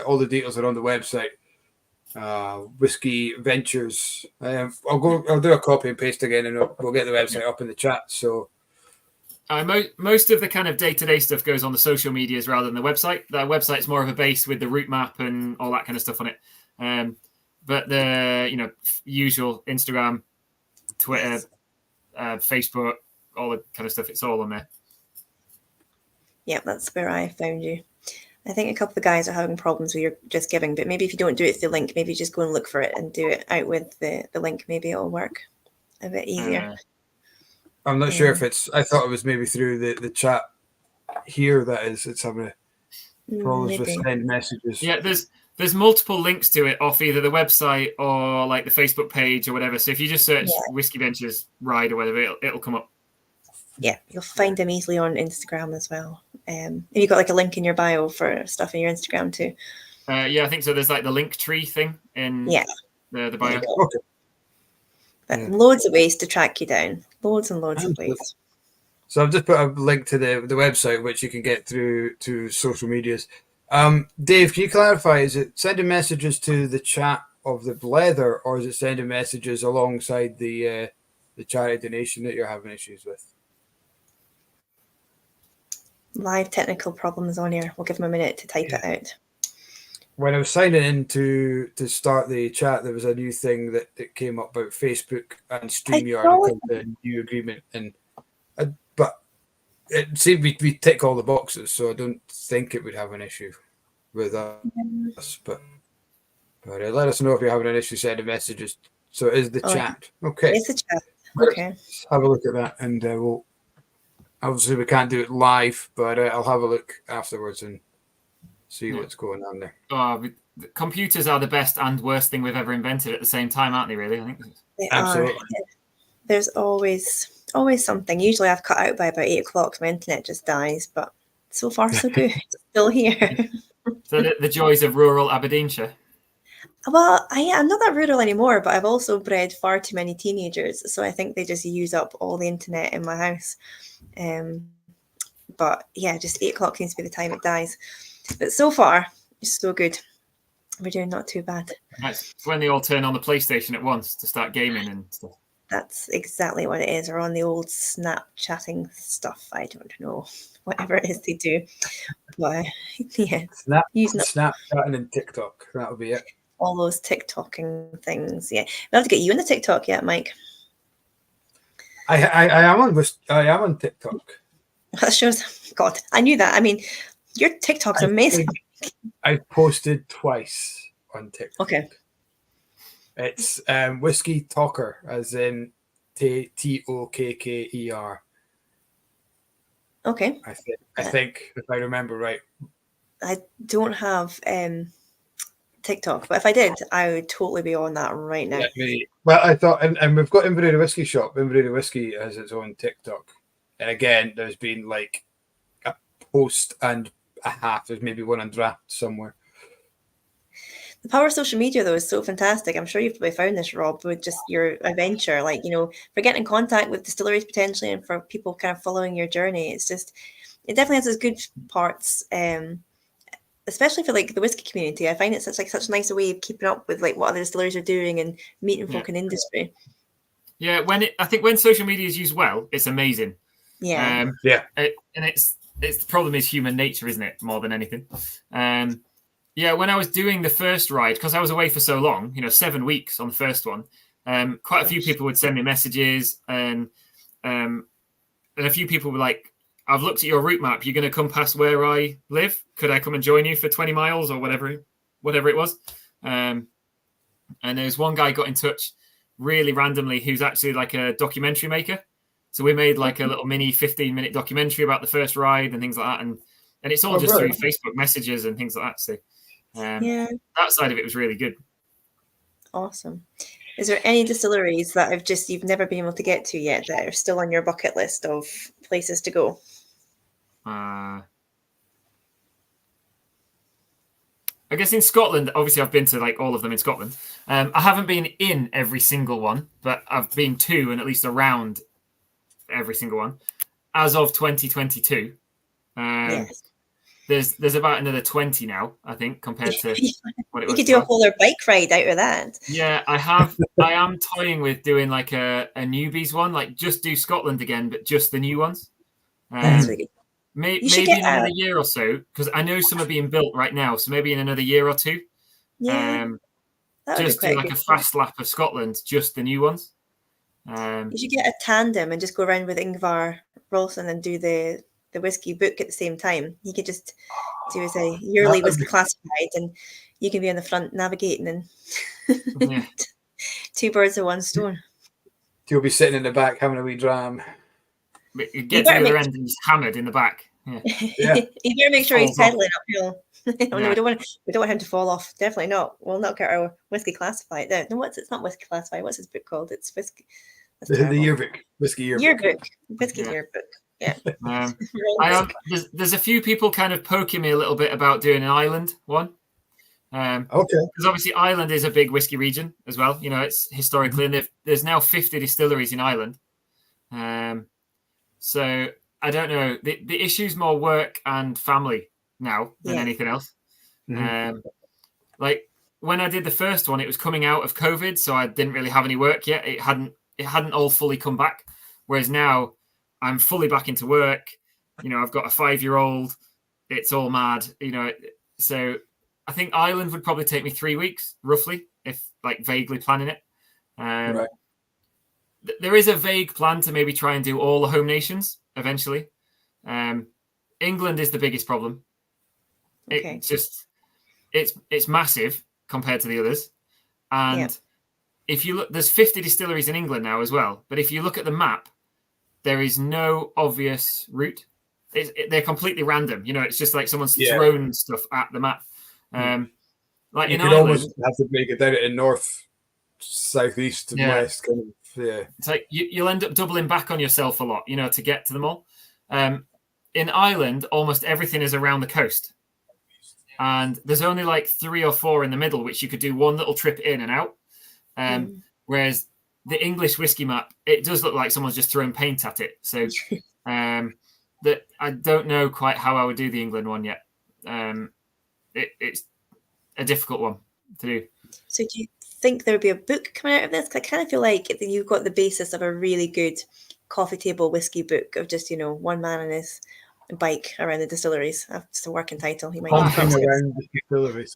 Speaker 1: All the details are on the website. Whisky Ventures. I'll do a copy and paste again, and we'll get the website up in the chat. So
Speaker 2: most of the kind of day-to-day stuff goes on the social medias rather than the website. The website's more of a base with the route map and all that kind of stuff on it. But the usual Instagram, Twitter, Facebook, all the kind of stuff, it's all on there.
Speaker 3: Yeah, that's where I found you. I think a couple of guys are having problems with your Just Giving, but maybe if you don't do it through the link, maybe just go and look for it and do it out with the link. Maybe it'll work a bit easier.
Speaker 1: I'm not sure if I thought it was maybe through the chat here that it's having problems with send messages.
Speaker 2: Yeah, there's multiple links to it off either the website or like the Facebook page or whatever. So if you just search Whisky Ventures Ride or whatever, it'll come up.
Speaker 3: Yeah, you'll find them easily on Instagram as well. Have you got like a link in your bio for stuff in your Instagram too?
Speaker 2: Yeah, I think so. There's like the link tree thing in the bio.
Speaker 1: Okay.
Speaker 3: But loads of ways to track you down. Loads and loads of ways.
Speaker 1: So I've just put a link to the website, which you can get through to social medias. Dave, can you clarify, is it sending messages to the chat of the Blether, or is it sending messages alongside the charity donation that you're having issues with?
Speaker 3: Live technical problems on here. We'll give them a minute to type it out.
Speaker 1: When I was signing in to start the chat, there was a new thing that came up about Facebook and StreamYard and the new agreement, but it seemed we tick all the boxes, so I don't think it would have an issue with us. But let us know if you're having an issue sending messages. So it is the chat. Okay.
Speaker 3: It's the chat. Okay.
Speaker 1: Let's have a look at that, and we'll. Obviously, we can't do it live, but I'll have a look afterwards and see what's going on there.
Speaker 2: The computers are the best and worst thing we've ever invented at the same time, aren't they? Really, I think
Speaker 3: they
Speaker 1: absolutely.
Speaker 3: Are. There's always something. Usually, I've cut out by about 8 o'clock. My internet just dies, but so far so good. It's still here.
Speaker 2: So the joys of rural Aberdeenshire.
Speaker 3: Well, I'm not that rural anymore, but I've also bred far too many teenagers, so I think they just use up all the internet in my house. But yeah, just 8 o'clock seems to be the time it dies. But so far, it's so good. We're doing not too bad.
Speaker 2: It's when they all turn on the PlayStation at once to start gaming and stuff.
Speaker 3: That's exactly what it is. Or on the old Snapchatting stuff. I don't know. Whatever it is they do. But yeah.
Speaker 1: Snapchatting and TikTok. That'll be it.
Speaker 3: All those TikToking things. Yeah. We'll have to get you in the TikTok yet, Mike.
Speaker 1: I am on TikTok.
Speaker 3: That shows. God, I knew that. I mean, your TikTok's amazing.
Speaker 1: I've posted twice on TikTok.
Speaker 3: Okay.
Speaker 1: It's Whiskey Talker, as in Tokker.
Speaker 3: Okay.
Speaker 1: I think if I remember right.
Speaker 3: I don't have TikTok, but if I did, I would totally be on that right now.
Speaker 1: Well, I thought, and we've got Inverness Whiskey Shop. Inverness Whiskey has its own TikTok, and again, there's been like a post and a half. There's maybe one on draft somewhere.
Speaker 3: The power of social media, though, is so fantastic. I'm sure you've probably found this, Rob, with just your adventure. Like, for getting in contact with distilleries potentially, and for people kind of following your journey. It's just, it definitely has its good parts. Especially for like the whiskey community, I find it such a nice way of keeping up with like what other distilleries are doing and meeting folk in industry.
Speaker 2: Yeah, I think when social media is used well, it's amazing.
Speaker 3: Yeah,
Speaker 2: and it's the problem is human nature, isn't it? More than anything. Yeah, when I was doing the first ride, because I was away for so long, 7 weeks on the first one, quite a few people would send me messages, and a few people were like, I've looked at your route map. You're going to come past where I live. Could I come and join you for 20 miles or whatever it was? And there's one guy got in touch really randomly who's actually like a documentary maker. So we made like a little mini 15-minute documentary about the first ride and things like that. And it's all just through Facebook messages and things like that. So that side of it was really good.
Speaker 3: Awesome. Is there any distilleries that you've never been able to get to yet that are still on your bucket list of places to go?
Speaker 2: I guess in Scotland, obviously I've been to like all of them in Scotland. I haven't been in every single one, but I've been to and at least around every single one. As of 2022,
Speaker 3: Yes.
Speaker 2: There's about another 20 now, I think, compared to what it was.
Speaker 3: You could do a whole bike ride out of that.
Speaker 2: Yeah, I am toying with doing like a newbies one, like just do Scotland again, but just the new ones.
Speaker 3: That's really good.
Speaker 2: Maybe in another year or so, because I know some are being built right now. So maybe in another year or two, just do like a fast lap of Scotland, just the new ones.
Speaker 3: You should get a tandem and just go around with Ingvar Rolson and do the whiskey book at the same time. You could just do as a yearly whiskey classified, and you can be on the front navigating, and two birds with one stone.
Speaker 1: You'll be sitting in the back having a wee dram.
Speaker 2: You get to the other end and he's hammered in the back.
Speaker 3: Yeah. You better make sure he's pedaling uphill. No, we don't want him to fall off. Definitely not. We'll not get our whiskey classified. No, it's not whiskey classified. What's his book called? It's whiskey.
Speaker 1: The yearbook. Whiskey yearbook.
Speaker 3: Whiskey yearbook. Yeah.
Speaker 2: There's a few people kind of poking me a little bit about doing an Ireland one.
Speaker 1: Okay.
Speaker 2: Because obviously Ireland is a big whiskey region as well. It's historically, and there's now 50 distilleries in Ireland. So I don't know. The issue's more work and family now than anything else. Like when I did the first one, it was coming out of COVID, so I didn't really have any work yet. It hadn't all fully come back. Whereas now I'm fully back into work. I've got a 5-year-old. It's all mad. So I think Ireland would probably take me 3 weeks, roughly, if like vaguely planning it.
Speaker 1: Right.
Speaker 2: There is a vague plan to maybe try and do all the home nations eventually. England is the biggest problem.
Speaker 3: Okay.
Speaker 2: It's just it's massive compared to the others, and if you look, there's 50 distilleries in England now as well. But if you look at the map, there is no obvious route. They're completely random. It's just like someone's thrown stuff at the map. Like
Speaker 1: you
Speaker 2: in
Speaker 1: could
Speaker 2: Ireland,
Speaker 1: almost have to break it down in north, south, east, and west. Kind of,
Speaker 2: It's like you'll end up doubling back on yourself a lot, to get to them all. In Ireland, almost everything is around the coast. And there's only like 3 or 4 in the middle, which you could do one little trip in and out. Whereas the English whiskey map, it does look like someone's just thrown paint at it. So that I don't know quite how I would do the England one yet. It's a difficult one to do.
Speaker 3: So do you think there would be a book coming out of this? I kind of feel like you've got the basis of a really good coffee table whiskey book of just, one man on his bike around the distilleries. That's just a working title. He might
Speaker 1: around the distilleries.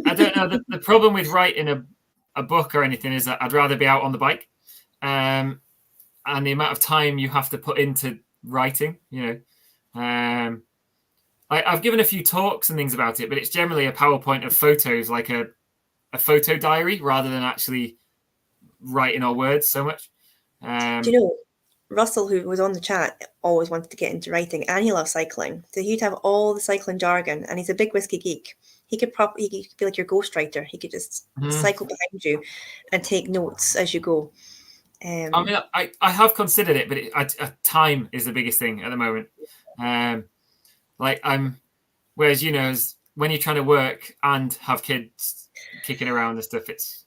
Speaker 2: I don't know. The problem with writing a book or anything is that I'd rather be out on the bike. and the amount of time you have to put into writing, I've given a few talks and things about it, but it's generally a PowerPoint of photos, like a photo diary, rather than actually writing our words so much.
Speaker 3: Do you know, Russell, who was on the chat, always wanted to get into writing, and he loves cycling. So he'd have all the cycling jargon, and he's a big whiskey geek. He could be like your ghostwriter. He could just cycle behind you and take notes as you go.
Speaker 2: I mean, I have considered it, but time is the biggest thing at the moment. Whereas when you're trying to work and have kids kicking around and stuff, it's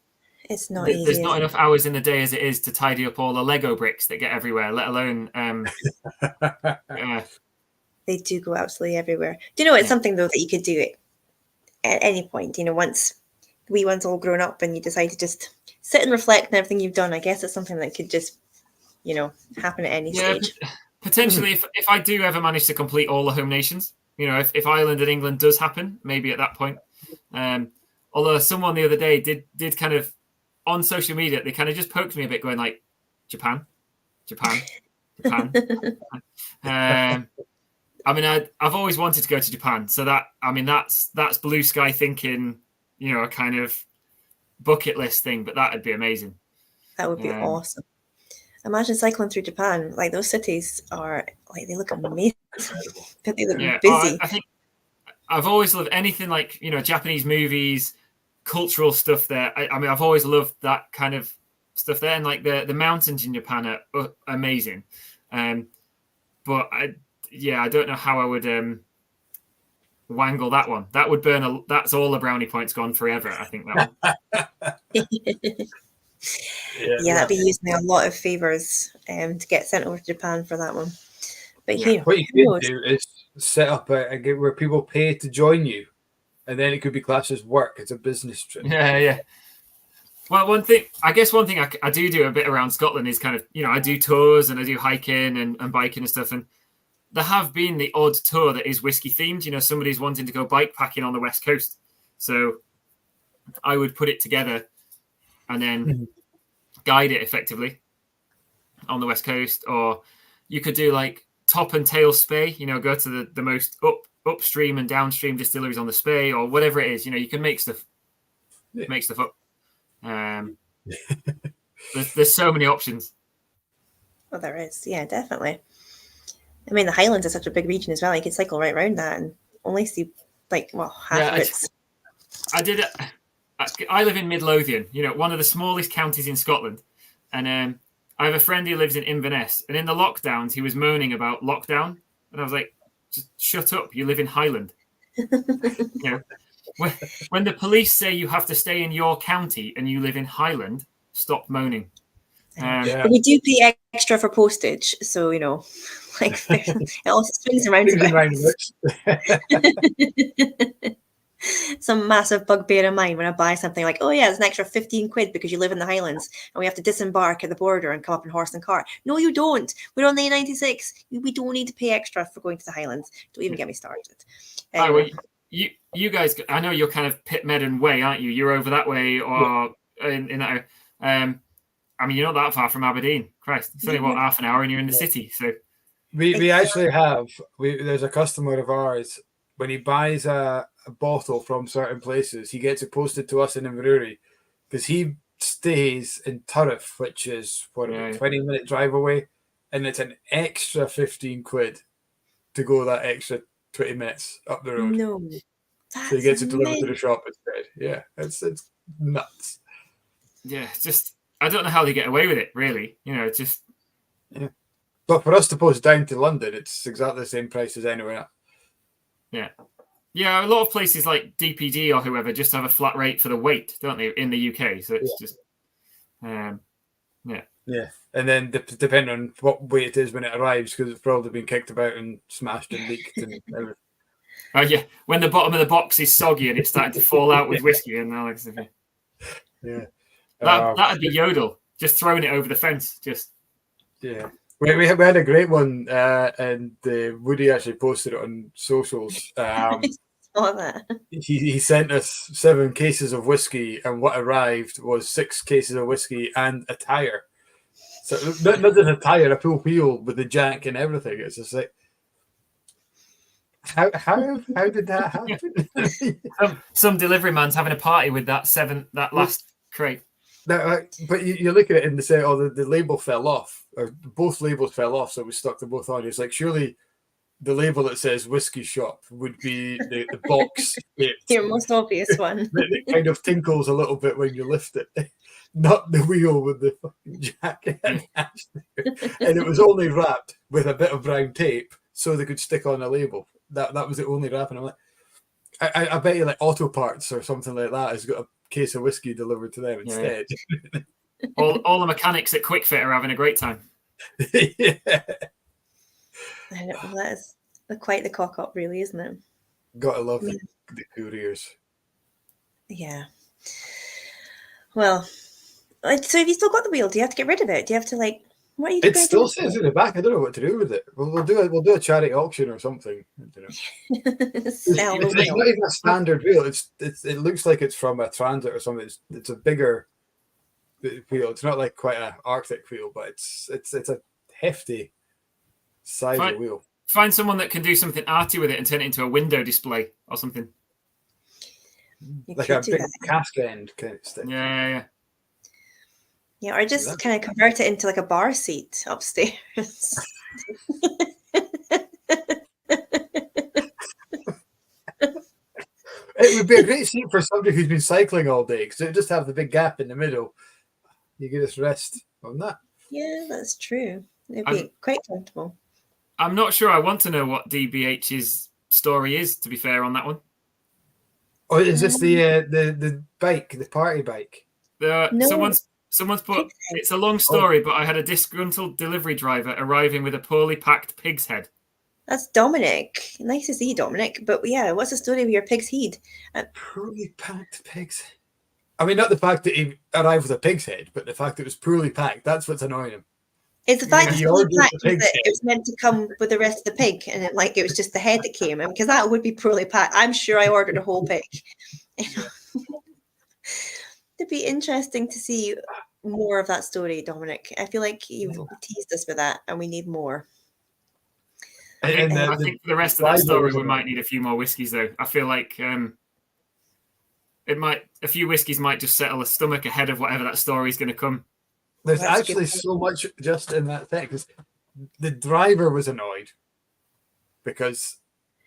Speaker 2: not easy. There's not enough hours in the day as it is to tidy up all the Lego bricks that get everywhere, let alone.
Speaker 3: They do go absolutely everywhere. Do you know, it's something though that you could do it at any point. Once the one's all grown up and you decide to just sit and reflect on everything you've done, I guess it's something that could just, happen at any stage.
Speaker 2: Potentially, if I do ever manage to complete all the home nations, if Ireland and England does happen, maybe at that point. Although someone the other day did kind of, on social media, they kind of just poked me a bit, going like, Japan. I've always wanted to go to Japan, so that's blue sky thinking, a kind of bucket list thing, but that'd be amazing.
Speaker 3: That would be awesome. Imagine cycling through Japan. Like, those cities are like, they look amazing, but they look busy.
Speaker 2: I think I've always loved anything like, Japanese movies, cultural stuff there. I've always loved that kind of stuff there, and like the mountains in Japan are amazing. But I don't know how I would wangle that one. That would burn that's all the brownie points gone forever, I think, that one.
Speaker 1: Yeah,
Speaker 3: that'd be using a lot of favors to get sent over to Japan for that one. But
Speaker 1: what you could do is set up where people pay to join you, and then it could be classed as work. It's a business trip.
Speaker 2: Yeah. Well, one thing I do a bit around Scotland is kind of, I do tours and I do hiking and biking and stuff, and there have been the odd tour that is whiskey themed. Somebody's wanting to go bike packing on the West Coast, so I would put it together and then guide it effectively on the West Coast. Or you could do like top and tail Spey, go to the most upstream and downstream distilleries on the Spey, or whatever it is. You can make stuff up. There's so many options.
Speaker 3: Well, there is. Yeah, definitely. I mean, the Highlands is such a big region as well. You could cycle right around that and only see half of it.
Speaker 2: I did it. I live in Midlothian, one of the smallest counties in Scotland. And I have a friend who lives in Inverness. And in the lockdowns, he was moaning about lockdown. And I was like, just shut up. You live in Highland. When the police say you have to stay in your county and you live in Highland, stop moaning.
Speaker 3: We do pay extra for postage. So, it also swings around a bit. Some massive bugbear of mine when I buy something like, it's an extra 15 quid because you live in the Highlands and we have to disembark at the border and come up in horse and cart. No, you don't. We're on the A96. We don't need to pay extra for going to the Highlands. Don't even get me started.
Speaker 2: You guys, I know you're kind of Pit Meadow way, aren't you? You're over that way, or in that. You're not that far from Aberdeen. Christ, it's only half an hour, and you're in the city. So
Speaker 1: we actually have. There's a customer of ours. When he buys a bottle from certain places, he gets it posted to us in Inverurie, because he stays in Turriff, which is a 20-minute drive away, and it's an extra 15 quid to go that extra 20 minutes up the road.
Speaker 3: No,
Speaker 1: so he gets it delivered to the shop instead. Yeah, it's nuts.
Speaker 2: Yeah, just I don't know how they get away with it, really. Just
Speaker 1: But for us to post down to London, it's exactly the same price as anywhere else.
Speaker 2: Yeah, a lot of places like DPD or whoever just have a flat rate for the weight, don't they, in the UK? So it's just,
Speaker 1: Yeah, and then depending on what weight it is when it arrives, because it's probably been kicked about and smashed and leaked and everything.
Speaker 2: Oh yeah, when the bottom of the box is soggy and it's starting to fall out with whiskey and all that.
Speaker 1: Yeah,
Speaker 2: that'd be Yodel, just throwing it over the fence.
Speaker 1: We had a great one, and Woody actually posted it on socials. He sent us 7 cases of whiskey, and what arrived was 6 cases of whiskey and a tire. So not just a tire, a full wheel with the jack and everything. It's just like, how did that happen?
Speaker 2: Some delivery man's having a party with that last crate.
Speaker 1: Now, but you look at it and they say, oh, the label fell off, or both labels fell off, so we stuck them both on. It's like, surely the label that says whiskey shop would be the box.
Speaker 3: Your most obvious one.
Speaker 1: It kind of tinkles a little bit when you lift it, not the wheel with the fucking jack attached. And it was only wrapped with a bit of brown tape so they could stick on a label. That was the only wrap. And I'm like, I bet you like Auto Parts or something like that has got a case of whiskey delivered to them instead.
Speaker 2: Yeah. all the mechanics at Quick Fit are having a great time.
Speaker 1: Yeah.
Speaker 3: I know, that is quite the cock up, really, isn't it?
Speaker 1: Gotta love the couriers.
Speaker 3: Yeah. Well, so have you still got the wheel? Do you have to get rid of it? Do you have to what are you doing?
Speaker 1: It still says in the back. I don't know what to do with it. We'll do a charity auction or something. I don't know.
Speaker 3: Sell the
Speaker 1: It's
Speaker 3: wheel.
Speaker 1: not even a standard wheel. It looks like it's from a Transit or something. It's a bigger wheel. It's not like quite an Arctic wheel, but it's a hefty size of wheel.
Speaker 2: Find someone that can do something arty with it and turn it into a window display or something.
Speaker 1: Like a big cask end kind of thing.
Speaker 2: Yeah.
Speaker 3: Yeah, or just kind of convert it into like a bar seat upstairs.
Speaker 1: It would be a great seat for somebody who's been cycling all day because it would just have the big gap in the middle. You could just rest on that.
Speaker 3: Yeah, that's true. It'd be quite comfortable.
Speaker 2: I'm not sure I want to know what DBH's story is, to be fair, on that one.
Speaker 1: Oh, is this the bike, the party bike?
Speaker 2: No. Someone's put, it's a long story, but I had a disgruntled delivery driver arriving with a poorly packed pig's head.
Speaker 3: That's Dominic. Nice to see you, Dominic. But yeah, what's the story with your pig's head?
Speaker 1: Poorly packed pig's head. I mean, not the fact that he arrived with a pig's head, but the fact that it was poorly packed. That's what's annoying him.
Speaker 3: It's the fact that it was meant to come with the rest of the pig, and it was just the head that came in, because that would be poorly packed. I'm sure I ordered a whole pig. It'd be interesting to see more of that story, Dominic. I feel like you've teased us with that, and we need more.
Speaker 2: And I think for the rest of that story, we might need a few more whiskies, though. I feel like a few whiskies might just settle a stomach ahead of whatever that story is going to come.
Speaker 1: There's actually so much just in that thing, because the driver was annoyed because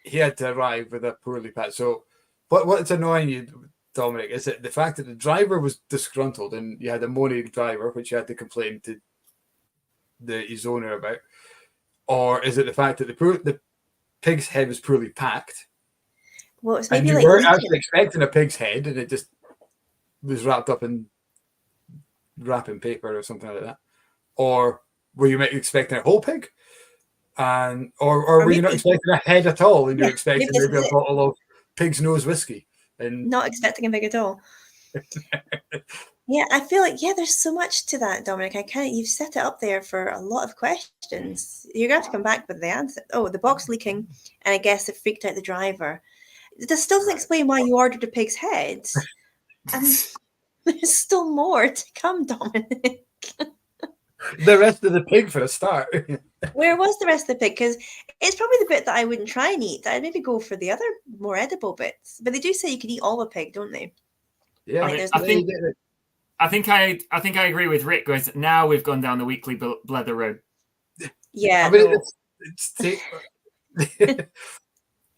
Speaker 1: he had to arrive with a poorly packed. So what's annoying you, Dominic, is it the fact that the driver was disgruntled and you had a moaning driver, which you had to complain to his owner about? Or is it the fact that the pig's head was poorly packed?
Speaker 3: Well, it's maybe
Speaker 1: and you weren't actually expecting a pig's head, and it just was wrapped up in wrapping paper or something like that? Or were you expecting a whole pig? Or were you not expecting a head at all, and you're expecting maybe a bottle of pig's nose whiskey? And
Speaker 3: not expecting a pig at all. Yeah, I feel like there's so much to that, Dominic. You've set it up there for a lot of questions. You're going to have to come back with the answer. Oh, the box leaking, and I guess it freaked out the driver. This still doesn't explain why you ordered a pig's head. And there's still more to come, Dominic.
Speaker 1: The rest of the pig for a start.
Speaker 3: Where was the rest of the pig? Because it's probably the bit that I wouldn't try and eat. I'd maybe go for the other more edible bits. But they do say you can eat all the pig, don't they?
Speaker 1: Yeah,
Speaker 2: I think I agree with Rick. Because now we've gone down the weekly Blether road.
Speaker 3: Yeah,
Speaker 1: I mean,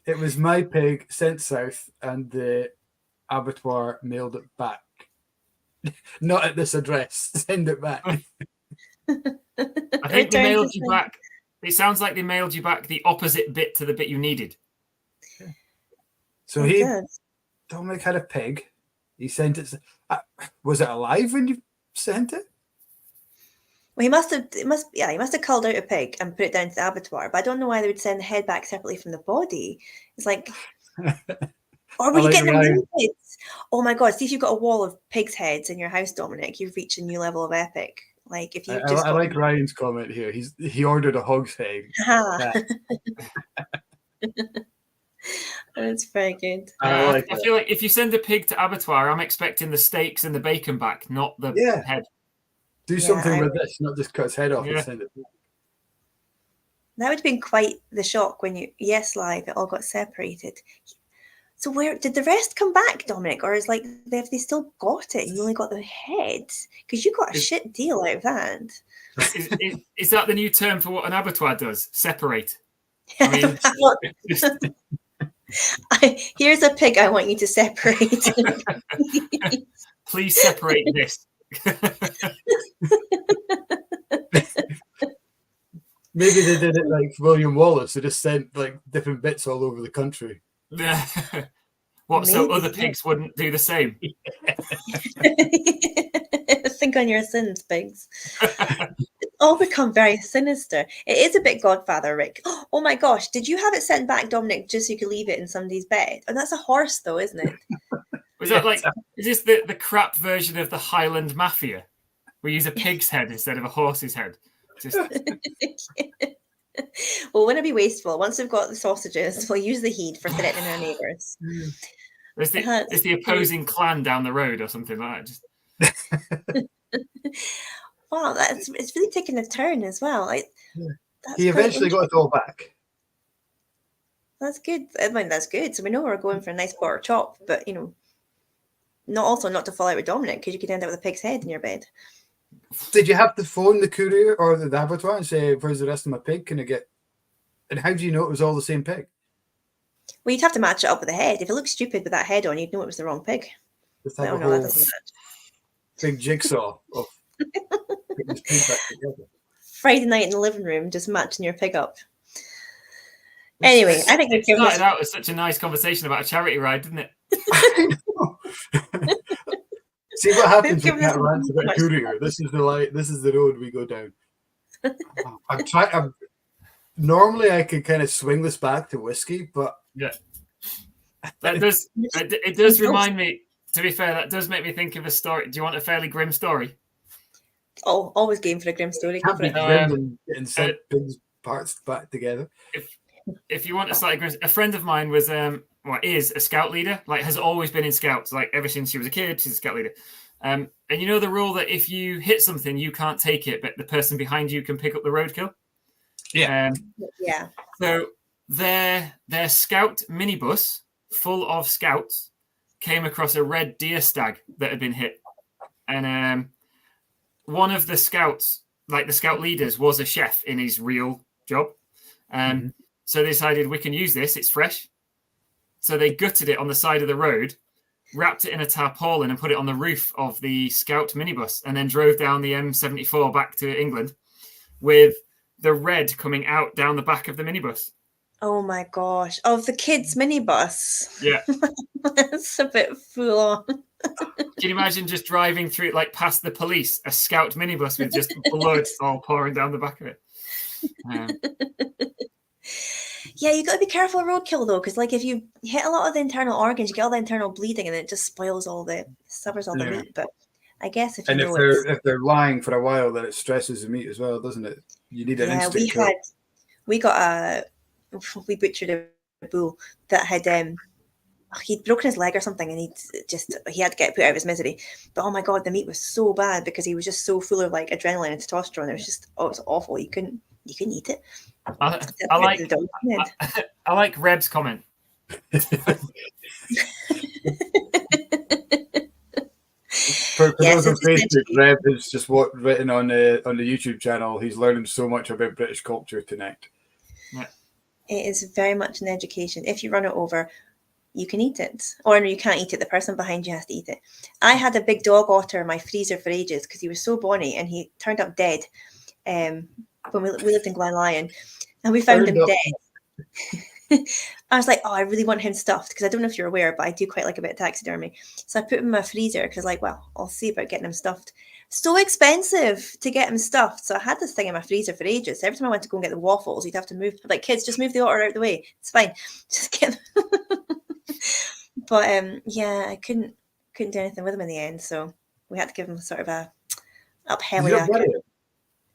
Speaker 1: it was my pig sent south, and the abattoir mailed it back. Not at this address. Send it back.
Speaker 2: I think they mailed you back. It sounds like they mailed you back the opposite bit to the bit you needed.
Speaker 1: So Dominic had a pig. He sent it. Was it alive when you sent it?
Speaker 3: Well, he must have culled out a pig and put it down to the abattoir. But I don't know why they would send the head back separately from the body. It's like, or were you getting them bits? Oh my God! See if you've got a wall of pigs' heads in your house, Dominic. You've reached a new level of epic. Like if you
Speaker 1: I like Ryan's comment here. He ordered a hog's head.
Speaker 3: That's very good.
Speaker 2: I feel like if you send a pig to abattoir, I'm expecting the steaks and the bacon back, not the head.
Speaker 1: Do something with this, not just cut its head off and send it back.
Speaker 3: That would have been quite the shock when Live, it all got separated. So where did the rest come back, Dominic? Or is have they still got it? You only got the head? Because you got a shit deal out of that.
Speaker 2: Is that the new term for what an abattoir does? Separate. I mean,
Speaker 3: here's a pig I want you to separate.
Speaker 2: Please separate this.
Speaker 1: Maybe they did it like William Wallace. They just sent like different bits all over the country.
Speaker 2: What? So other pigs wouldn't do the same?
Speaker 3: Think on your sins, pigs. It's all become very sinister. It is a bit Godfather, Rick. Oh my gosh, did you have it sent back, Dominic, just so you could leave it in somebody's bed? And that's a horse, though, isn't it?
Speaker 2: Was that is this the crap version of the Highland Mafia? We use a pig's head instead of a horse's head.
Speaker 3: Well, wouldn't it be wasteful? Once we've got the sausages, we'll use the heat for threatening our neighbours.
Speaker 2: It's the opposing clan down the road or something like that.
Speaker 3: Wow, it's really taken a turn as well.
Speaker 1: He eventually got it all back.
Speaker 3: That's good. I mean, that's good. So we know we're going for a nice quarter chop, but not to fall out with Dominic, because you could end up with a pig's head in your bed.
Speaker 1: Did you have to phone the courier or the abattoir and say, "Where's the rest of my pig? Can I get?" And how do you know it was all the same pig?
Speaker 3: Well, you'd have to match it up with the head. If it looked stupid with that head on, you'd know it was the wrong pig.
Speaker 1: Just have a whole big jigsaw of putting this pig back together.
Speaker 3: Friday night in the living room, just matching your pig up. Anyway, I think
Speaker 2: it started out as such a nice conversation about a charity ride, didn't it?
Speaker 1: See what happens when that rants about a courier. This is the road we go down. Normally I could kind of swing this back to whiskey, but
Speaker 2: it does remind me. To be fair, that does make me think of a story. Do you want a fairly grim story?
Speaker 3: Oh, always game for a grim story.
Speaker 1: Can't be grim and getting sent pig's parts back together.
Speaker 2: If you want a slightly grim, a friend of mine was is a scout leader. Like, has always been in scouts. Like, ever since she was a kid, she's a scout leader. And you know the rule that if you hit something, you can't take it, but the person behind you can pick up the roadkill.
Speaker 3: Yeah.
Speaker 2: So their scout minibus full of scouts came across a red deer stag that had been hit, and one of the scouts, like the scout leaders, was a chef in his real job. So they decided, we can use this. It's fresh. So they gutted it on the side of the road, wrapped it in a tarpaulin and put it on the roof of the scout minibus, and then drove down the M74 back to England with the red coming out down the back of the minibus.
Speaker 3: Oh my gosh. Of the kids' minibus.
Speaker 2: Yeah.
Speaker 3: That's a bit full on.
Speaker 2: Can you imagine just driving through, like, past the police, a scout minibus with just blood all pouring down the back of it?
Speaker 3: Yeah, you got to be careful of roadkill, though, because like if you hit a lot of the internal organs, you get all the internal bleeding, and it just spoils severs all the meat. But I guess if
Speaker 1: they're lying for a while, then it stresses the meat as well, doesn't it? You need an instant kill.
Speaker 3: We butchered a bull that had he'd broken his leg or something, and he had to get put out of his misery. But oh my god, the meat was so bad because he was just so full of like adrenaline and testosterone. It was just it was awful. You couldn't eat it.
Speaker 2: I like Reb's comment.
Speaker 1: For those on Facebook, Reb is just written on the YouTube channel. He's learning so much about British culture tonight.
Speaker 2: Yeah.
Speaker 3: It is very much an education. If you run it over, you can eat it. Or no, you can't eat it. The person behind you has to eat it. I had a big dog otter in my freezer for ages because he was so bonny, and he turned up dead when we lived in Glenlyon, and we found him dead. I was like, oh, I really want him stuffed, because I don't know if you're aware, but I do quite like a bit of taxidermy. So I put him in my freezer because, like, well, I'll see about getting him stuffed. So expensive to get him stuffed. So I had this thing in my freezer for ages. Every time I went to go and get the waffles, you'd have to move. I'm like, kids, just move the otter out of the way. It's fine. Just get them. But yeah, I couldn't do anything with him in the end. So we had to give him sort of a upheliac.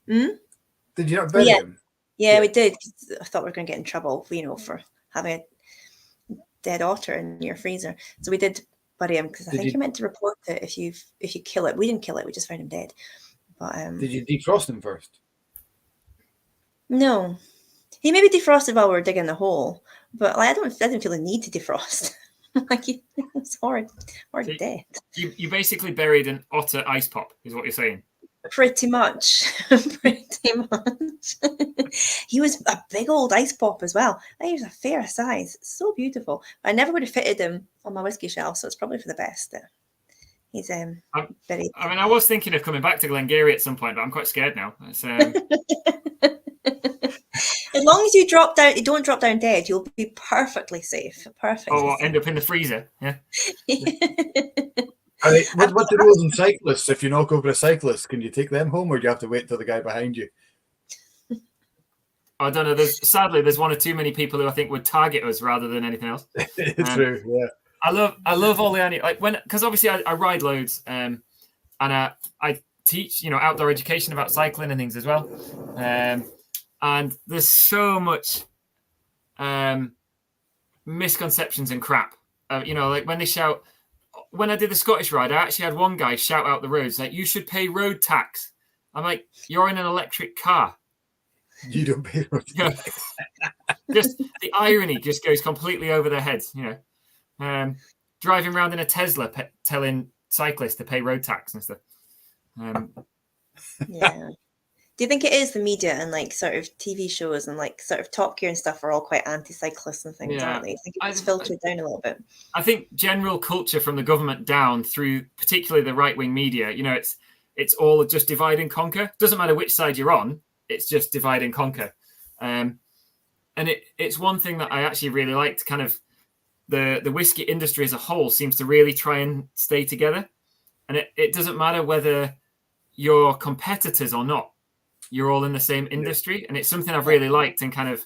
Speaker 1: Did you not bury him?
Speaker 3: Yeah, we did. I thought we were going to get in trouble, for having a dead otter in your freezer. So we did bury him, because I think you're meant to report it if you kill it. We didn't kill it. We just found him dead. But
Speaker 1: did you defrost them first?
Speaker 3: no, he maybe defrosted while we were digging the hole, but like, I didn't feel the need to defrost. Like it's hard
Speaker 2: So
Speaker 3: death.
Speaker 2: You basically buried an otter ice pop, is what you're saying.
Speaker 3: Pretty much. Pretty much. He was a big old ice pop as well. He was a fair size. So beautiful. I never would have fitted him on my whiskey shelf, so it's probably for the best that he's very.
Speaker 2: I mean, I was thinking of coming back to Glengarry at some point, but I'm quite scared now. It's,
Speaker 3: as long as you don't drop down dead, you'll be perfectly safe. Perfectly
Speaker 2: I'll
Speaker 3: safe.
Speaker 2: end up in the freezer. Yeah.
Speaker 1: What's the rules on cyclists? If you knock over a cyclist, can you take them home, or do you have to wait till the guy behind you?
Speaker 2: I don't know. Sadly, there's one or too many people who I think would target us rather than anything else.
Speaker 1: True. Yeah.
Speaker 2: I love all the because obviously I ride loads, and I teach outdoor education about cycling and things as well, and there's so much misconceptions and crap. Like when they shout. When I did the Scottish ride, I actually had one guy shout out the roads like, "You should pay road tax." I'm like, "You're in an electric car.
Speaker 1: You don't pay road tax."
Speaker 2: Just the irony just goes completely over their heads. Driving around in a Tesla, telling cyclists to pay road tax and stuff.
Speaker 3: Yeah. Do you think it is the media and like sort of TV shows and like sort of Top Gear and stuff are all quite anti-cyclists and things, aren't they? I think it's filtered down a little bit.
Speaker 2: I think general culture from the government down through particularly the right-wing media, it's all just divide and conquer. Doesn't matter which side you're on, it's just divide and conquer. And it's one thing that I actually really liked. Kind of the whiskey industry as a whole seems to really try and stay together. And it doesn't matter whether you're competitors or not. You're all in the same industry, and it's something I've really liked, and kind of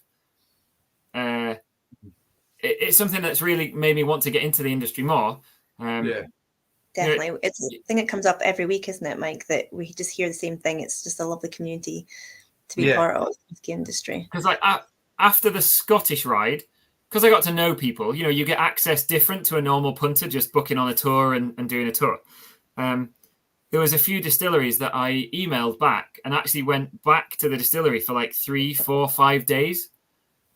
Speaker 2: it's something that's really made me want to get into the industry more.
Speaker 3: Definitely. It's a thing that comes up every week, isn't it, Mike, that we just hear the same thing. It's just a lovely community to be part of the whiskey industry.
Speaker 2: Because like after the Scottish ride, because I got to know people, you get access different to a normal punter just booking on a tour and doing a tour. There was a few distilleries that I emailed back and actually went back to the distillery for like 3, 4, 5 days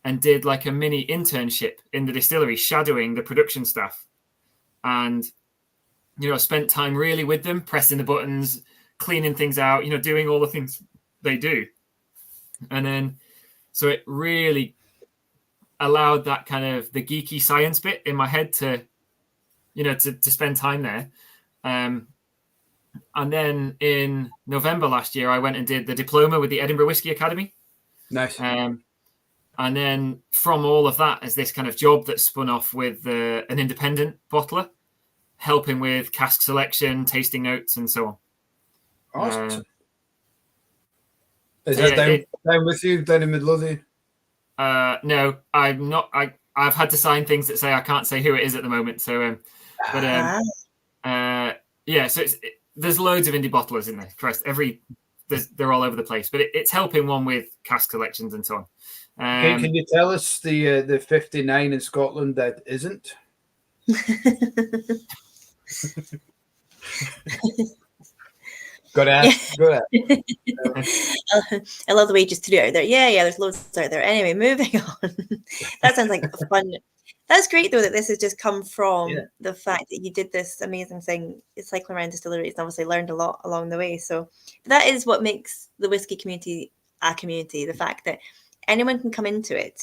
Speaker 2: and did like a mini internship in the distillery, shadowing the production staff, and spent time really with them, pressing the buttons, cleaning things out, doing all the things they do. And then so it really allowed that kind of the geeky science bit in my head to spend time there. And then in November last year, I went and did the diploma with the Edinburgh Whisky Academy.
Speaker 1: Nice.
Speaker 2: And then from all of that is this kind of job that spun off with an independent bottler, helping with cask selection, tasting notes, and so on.
Speaker 1: Awesome. Is that down with you, down in Midlothian?
Speaker 2: No, I'm not. I've had to sign things that say I can't say who it is at the moment. So, so there's loads of indie bottlers in there. Christ, they're all over the place. But it's helping one with cask selections and so on.
Speaker 1: Can you tell us the 59 in Scotland that isn't? Go ahead.
Speaker 3: I love the way you just threw it out there. Yeah, there's loads out there. Anyway, moving on. That sounds like fun. That's great, though, that this has just come from the fact that you did this amazing thing, cycling around distilleries, and obviously learned a lot along the way. So that is what makes the whiskey community a community, the fact that anyone can come into it,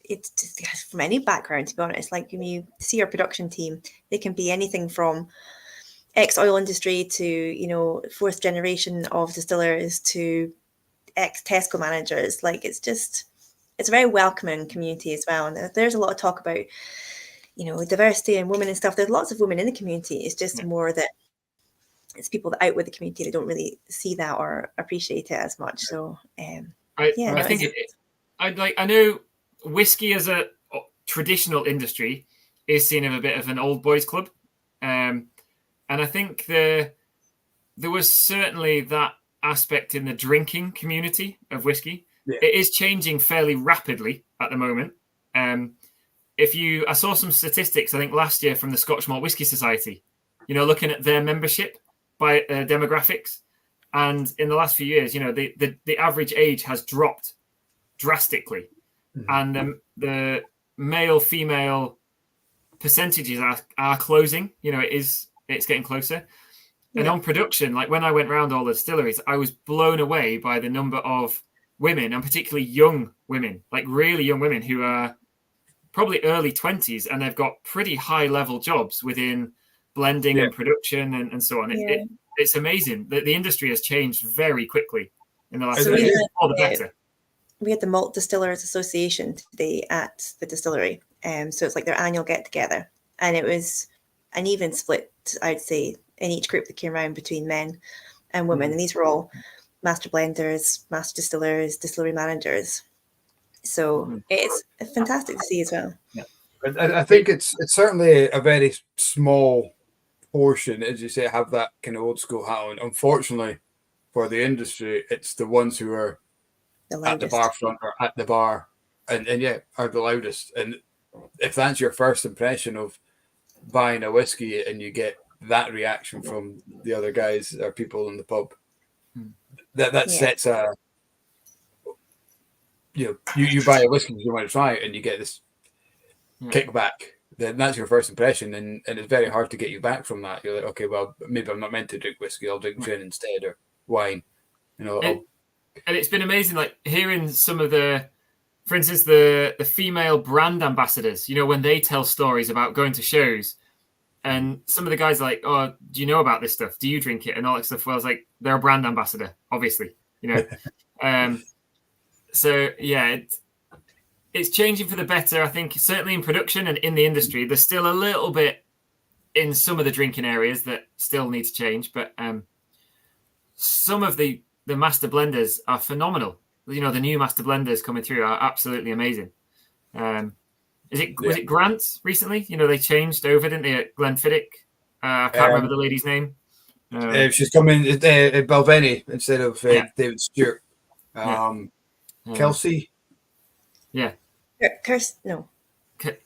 Speaker 3: it's just from any background, to be honest. Like when you see our production team, they can be anything from ex-oil industry to, fourth generation of distillers to ex-Tesco managers. Like it's a very welcoming community as well. And there's a lot of talk about, diversity and women and stuff. There's lots of women in the community. It's just more that it's people that out with the community that don't really see that or appreciate it as much. So,
Speaker 2: I think I know whiskey as a traditional industry is seen as a bit of an old boys club. And I think there was certainly that aspect in the drinking community of whiskey. Yeah. It is changing fairly rapidly at the moment. I saw some statistics, I think last year from the Scotch Malt Whisky Society, looking at their membership, by demographics, and in the last few years, the average age has dropped drastically, and the male female percentages are closing. It's getting closer. And on production, like when I went around all the distilleries, I was blown away by the number of women, and particularly young women, like really young women who are probably early 20s, and they've got pretty high level jobs within blending and production and so on. It's amazing that the industry has changed very quickly in the last few years. All the better.
Speaker 3: We had the Malt Distillers Association today at the distillery. So it's like their annual get together, and it was an even split, I'd say, in each group that came around between men and women. And these were all master blenders, master distillers, distillery managers. So it's fantastic to see as well.
Speaker 1: Yeah. I think it's certainly a very small portion, as you say, have that kind of old school hat on. Unfortunately for the industry, it's the ones who are at the bar front or at the bar and are the loudest. And if that's your first impression of buying a whiskey and you get that reaction from the other guys or people in the pub, that sets a you buy a whiskey because you want to try it and you get this kickback. Then that's your first impression, and it's very hard to get you back from that. You're like, okay, well, maybe I'm not meant to drink whiskey. I'll drink gin instead, or wine. And
Speaker 2: it's been amazing, like hearing some of for instance, the female brand ambassadors. When they tell stories about going to shows. And some of the guys are like, oh, do you know about this stuff? Do you drink it? And all that stuff. Well, I was like, they're a brand ambassador, obviously, So, yeah, it's changing for the better. I think certainly in production and in the industry, there's still a little bit in some of the drinking areas that still need to change. But some of the master blenders are phenomenal. The new master blenders coming through are absolutely amazing. Was it Grant recently? They changed over, didn't they, at Glenfiddich? I can't remember the lady's name.
Speaker 1: She's coming Balvenie instead of David Stewart. Kelsey.
Speaker 3: Yeah. Kirsten, no.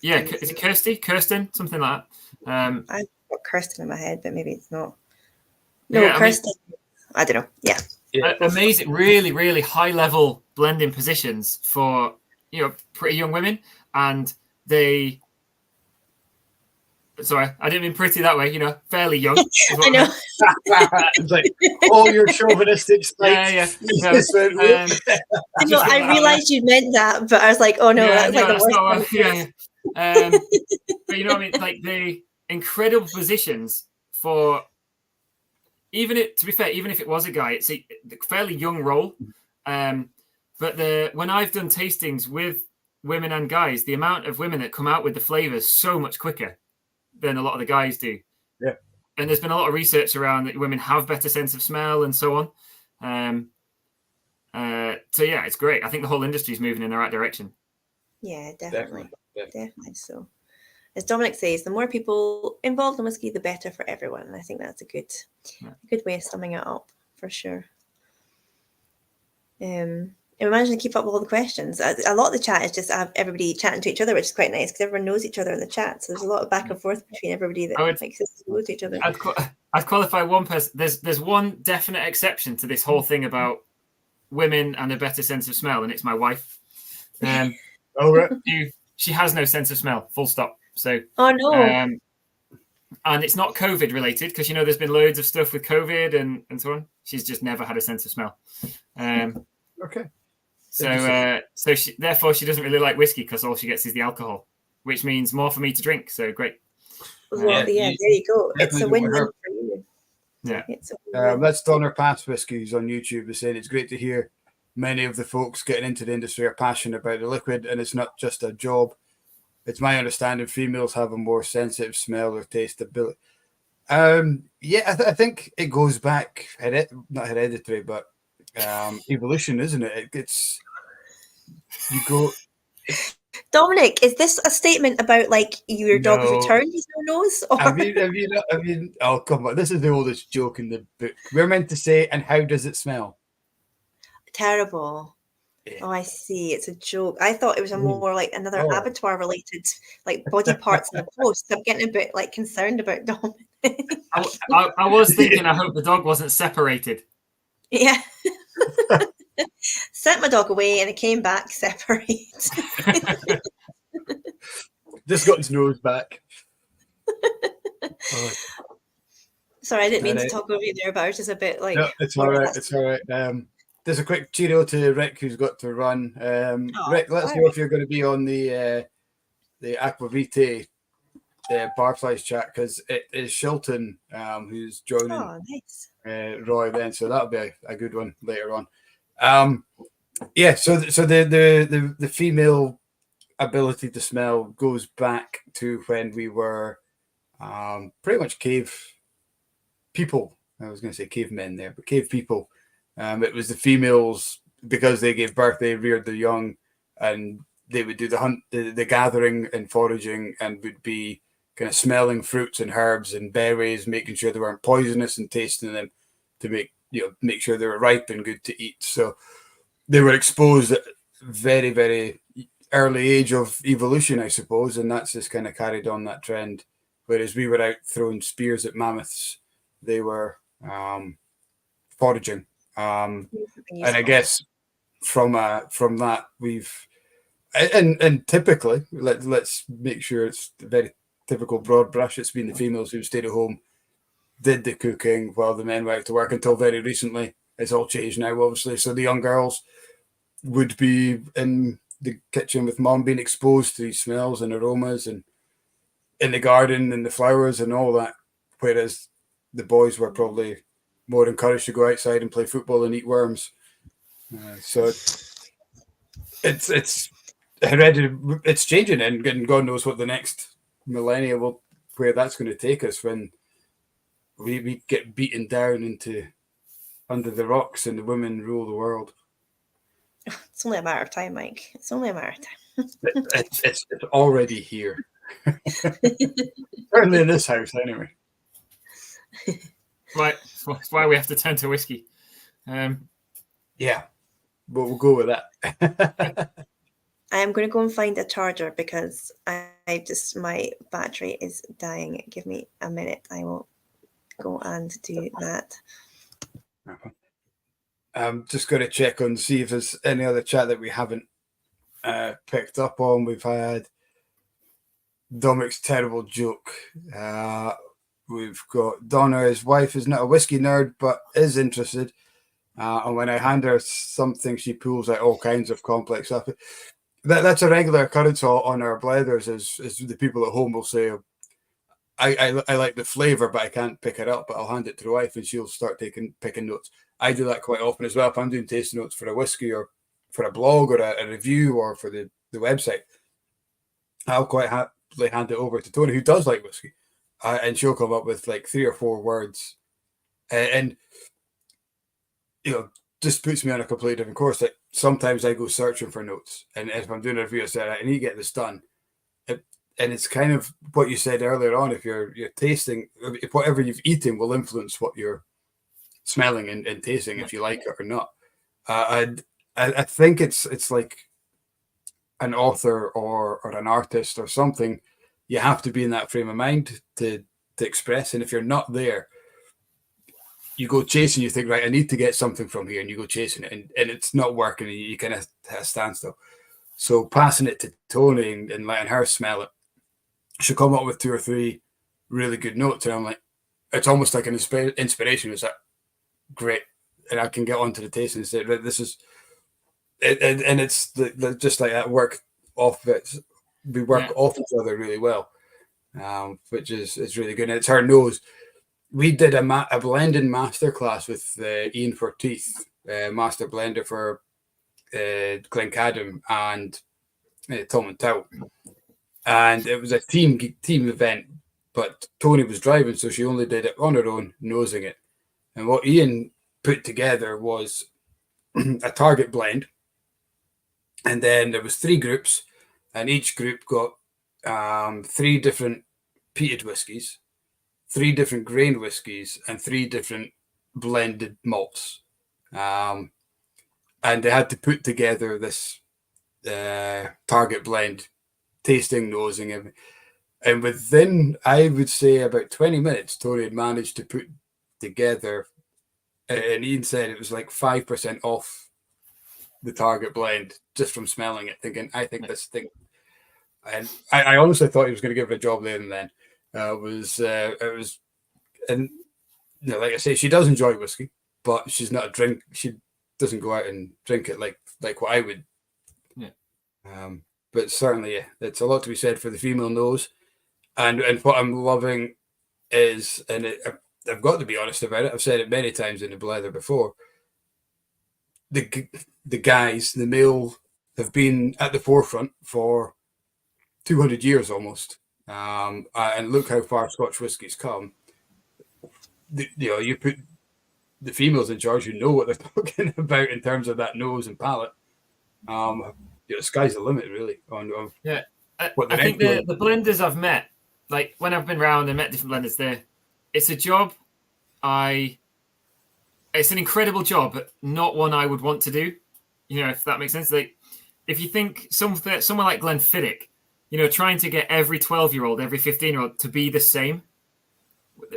Speaker 2: Is it Kirsty? Kirsten? Something like that.
Speaker 3: I've got Kirsten in my head, but maybe it's not. No, Kirsten. I don't know. Yeah.
Speaker 2: Amazing. Really, really high level blending positions for, pretty young women. And sorry, I didn't mean pretty that way, fairly young.
Speaker 3: I know.
Speaker 1: It's like all your chauvinistic spikes.
Speaker 3: I realized you meant that, but I was like, oh no, that's like the worst.
Speaker 2: But you know what I mean? Like the incredible positions for to be fair, even if it was a guy, it's a fairly young role. But when I've done tastings with women and guys, the amount of women that come out with the flavors so much quicker than a lot of the guys do.
Speaker 1: Yeah.
Speaker 2: And there's been a lot of research around that women have better sense of smell and so on. So yeah, it's great. I think the whole industry is moving in the right direction.
Speaker 3: Yeah, definitely so. As Dominic says, the more people involved in whiskey, the better for everyone. And I think that's a good way of summing it up for sure. And we managed to keep up with all the questions. A lot of the chat is just everybody chatting to each other, which is quite nice because everyone knows each other in the chat. So there's a lot of back and forth between everybody that makes us know to each other.
Speaker 2: I'd qualify one person. There's one definite exception to this whole thing about women and a better sense of smell, and it's my wife. She has no sense of smell. Full stop. So. Oh no. And it's not COVID related because there's been loads of stuff with COVID and so on. She's just never had a sense of smell.
Speaker 1: Okay.
Speaker 2: So therefore she doesn't really like whiskey because all she gets is the alcohol, which means more for me to drink. So great.
Speaker 3: Well, there you go. It's a win-win for you.
Speaker 2: Yeah.
Speaker 1: Let's Donner Pass Whiskies on YouTube is saying it's great to hear many of the folks getting into the industry are passionate about the liquid, and it's not just a job. It's my understanding females have a more sensitive smell or taste ability. I think it goes back, not hereditary, but evolution, isn't it? It's you go.
Speaker 3: Dominic, is this a statement about like your dog has returned his nose? Or?
Speaker 1: Have you? Oh, come on! This is the oldest joke in the book. We're meant to say, and how does it smell?
Speaker 3: Terrible. Yeah. Oh, I see. It's a joke. I thought it was a more like another abattoir related, like body parts in the post. I'm getting a bit like concerned about Dominic.
Speaker 2: I was thinking, I hope the dog wasn't separated.
Speaker 3: Yeah. Sent my dog away and it came back separate.
Speaker 1: Just got his nose back. Oh,
Speaker 3: Sorry, I didn't mean to talk over you there, but I was just a bit like...
Speaker 1: No, it's all right. It's all right. There's a quick cheerio to Rick, who's got to run. Rick, let us know if you're going to be on the Aquavite Barflies chat, because it is Shilton who's joining
Speaker 3: nice.
Speaker 1: Roy then, so that'll be a good one later on. Yeah, so the female ability to smell goes back to when we were pretty much cave people. I was going to say cavemen there, but cave people. It was the females, because they gave birth, they reared the young, and they would do the hunt, the gathering and foraging, and would be kind of smelling fruits and herbs and berries, making sure they weren't poisonous, and tasting them to make sure they were ripe and good to eat. So they were exposed at very, very early age of evolution, I suppose, and that's just kind of carried on that trend. Whereas we were out throwing spears at mammoths, they were foraging. And I guess from that we've and typically let's make sure it's a very typical broad brush. It's been the females who stayed at home, did the cooking, while the men went out to work, until very recently. It's all changed now, obviously. So the young girls would be in the kitchen with mom, being exposed to these smells and aromas, and in the garden and the flowers and all that, whereas the boys were probably more encouraged to go outside and play football and eat worms. So it's hereditary. It's changing, and God knows what the next millennia where that's going to take us, when we get beaten down into under the rocks and the women rule the world.
Speaker 3: It's only a matter of time, Mike. It's only a matter of time.
Speaker 1: It's already here. Certainly in this house, anyway.
Speaker 2: Right, that's why we have to turn to whiskey.
Speaker 1: Yeah, but we'll go with that.
Speaker 3: I am going to go and find a charger, because my battery is dying. Give me a minute. I will go and do that.
Speaker 1: I'm just going to check on, see if there's any other chat that we haven't picked up on. We've had Dominic's terrible joke. We've got Donna, his wife is not a whiskey nerd, but is interested. And when I hand her something, she pulls out all kinds of complex stuff. That's a regular occurrence on our Blethers, is the people at home will say, I like the flavour, but I can't pick it up, but I'll hand it to the wife and she'll start picking notes. I do that quite often as well. If I'm doing tasting notes for a whiskey, or for a blog, or a review, or for the website, I'll quite happily hand it over to Tony, who does like whiskey, and she'll come up with like 3 or 4 words, and just puts me on a completely different course. Like, sometimes I go searching for notes, and if I'm doing a review, I say, I need to get this done. And it's kind of what you said earlier on. If you're tasting, if whatever you've eaten will influence what you're smelling and tasting, if you like it or not. I think it's like an author or an artist or something. You have to be in that frame of mind to express. And if you're not there, you go chasing, you think, right, I need to get something from here, and you go chasing it, and it's not working, and you kind of hit a standstill. So passing it to Tony and letting her smell it, she'll come up with 2 or 3 really good notes, and I'm like, it's almost like an inspiration. It's like, great, and I can get onto the taste and say, right, this is it, and it's just like that. Work off it. We work off each other really well, which is really good. And it's her nose. We did a blending masterclass with Ian Forteeth, master blender for Glencadam and Tom and Tout, and it was a team event. But Tony was driving, so she only did it on her own, nosing it. And what Ian put together was a target blend, and then there was 3 groups, and each group got 3 different peated whiskies, 3 different grain whiskies, and 3 different blended malts. And they had to put together this target blend, tasting, nosing, And within, I would say, about 20 minutes, Tony had managed to put together, and Ian said it was like 5% off the target blend just from smelling it, thinking, I think this thing. And I honestly thought he was going to give her a job there and then. It was, and like I say, she does enjoy whiskey, but she's not a drink. She doesn't go out and drink it like what I would.
Speaker 2: Yeah.
Speaker 1: But certainly, it's a lot to be said for the female nose. And what I'm loving is, and I've got to be honest about it, I've said it many times in the Blether before, the guys, the male, have been at the forefront for 200 years almost. And look how far Scotch whisky's come. You put the females in charge who know what they're talking about in terms of that nose and palate. The sky's the limit, really.
Speaker 2: Yeah. I think the blenders I've met, like when I've been around and met different blenders, it's a job it's an incredible job, but not one I would want to do. If that makes sense. Like, if you think someone like Glenfiddich, trying to get every 12-year-old, every 15-year-old to be the same,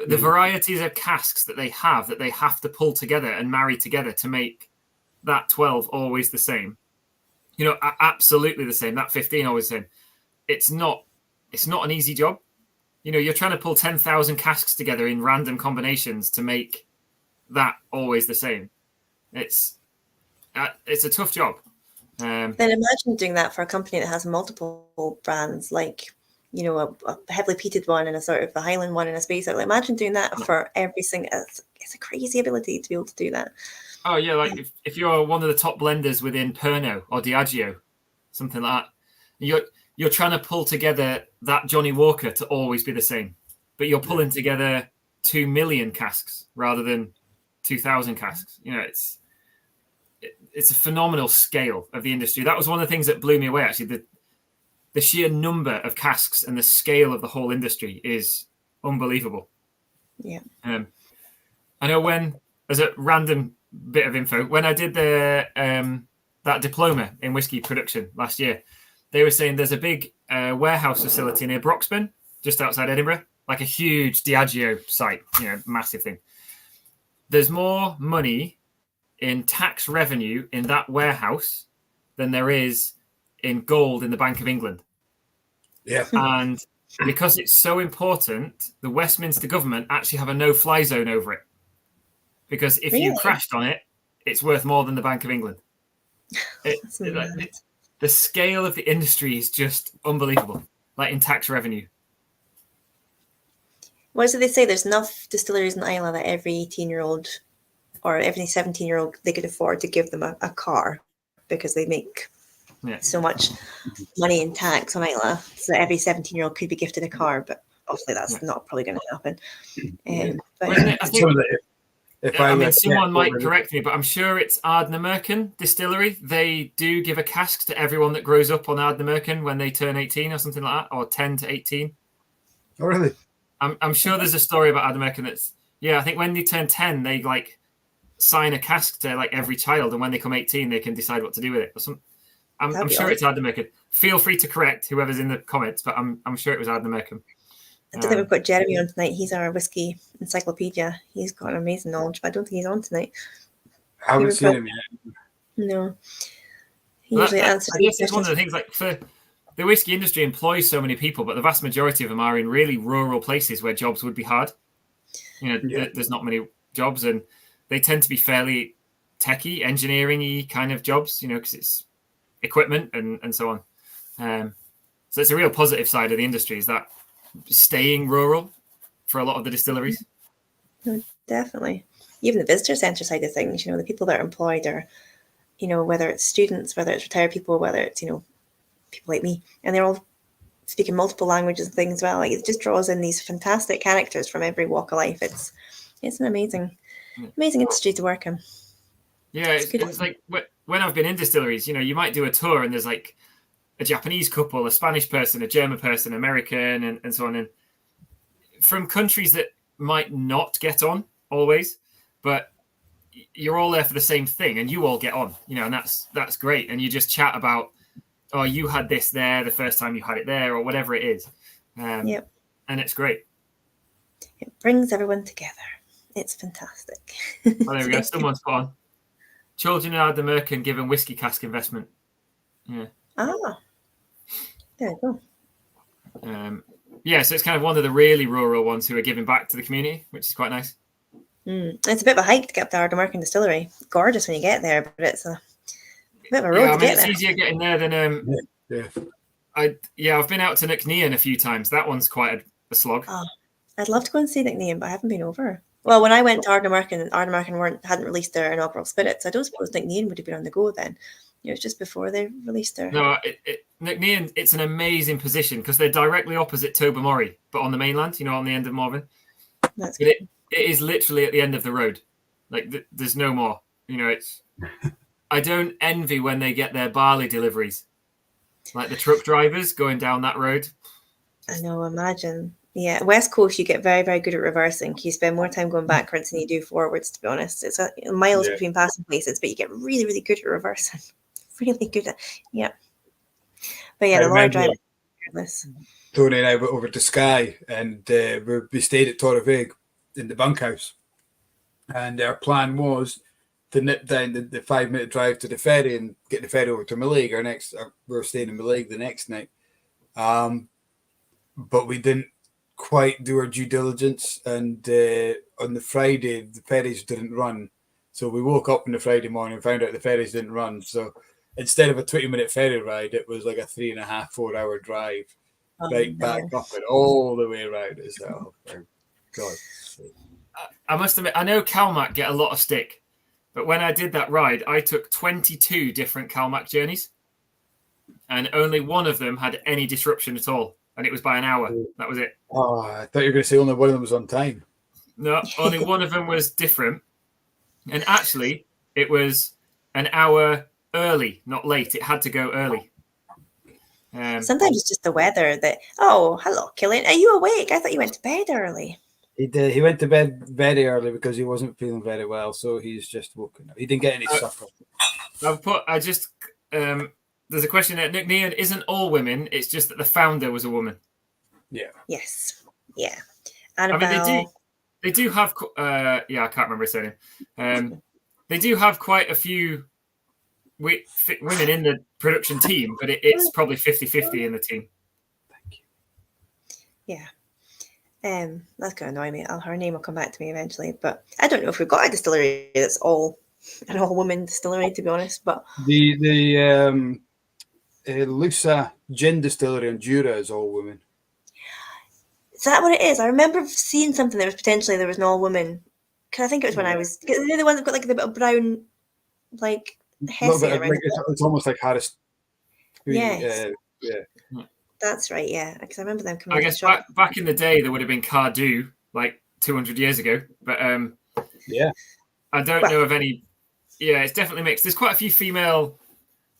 Speaker 2: the varieties of casks that they have to pull together and marry together to make that 12 always the same. Absolutely the same. That 15 always the same. It's not an easy job. You're trying to pull 10,000 casks together in random combinations to make that always the same. It's a tough job.
Speaker 3: Then imagine doing that for a company that has multiple brands, like a heavily peated one and a sort of a Highland one and a space. Like, imagine doing that for every single. It's a crazy ability to be able to do that.
Speaker 2: Oh yeah, like if you're one of the top blenders within Pernod or Diageo, something like that, you're trying to pull together that Johnny Walker to always be the same, but you're pulling together 2 million casks rather than 2,000 casks. It's a phenomenal scale of the industry. That was one of the things that blew me away. Actually, the sheer number of casks and the scale of the whole industry is unbelievable.
Speaker 3: Yeah.
Speaker 2: I know as a random bit of info, when I did that diploma in whiskey production last year, they were saying there's a big warehouse facility near Broxburn, just outside Edinburgh, like a huge Diageo site, massive thing. There's more money in tax revenue in that warehouse than there is in gold in the Bank of England.
Speaker 1: Yeah.
Speaker 2: And because it's so important, the Westminster government actually have a no-fly zone over it. Because if you crashed on it, it's worth more than the Bank of England. The scale of the industry is just unbelievable, like in tax revenue.
Speaker 3: What do they say? There's enough distilleries in Islay that every 18-year-old or every 17-year-old, they could afford to give them a car because they make so much money in tax on Islay. So every 17-year-old could be gifted a car, but obviously that's not probably going to happen.
Speaker 2: Someone might correct me, but I'm sure it's Ardnamurchan Distillery. They do give a cask to everyone that grows up on Ardnamurchan when they turn 18 or something like that, or 10 to 18.
Speaker 1: Oh, really?
Speaker 2: I'm sure there's a story about Ardnamurchan that's, I think when they turn 10, they sign a cask to every child, and when they come 18, they can decide what to do with it. I'm sure it's Ardnamurchan. Feel free to correct whoever's in the comments, but I'm sure it was Ardnamurchan.
Speaker 3: I don't think we've got Jeremy on tonight. He's our whiskey encyclopedia. He's got amazing knowledge, but I don't think he's on tonight.
Speaker 1: I haven't seen him yet.
Speaker 3: No. He usually answers.
Speaker 2: I guess it's one of the things, for the whiskey industry employs so many people, but the vast majority of them are in really rural places where jobs would be hard. There's not many jobs, and they tend to be fairly techie, engineering-y kind of jobs, because it's equipment and so on. So it's a real positive side of the industry, is that staying rural for a lot of the distilleries.
Speaker 3: No, definitely. Even the visitor centre side of things, the people that are employed are, whether it's students, whether it's retired people, whether it's, people like me, and they're all speaking multiple languages and things as well. It just draws in these fantastic characters from every walk of life. It's an amazing industry to work in.
Speaker 2: Yeah, it's like when I've been in distilleries, you might do a tour and there's a Japanese couple, a Spanish person, a German person, American, and so on. And from countries that might not get on always, but you're all there for the same thing and you all get on, and that's great. And you just chat about, oh, you had this there the first time you had it there, or whatever it is.
Speaker 3: Yep.
Speaker 2: And it's great.
Speaker 3: It brings everyone together. It's fantastic.
Speaker 2: Oh, there we go. Someone's put on. Children in Ardnamurchan given whiskey cask investment. Yeah.
Speaker 3: Ah. There we go.
Speaker 2: Yeah, so it's kind of one of the really rural ones who are giving back to the community, which is quite nice.
Speaker 3: It's a bit of a hike to get up to Ardnamurchan Distillery. Gorgeous when you get there, but it's a bit of a road to get
Speaker 2: it's
Speaker 3: there.
Speaker 2: easier getting there than I've been out to Knocknean a few times. That one's quite a slog.
Speaker 3: Oh, I'd love to go and see Knocknean, but I haven't been over. Well, when I went to Ardnamurchan hadn't released their inaugural spirits. I don't suppose Knocknean would have been on the go then. It was just before they released their.
Speaker 2: No, Knocknean, it's an amazing position because they're directly opposite Tobermory, but on the mainland, on the end of Morven.
Speaker 3: That's good.
Speaker 2: It is literally at the end of the road. Like there's no more. It's. I don't envy when they get their barley deliveries, like the truck drivers going down that road.
Speaker 3: I know. Imagine. Yeah, West Coast, you get very, very good at reversing. You spend more time going backwards than you do forwards, to be honest. It's miles between passing places, but you get really, really good at reversing. Really good at, But yeah, the Lord drive.
Speaker 1: Tony and I went over to Skye, and we stayed at Torravig in the bunkhouse. And our plan was to nip down the 5-minute drive to the ferry and get the ferry over to Mallaig. We were staying in Mallaig the next night. But we didn't quite do our due diligence, and on the Friday the ferries didn't run, so we woke up on the Friday morning and found out the ferries didn't run. So instead of a 20-minute ferry ride, it was like a 3.5-4 hour drive back up and all the way around. It's like, oh God.
Speaker 2: I must admit, I know Calmac get a lot of stick, but when I did that ride, I took 22 different Calmac journeys, and only one of them had any disruption at all. And it was by an hour. That was it. Oh,
Speaker 1: I thought you were going to say only one of them was on time.
Speaker 2: No, only one of them was different. And actually, it was an hour early, not late. It had to go early.
Speaker 3: Sometimes it's just the weather that, oh, hello, Killian. Are you awake? I thought you went to bed early.
Speaker 1: He did. He went to bed very early because he wasn't feeling very well. So he's just woken up. He didn't get any supper.
Speaker 2: There's a question that Knocknean isn't all women. It's just that the founder was a woman.
Speaker 1: Yeah.
Speaker 3: Yes. Yeah. Annabelle.
Speaker 2: I mean, they do have. I can't remember his surname. They do have quite a few women in the production team, but it's probably 50-50 in the team.
Speaker 1: Thank
Speaker 3: you. Yeah. That's going to annoy me. Her name will come back to me eventually, but I don't know if we've got a distillery that's all an all-woman distillery, to be honest. But
Speaker 1: the Lusa Gin Distillery in Jura is all women.
Speaker 3: Is that what it is? I remember seeing something that was potentially there was an all-woman. Because I think it was when I was... They're the ones that got like the bit of brown, like, hessian around.
Speaker 1: It's almost like Harris.
Speaker 3: Yes. That's right, yeah. Because I remember them coming.
Speaker 2: I guess back in the day, there would have been Cardew, like 200 years ago. But I don't know of any... Yeah, it's definitely mixed. There's quite a few female...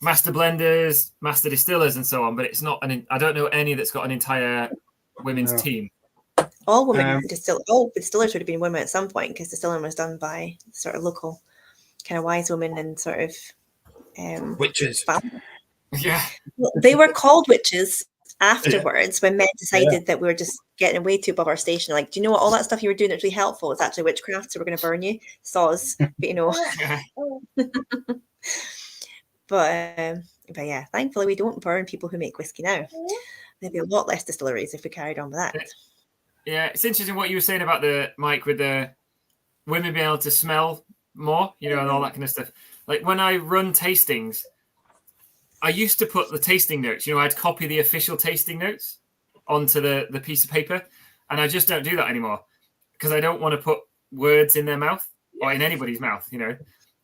Speaker 2: master blenders, master distillers, and so on, but it's not I don't know any that's got an entire women's team.
Speaker 3: All women distillers would have been women at some point because distilling was done by sort of local kind of wise women and sort of
Speaker 1: witches.
Speaker 2: Yeah,
Speaker 3: they were called witches afterwards when men decided that we were just getting way too above our station. Like, do you know what? All that stuff you were doing that's really helpful is actually witchcraft, so we're going to burn you, saws. But But yeah, thankfully we don't burn people who make whiskey now. There'd be a lot less distilleries if we carried on with that.
Speaker 2: Yeah, it's interesting what you were saying about Mike, with the women being able to smell more, and all that kind of stuff. Like when I run tastings, I used to put the tasting notes, I'd copy the official tasting notes onto the piece of paper, and I just don't do that anymore because I don't want to put words in their mouth or in anybody's mouth,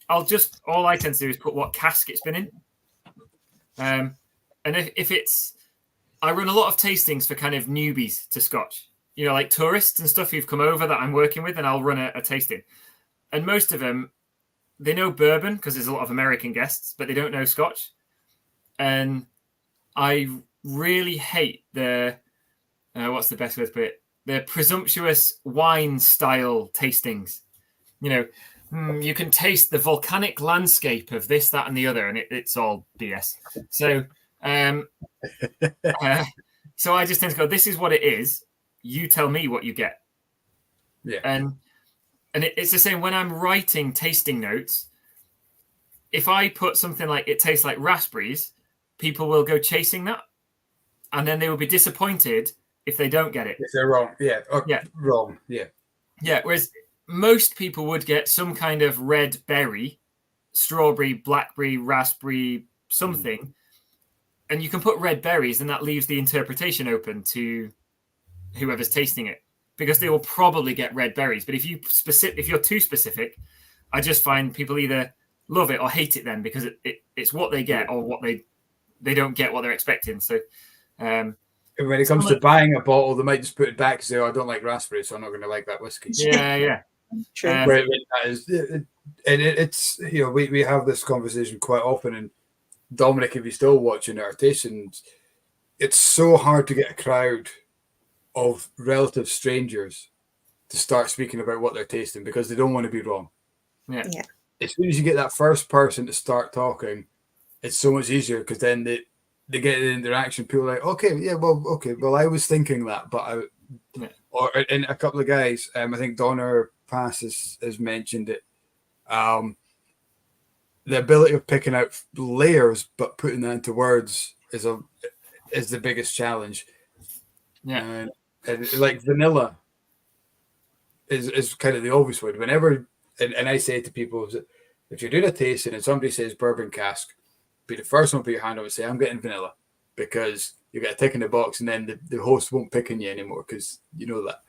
Speaker 2: all I tend to do is put what cask it's been in. And if it's, I run a lot of tastings for kind of newbies to Scotch, like tourists and stuff who've come over that I'm working with, and I'll run a tasting. And most of them, they know bourbon because there's a lot of American guests, but they don't know Scotch. And I really hate the, what's the best way to put it? The presumptuous wine style tastings. You can taste the volcanic landscape of this, that, and the other, and it's all BS. So So I just tend to go, this is what it is. You tell me what you get.
Speaker 1: Yeah.
Speaker 2: And it's the same when I'm writing tasting notes. If I put something like it tastes like raspberries, people will go chasing that. And then they will be disappointed if they don't get it.
Speaker 1: If they're wrong. Yeah.
Speaker 2: Yeah.
Speaker 1: Wrong. Yeah.
Speaker 2: Yeah. Whereas most people would get some kind of red berry, strawberry, blackberry, raspberry, something. And you can put red berries, and that leaves the interpretation open to whoever's tasting it, because they will probably get red berries. But if you're too specific, I just find people either love it or hate it then, because it's what they get or what they don't get what they're expecting. So
Speaker 1: when it comes to buying a bottle, they might just put it back and say, "Oh, I don't like raspberries, so I'm not going to like that whiskey."
Speaker 2: Yeah.
Speaker 3: True.
Speaker 1: It's we have this conversation quite often, and Dominic, if you're still watching our tastings, it's so hard to get a crowd of relative strangers to start speaking about what they're tasting because they don't want to be wrong.
Speaker 2: Yeah.
Speaker 1: As soon as you get that first person to start talking, it's so much easier because then they get the interaction. People are like, okay, well, I was thinking that, but or and a couple of guys, I think Donner Pass has mentioned it. The ability of picking out layers but putting that into words is the biggest challenge.
Speaker 2: Yeah.
Speaker 1: And like vanilla is kind of the obvious one. Whenever and I say to people, if you're doing a tasting and somebody says bourbon cask, be the first one to put your hand up and say, I'm getting vanilla, because you get a tick in the box and then the host won't pick on you anymore because you know that.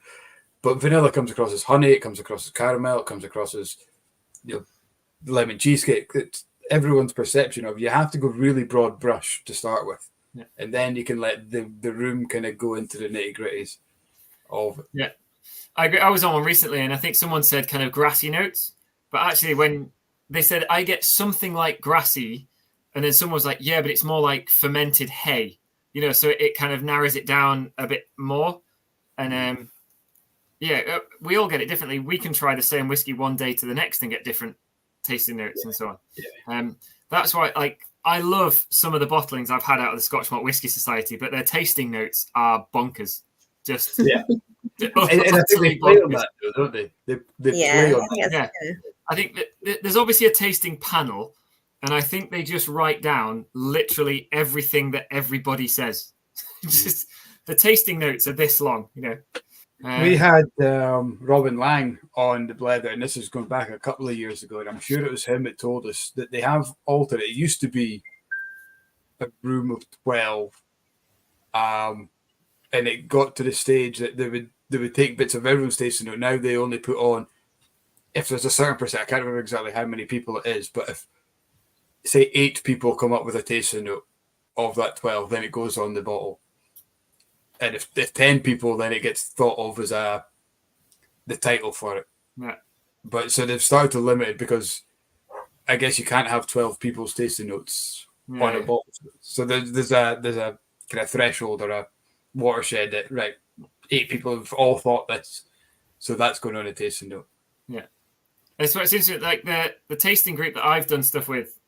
Speaker 1: But vanilla comes across as honey, it comes across as caramel, it comes across as lemon cheesecake. It's everyone's perception of. You have to go really broad brush to start with, and then you can let the room kind of go into the nitty gritties of it.
Speaker 2: Yeah, I agree. I was on one recently, and I think someone said kind of grassy notes, but actually when they said I get something like grassy, and then someone was like, yeah, but it's more like fermented hay, so it kind of narrows it down a bit more, and we all get it differently. We can try the same whiskey one day to the next and get different tasting notes and so on.
Speaker 1: Yeah.
Speaker 2: That's why, I love some of the bottlings I've had out of the Scotch Malt Whisky Society, but their tasting notes are bonkers. Just
Speaker 1: and I think they play on that, though, don't they? They play on that.
Speaker 2: Yeah. I think that there's obviously a tasting panel, and I think they just write down literally everything that everybody says. Just the tasting notes are this long,
Speaker 1: We had Robin Lang on the Blether, and this is going back a couple of years ago, and I'm sure it was him that told us that they have altered it. It used to be a room of 12, and it got to the stage that they would take bits of everyone's tasting note. Now they only put on, if there's a certain percent, I can't remember exactly how many people it is, but if, say, 8 people come up with a tasting note of that 12, then it goes on the bottle. And if 10 people, then it gets thought of as the title for it.
Speaker 2: Yeah.
Speaker 1: But so they've started to limit it because I guess you can't have 12 people's tasting notes on a bottle. So there's a kind of threshold or a watershed that 8 people have all thought this, so that's going on a tasting note.
Speaker 2: Yeah, it's interesting. Like the tasting group that I've done stuff with,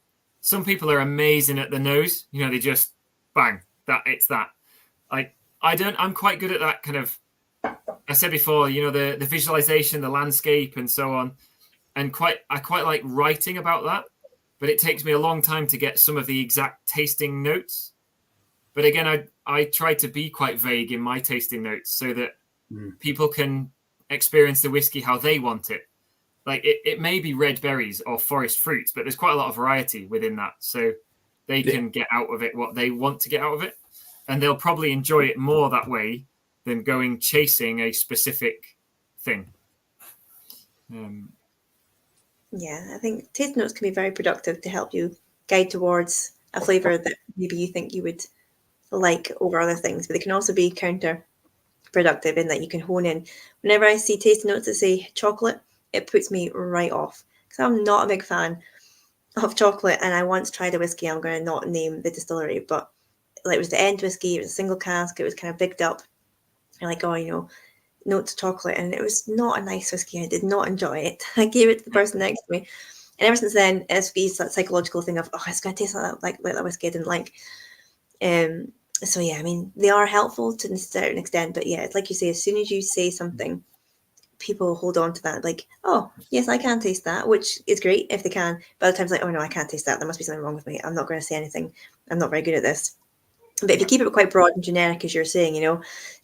Speaker 2: some people are amazing at the nose. They just bang that it's that. I'm quite good at that kind of, I said before, the visualization, the landscape and so on. And I quite like writing about that, but it takes me a long time to get some of the exact tasting notes. But again, I try to be quite vague in my tasting notes so that people can experience the whiskey how they want it. Like it may be red berries or forest fruits, but there's quite a lot of variety within that. So they can get out of it what they want to get out of it. And they'll probably enjoy it more that way than going chasing a specific thing.
Speaker 3: Yeah, I think taste notes can be very productive to help you guide towards a flavour that maybe you think you would like over other things. But they can also be counterproductive in that you can hone in. Whenever I see taste notes that say chocolate, it puts me right off. Because I'm not a big fan of chocolate. And I once tried a whiskey, I'm going to not name the distillery, but it was the end whiskey, it was a single cask, it was kind of bigged up. And notes of chocolate, and it was not a nice whiskey. I did not enjoy it. I gave it to the person next to me, and ever since then, it's that psychological thing of, it's going to taste like that whiskey I didn't like. So yeah, I mean, they are helpful to a certain extent, but yeah, it's like you say, as soon as you say something, people hold on to that, like, oh yes, I can taste that, which is great if they can. But other times, like, oh no, I can't taste that. There must be something wrong with me. I'm not going to say anything. I'm not very good at this. But if you keep it quite broad and generic, as you're saying,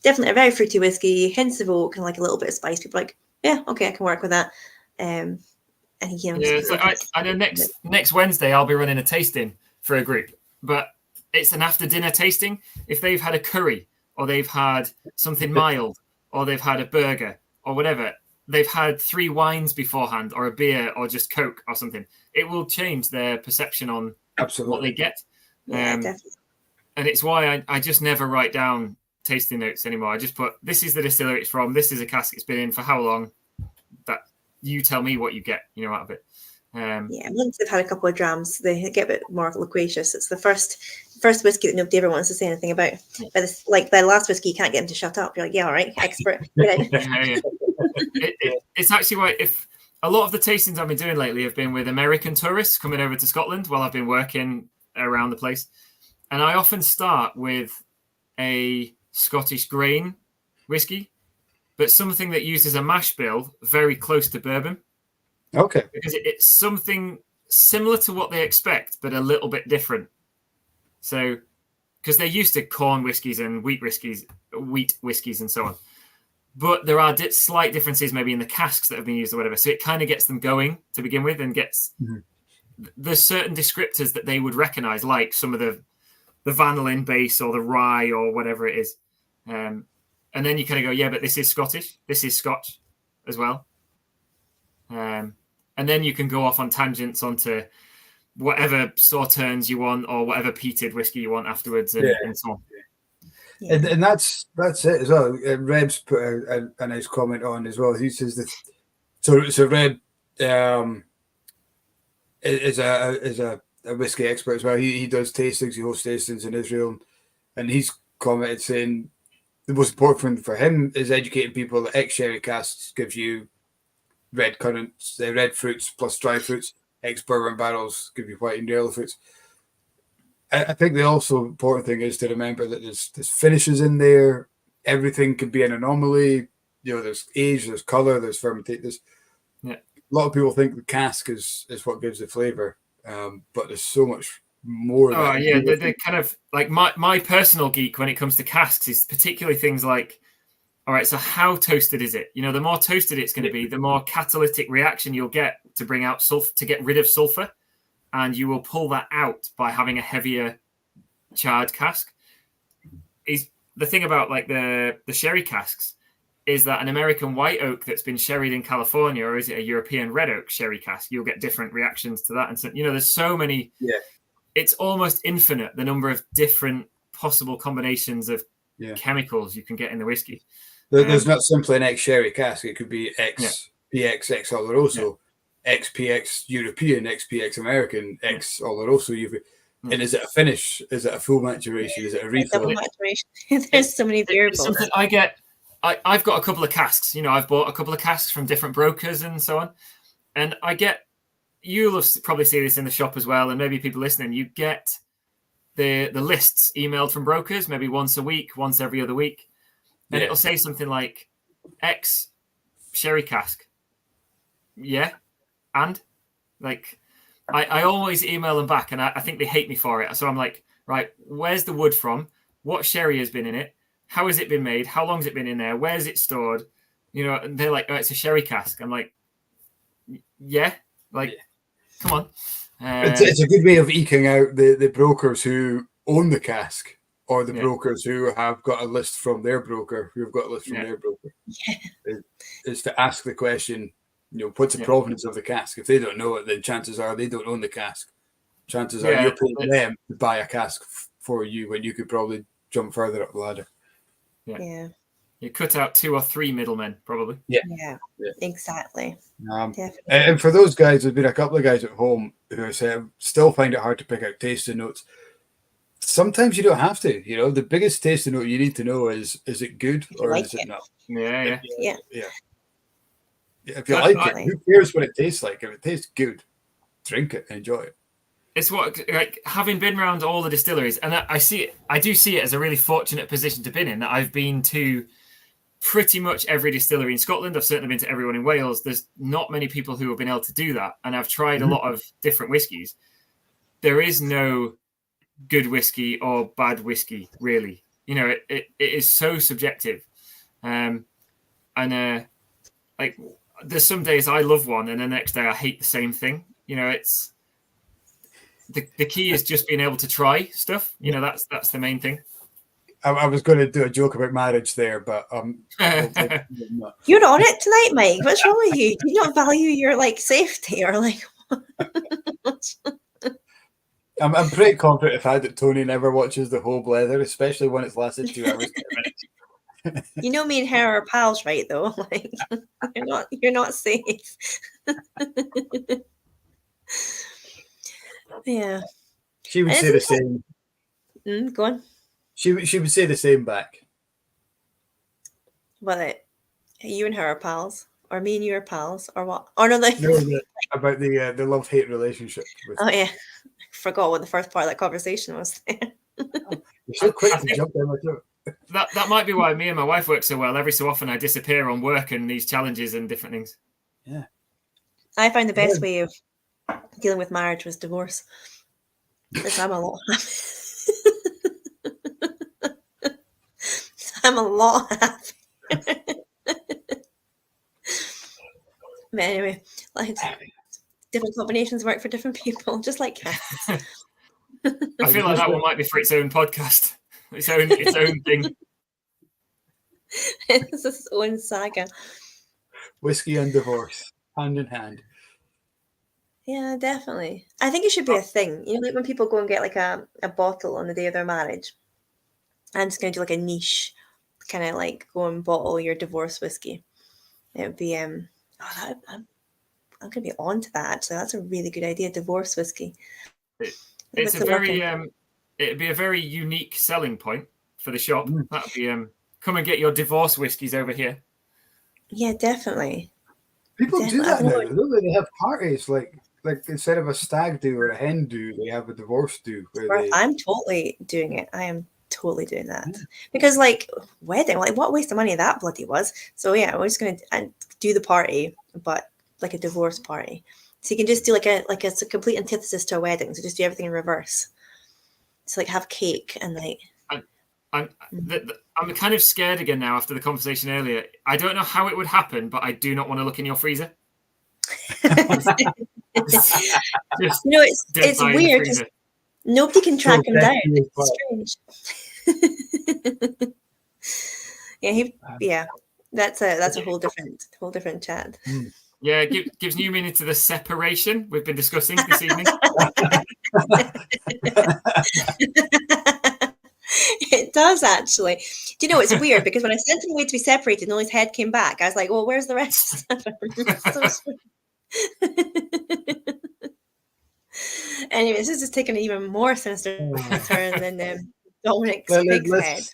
Speaker 3: definitely a very fruity whiskey, hints of oak, and like a little bit of spice. People are like, yeah, okay, I can work with that. And
Speaker 2: Yeah, so I know next Wednesday I'll be running a tasting for a group, but it's an after dinner tasting. If they've had a curry or they've had something mild or they've had a burger or whatever, they've had 3 wines beforehand or a beer or just Coke or something, it will change their perception on what they get.
Speaker 3: Yeah, definitely.
Speaker 2: And it's why I just never write down tasting notes anymore. I just put, this is the distillery it's from, this is a cask it's been in for how long, that you tell me what you get, out of it.
Speaker 3: Yeah, once they've had a couple of drams, they get a bit more loquacious. It's the first whiskey that nobody ever wants to say anything about. By the last whiskey, you can't get them to shut up. You're like, yeah, all right, expert.
Speaker 2: It's actually why, if a lot of the tastings I've been doing lately have been with American tourists coming over to Scotland while I've been working around the place. And I often start with a Scottish grain whiskey, but something that uses a mash bill very close to bourbon.
Speaker 1: Okay.
Speaker 2: Because it's something similar to what they expect, but a little bit different. So, because they're used to corn whiskies and wheat whiskies and so on. But there are slight differences maybe in the casks that have been used or whatever. So it kind of gets them going to begin with and gets... There's certain descriptors that they would recognize, like some of the vanillin base or the rye or whatever it is. And then you kind of go, yeah, but this is Scottish. This is Scotch as well. And then you can go off on tangents onto whatever sauternes you want or whatever peated whiskey you want afterwards and so on.
Speaker 1: Yeah. And that's it as well. Reb's put a nice comment on as well. He says that so Reb is a whiskey expert as well. He does tastings, he hosts tastings in Israel, and he's commented saying the most important thing for him is educating people that ex-sherry casks gives you red currants, red fruits plus dry fruits. Ex-bourbon barrels give you white and yellow fruits. I think the also important thing is to remember that there's finishes in there. Everything can be an anomaly. There's age, there's color, there's fermentation. A lot of people think the cask is what gives the flavor, but there's so much more.
Speaker 2: They're kind of like my personal geek when it comes to casks is particularly things like, all right, so how toasted is it? The more toasted it's going to be, the more catalytic reaction you'll get to bring out sulfur, to get rid of sulfur. And you will pull that out by having a heavier charred cask. Is the thing about like the sherry casks is that an American white oak that's been sherried in California, or is it a European red oak sherry cask? You'll get different reactions to that. And so, there's so many, it's almost infinite, the number of different possible combinations of chemicals you can get in the whiskey.
Speaker 1: There's not simply an ex-sherry cask. It could be PX, ex Oloroso, XPX European, XPX American, X Oloroso. And is it a finish? Is it a full maturation? Is it a refill?
Speaker 3: There's so many variables.
Speaker 2: Something I get. I've got a couple of casks. I've bought a couple of casks from different brokers and so on. And I get, you'll probably see this in the shop as well, and maybe people listening, you get the lists emailed from brokers maybe once a week, once every other week. And it'll say something like X sherry cask. Yeah. And like, I always email them back, and I think they hate me for it. So I'm like, right, where's the wood from? What sherry has been in it? How has it been made? How long has it been in there? Where's it stored? And they're like, oh, it's a sherry cask. I'm like, come on.
Speaker 1: It's a good way of eking out the brokers who own the cask, or the brokers who have got a list from their broker, who've got a list from their broker. Is to ask the question, what's the provenance of the cask? If they don't know it, then chances are they don't own the cask. Chances are you're paying them to buy a cask for you when you could probably jump further up the ladder.
Speaker 3: Yeah.
Speaker 2: You cut out 2 or 3 middlemen, probably.
Speaker 3: Yeah, exactly.
Speaker 1: And for those guys, there's been a couple of guys at home who still find it hard to pick out tasting notes. Sometimes you don't have to. The biggest tasting note you need to know is it good or is it not?
Speaker 2: Yeah.
Speaker 1: If you like it, who cares what it tastes like? If it tastes good, drink it, enjoy it.
Speaker 2: it's what, like, having been around all the distilleries, and I do see it as a really fortunate position to be in, that I've been to pretty much every distillery in Scotland. I've certainly been to everyone in Wales. There's not many people who have been able to do that. And I've tried a lot of different whiskies. There is no good whiskey or bad whiskey, really. You know, it is so subjective. Like, there's some days I love one and the next day I hate the same thing. You know, it's the key is just being able to try stuff. You know, that's the main thing.
Speaker 1: I was going to do a joke about marriage there, but
Speaker 3: you're on it tonight, Mike. What's wrong with you? Do you not value your like safety or like?
Speaker 1: I'm pretty confident if I that Tony never watches the whole Blether, especially when it's lasted 2 hours.
Speaker 3: You know, me and her are pals, right? Though, like, you're not safe. Yeah.
Speaker 1: She would say the same.
Speaker 3: Go on.
Speaker 1: She would say the same back.
Speaker 3: Well, you and her are pals, or me and you are pals, or what? Or no, like
Speaker 1: no, about the love-hate relationship.
Speaker 3: Oh yeah, I forgot what the first part of that conversation was.
Speaker 1: You're so quick to jump in with it.
Speaker 2: That might be why me and my wife work so well. Every so often I disappear on work and these challenges and different things.
Speaker 1: Yeah.
Speaker 3: I find the best way of dealing with marriage was divorce. Because I'm a lot I'm a lot happier. But anyway, like, different combinations work for different people, just like cats.
Speaker 2: I feel like that one might be for its own podcast. Its own thing.
Speaker 3: It's its own saga.
Speaker 1: Whiskey and divorce, hand in hand.
Speaker 3: Yeah, definitely. I think it should be a thing. You know, like when people go and get like a bottle on the day of their marriage, I'm just going to do like a niche, kind of like go and bottle your divorce whiskey. It would be, I'm going to be on to that, actually. That's a really good idea, divorce whiskey.
Speaker 2: It's a very, it'd be a very unique selling point for the shop. That'd be, come and get your divorce whiskies over here. Yeah,
Speaker 3: definitely.
Speaker 1: People do that now. They have parties like instead of a stag do or a hen do, they have a divorce do.
Speaker 3: I'm totally doing it. I am totally doing that because like wedding, like what waste of money that bloody was. So yeah, we're just gonna do the party, but like a divorce party. So you can just do like it's a complete antithesis to a wedding. So just do everything in reverse. So like have cake and like.
Speaker 2: I'm kind of scared again now after the conversation earlier. I don't know how it would happen, but I do not want to look in your freezer.
Speaker 3: It's weird because nobody can track him down. It's strange. That's a whole different chat.
Speaker 2: Yeah, it gives new meaning to the separation we've been discussing this evening.
Speaker 3: It does actually. Do you know it's weird because when I sent him away to be separated and all his head came back, I was like, well, where's the rest? Anyway, this is just taking an even more sinister turn than Dominic's big head.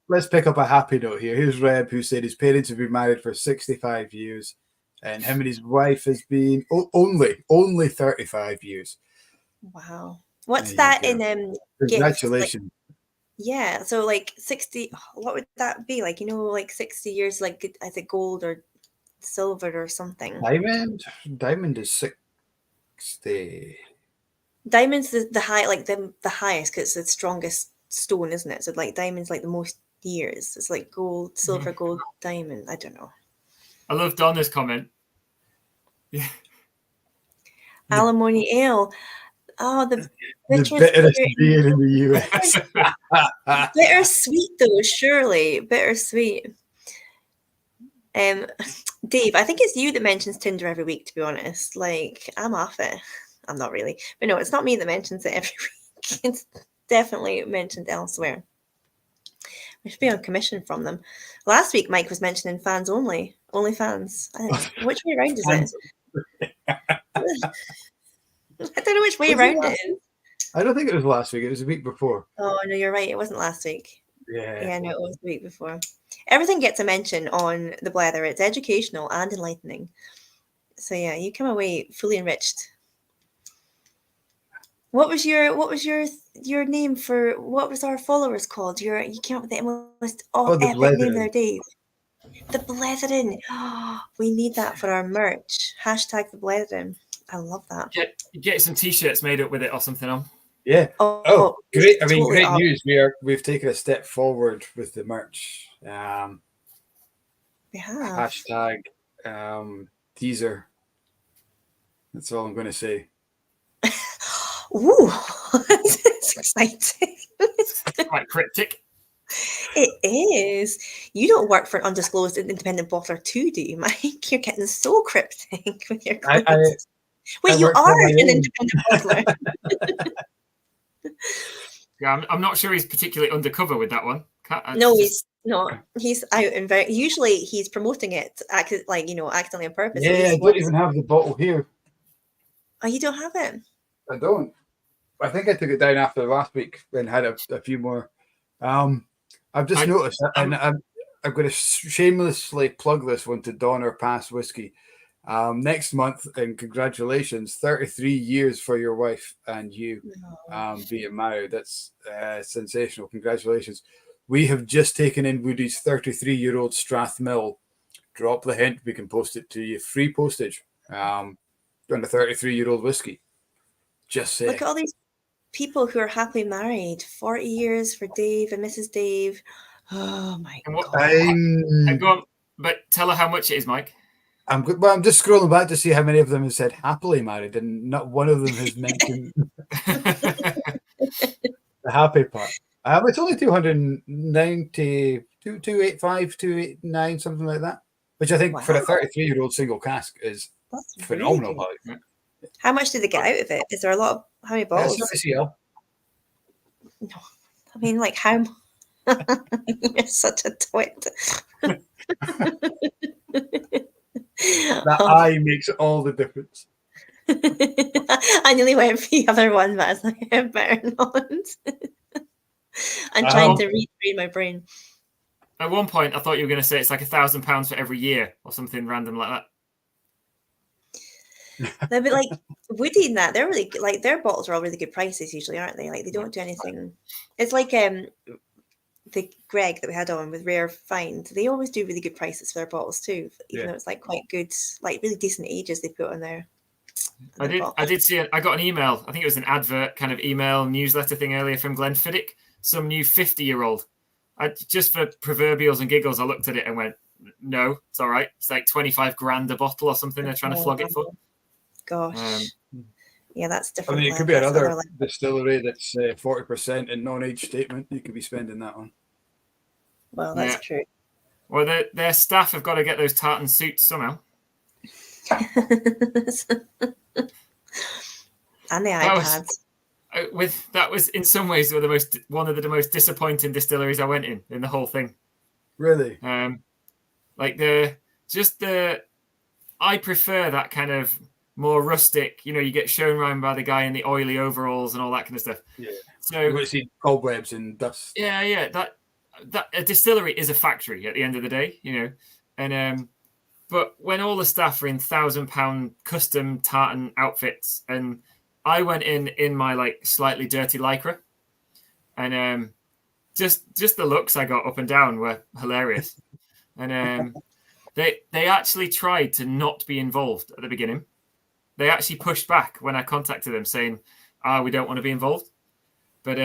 Speaker 1: Let's pick up a happy note here. Here's Reb, who said his parents have been married for 65 years and him and his wife has been only 35 years.
Speaker 3: Wow. What's that in
Speaker 1: congratulations.
Speaker 3: Like, yeah, so like 60, what would that be? Like, like 60 years, like I think gold or silver or something.
Speaker 1: Diamond is 60.
Speaker 3: Diamond's the high, like the highest because it's the strongest stone, isn't it? So like diamond's like the most years. It's like gold, silver, gold, diamond. I don't know.
Speaker 2: I love Donna's comment. Yeah.
Speaker 3: Alimony ale. Oh, the
Speaker 1: bitterest beer in the US.
Speaker 3: Bittersweet though, surely. Bittersweet. Dave, I think it's you that mentions Tinder every week, to be honest. Like, I'm off it. I'm not really. But no, it's not me that mentions it every week. It's definitely mentioned elsewhere. We should be on commission from them. Last week, Mike was mentioning fans only. Only fans. Which way around is it? I don't know which way around it is.
Speaker 1: I don't think it was last week. It was the week before.
Speaker 3: Oh, no, you're right. It wasn't last week.
Speaker 1: Yeah,
Speaker 3: no, it was the week before. Everything gets a mention on the Blether. It's educational and enlightening. So, yeah, you come away fully enriched. What was your name for what was our followers called? You came up with the most
Speaker 1: the
Speaker 3: epic name the
Speaker 1: Blether.
Speaker 3: other day. The Blethering. Oh, we need that for our merch. Hashtag the Blethering. I love that.
Speaker 2: Get some t-shirts made up with it or something on.
Speaker 1: Yeah.
Speaker 3: Oh,
Speaker 1: great! I mean,
Speaker 3: totally
Speaker 1: great
Speaker 3: up.
Speaker 1: news. We've taken a step forward with the merch.
Speaker 3: We have.
Speaker 1: Hashtag teaser. That's all I'm going to say.
Speaker 3: Ooh, it's exciting.
Speaker 2: Quite cryptic.
Speaker 3: It is. You don't work for an undisclosed independent bottler too, do you, Mike? You're getting so cryptic with your quotes. Wait, you are an independent bottler.
Speaker 2: Yeah, I'm not sure he's particularly undercover with that one.
Speaker 3: No, he's not. He's out and very. Usually, he's promoting it, accidentally on purpose.
Speaker 1: Yeah, I don't even have the bottle here.
Speaker 3: Oh, you don't have it?
Speaker 1: I don't. I think I took it down after last week and had a few more. I've just noticed, and I'm going to shamelessly plug this one to Donner Pass Whiskey. Next month, and congratulations, 33 years for your wife and you being married. That's sensational. Congratulations. We have just taken in Woody's 33-year-old Strathmill. Drop the hint, we can post it to you. Free postage on a 33-year-old whiskey. Just say.
Speaker 3: Look at all these people who are happily married. 40 years for Dave and Mrs. Dave. Oh my God.
Speaker 2: Go on, but tell her how much it is, Mike.
Speaker 1: I'm good. Well, I'm just scrolling back to see how many of them have said happily married, and not one of them has mentioned the happy part. It's only 290, 285, 289, something like that, which I think for a 33-year-old single cask is phenomenal.
Speaker 3: Really, how much did they get out of it? Is there a lot of, how many bottles?
Speaker 1: No,
Speaker 3: I mean, like how? You're such a twit.
Speaker 1: That eye makes all the difference.
Speaker 3: I nearly went for the other one, but I was like, I better not. I'm trying to retrain my brain.
Speaker 2: At one point, I thought you were going to say it's like £1,000 for every year or something random like that.
Speaker 3: No, but like Woody and that, they're really like their bottles are all really good prices usually, aren't they? Like they don't do anything. It's like the Greg that we had on with Rare Find. They always do really good prices for their bottles too, even though it's like quite good, like really decent ages they put on there.
Speaker 2: I did see it. I got an email. I think it was an advert kind of email newsletter thing earlier from Glenfiddich. Some new 50-year-old. Just for proverbials and giggles, I looked at it and went, "No, it's all right. It's like 25 grand a bottle or something. They're trying to flog it for."
Speaker 3: Gosh, yeah, that's different.
Speaker 1: I mean, it could be another distillery that's 40% in non-age statement. You could be spending that on.
Speaker 3: Well, that's true.
Speaker 2: Well, their staff have got to get those tartan suits somehow.
Speaker 3: And the iPads.
Speaker 2: That was in some ways one of the most disappointing distilleries I went in the whole thing.
Speaker 1: Really?
Speaker 2: I prefer that kind of more rustic, you get shown around by the guy in the oily overalls and all that kind of stuff.
Speaker 1: Yeah.
Speaker 2: So
Speaker 1: you want to see cobwebs and dust.
Speaker 2: Yeah. That a distillery is a factory at the end of the day, and but when all the staff are in £1,000 custom tartan outfits, and I went in my like slightly dirty lycra, and just the looks I got up and down were hilarious, and they actually tried to not be involved at the beginning. They actually pushed back when I contacted them saying, we don't want to be involved. But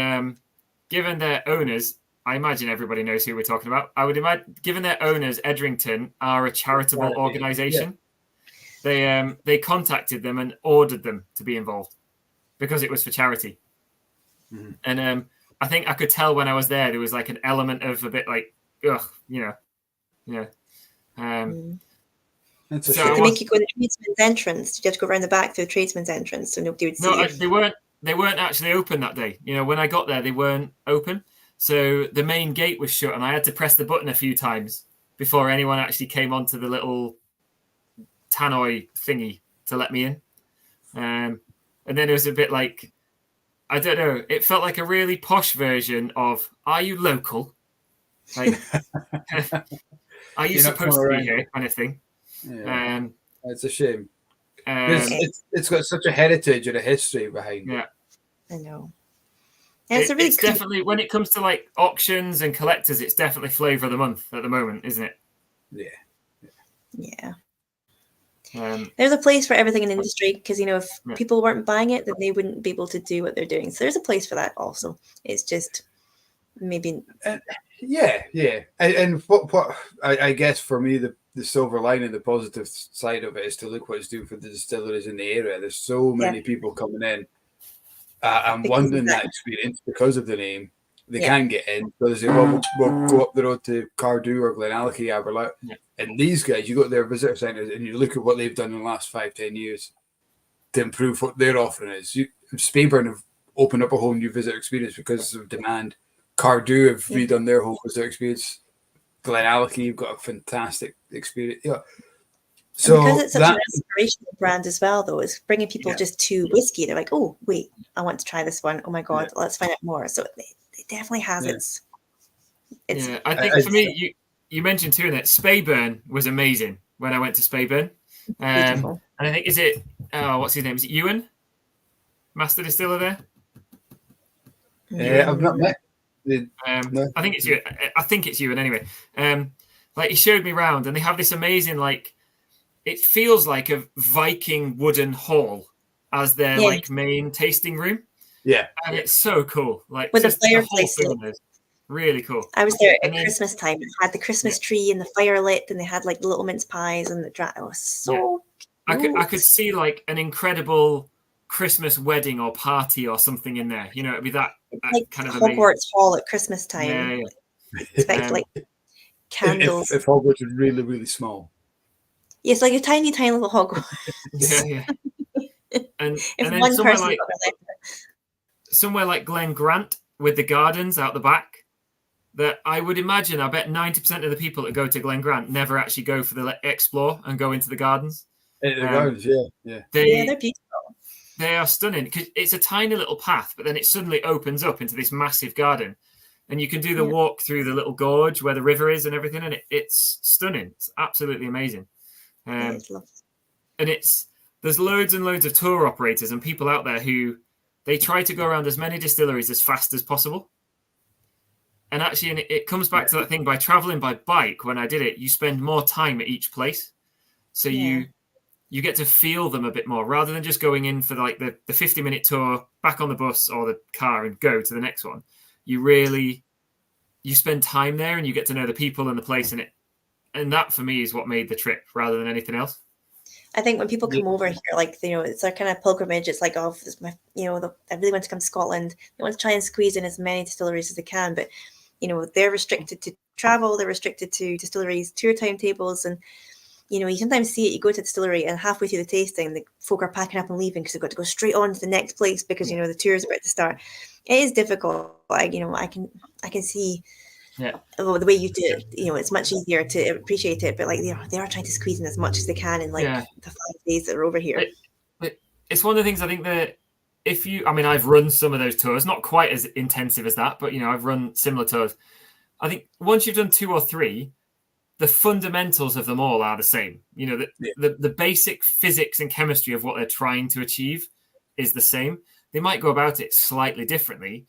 Speaker 2: given their owners, I imagine everybody knows who we're talking about. I would imagine, given their owners, Edrington, are a charitable organisation, they contacted them and ordered them to be involved because it was for charity. Mm-hmm. And I think I could tell when I was there was like an element of a bit like, ugh,
Speaker 3: So to make you go to the tradesman's entrance, did you have to go around the back to the tradesman's entrance so nobody would see you?
Speaker 2: They weren't actually open that day. When I got there, they weren't open. So the main gate was shut and I had to press the button a few times before anyone actually came onto the little tannoy thingy to let me in. And then it was a bit like, I don't know, it felt like a really posh version of, are you local? Like, are you supposed to be here kind of thing?
Speaker 1: Yeah. It's a shame. It's got such a heritage and a history behind it.
Speaker 3: I know. Yeah, it's a really
Speaker 2: it's definitely, when it comes to like auctions and collectors, it's definitely flavour of the month at the moment, isn't it?
Speaker 3: Yeah.
Speaker 2: Um,
Speaker 3: There's a place for everything in the industry because, you know, if
Speaker 2: Yeah.
Speaker 3: people weren't buying it, then they wouldn't be able to do what they're doing. So there's a place for that also. It's just maybe.
Speaker 1: Yeah. And what I guess for me, the silver lining, the positive side of it is to look what it's doing for the distilleries in the area. There's so many people coming in and
Speaker 3: Because of
Speaker 1: wanting
Speaker 3: that.
Speaker 1: that experience because of the name. They
Speaker 3: Yeah.
Speaker 1: can get in. So they say, well, we'll go up the road to Cardew or Glenallachie, Aberlour.
Speaker 2: Yeah.
Speaker 1: And these guys, you go to their visitor centres and you look at what they've done in the last 5-10 years to improve what their offering is. Speyburn have opened up a whole new visitor experience because of demand. Cardew have redone their whole visitor experience. Glenallachie, you've got a fantastic experience. Yeah. So
Speaker 3: and because it's such an aspirational brand as well, though, it's bringing people just to whiskey. They're like, oh, wait, I want to try this one. Oh my God, let's find out more. So it definitely has its.
Speaker 2: I think for me, you mentioned too that Speyburn was amazing when I went to Speyburn. And I think, what's his name? Is it Ewan? Master distiller there?
Speaker 1: I've not met.
Speaker 2: No. I think it's you. I think it's Ewan anyway. Like he showed me around, and they have this amazing, like, it feels like a Viking wooden hall as their like main tasting room.
Speaker 1: Yeah,
Speaker 2: and it's so cool. Like
Speaker 3: with
Speaker 2: just
Speaker 3: the fireplace.
Speaker 2: The whole thing is really cool.
Speaker 3: I was there at Christmas time. It had the Christmas tree and the fire lit, and they had like the little mince pies and the It was so.
Speaker 2: Yeah. I could see like an incredible Christmas wedding or party or something in there. You know, it'd be that
Speaker 3: like
Speaker 2: kind of
Speaker 3: Hogwarts
Speaker 2: amazing.
Speaker 3: Hall at Christmas time. Expect like candles.
Speaker 1: If Hogwarts is really, really small.
Speaker 3: Yes, like a tiny little Hogwarts.
Speaker 2: Yeah. And
Speaker 3: if
Speaker 2: then
Speaker 3: one person
Speaker 2: somewhere like Glen Grant with the gardens out the back, that I would imagine, I bet 90% of the people that go to Glen Grant never actually go for the explore and go into the gardens.
Speaker 1: The gardens, yeah.
Speaker 3: They're beautiful.
Speaker 2: They are stunning because it's a tiny little path, but then it suddenly opens up into this massive garden. And you can do the walk through the little gorge where the river is and everything. And it's stunning. It's absolutely amazing.
Speaker 3: It's lovely.
Speaker 2: And there's loads and loads of tour operators and people out there who they try to go around as many distilleries as fast as possible. And actually, it comes back to that thing, by traveling by bike, when I did it, you spend more time at each place. So you get to feel them a bit more rather than just going in for like the 50-minute tour, back on the bus or the car and go to the next one. You spend time there and you get to know the people and the place in it. And that for me is what made the trip rather than anything else.
Speaker 3: I think when people come over here, like, you know, it's a kind of pilgrimage. It's like, oh, I really want to come to Scotland. They want to try and squeeze in as many distilleries as they can, but you know, they're restricted to travel. They're restricted to distilleries, tour timetables, and you know, you sometimes see it. You go to a distillery and halfway through the tasting, the folk are packing up and leaving because they've got to go straight on to the next place because you know the tour is about to start. It is difficult. Like, you know, I can see. The way you do it, you know, it's much easier to appreciate it, but like they are trying to squeeze in as much as they can in like the 5 days that are over here.
Speaker 2: It's one of the things I think that I've run some of those tours, not quite as intensive as that, but you know, I've run similar tours. I think once you've done 2 or 3, the fundamentals of them all are the same. You know, the basic physics and chemistry of what they're trying to achieve is the same. They might go about it slightly differently,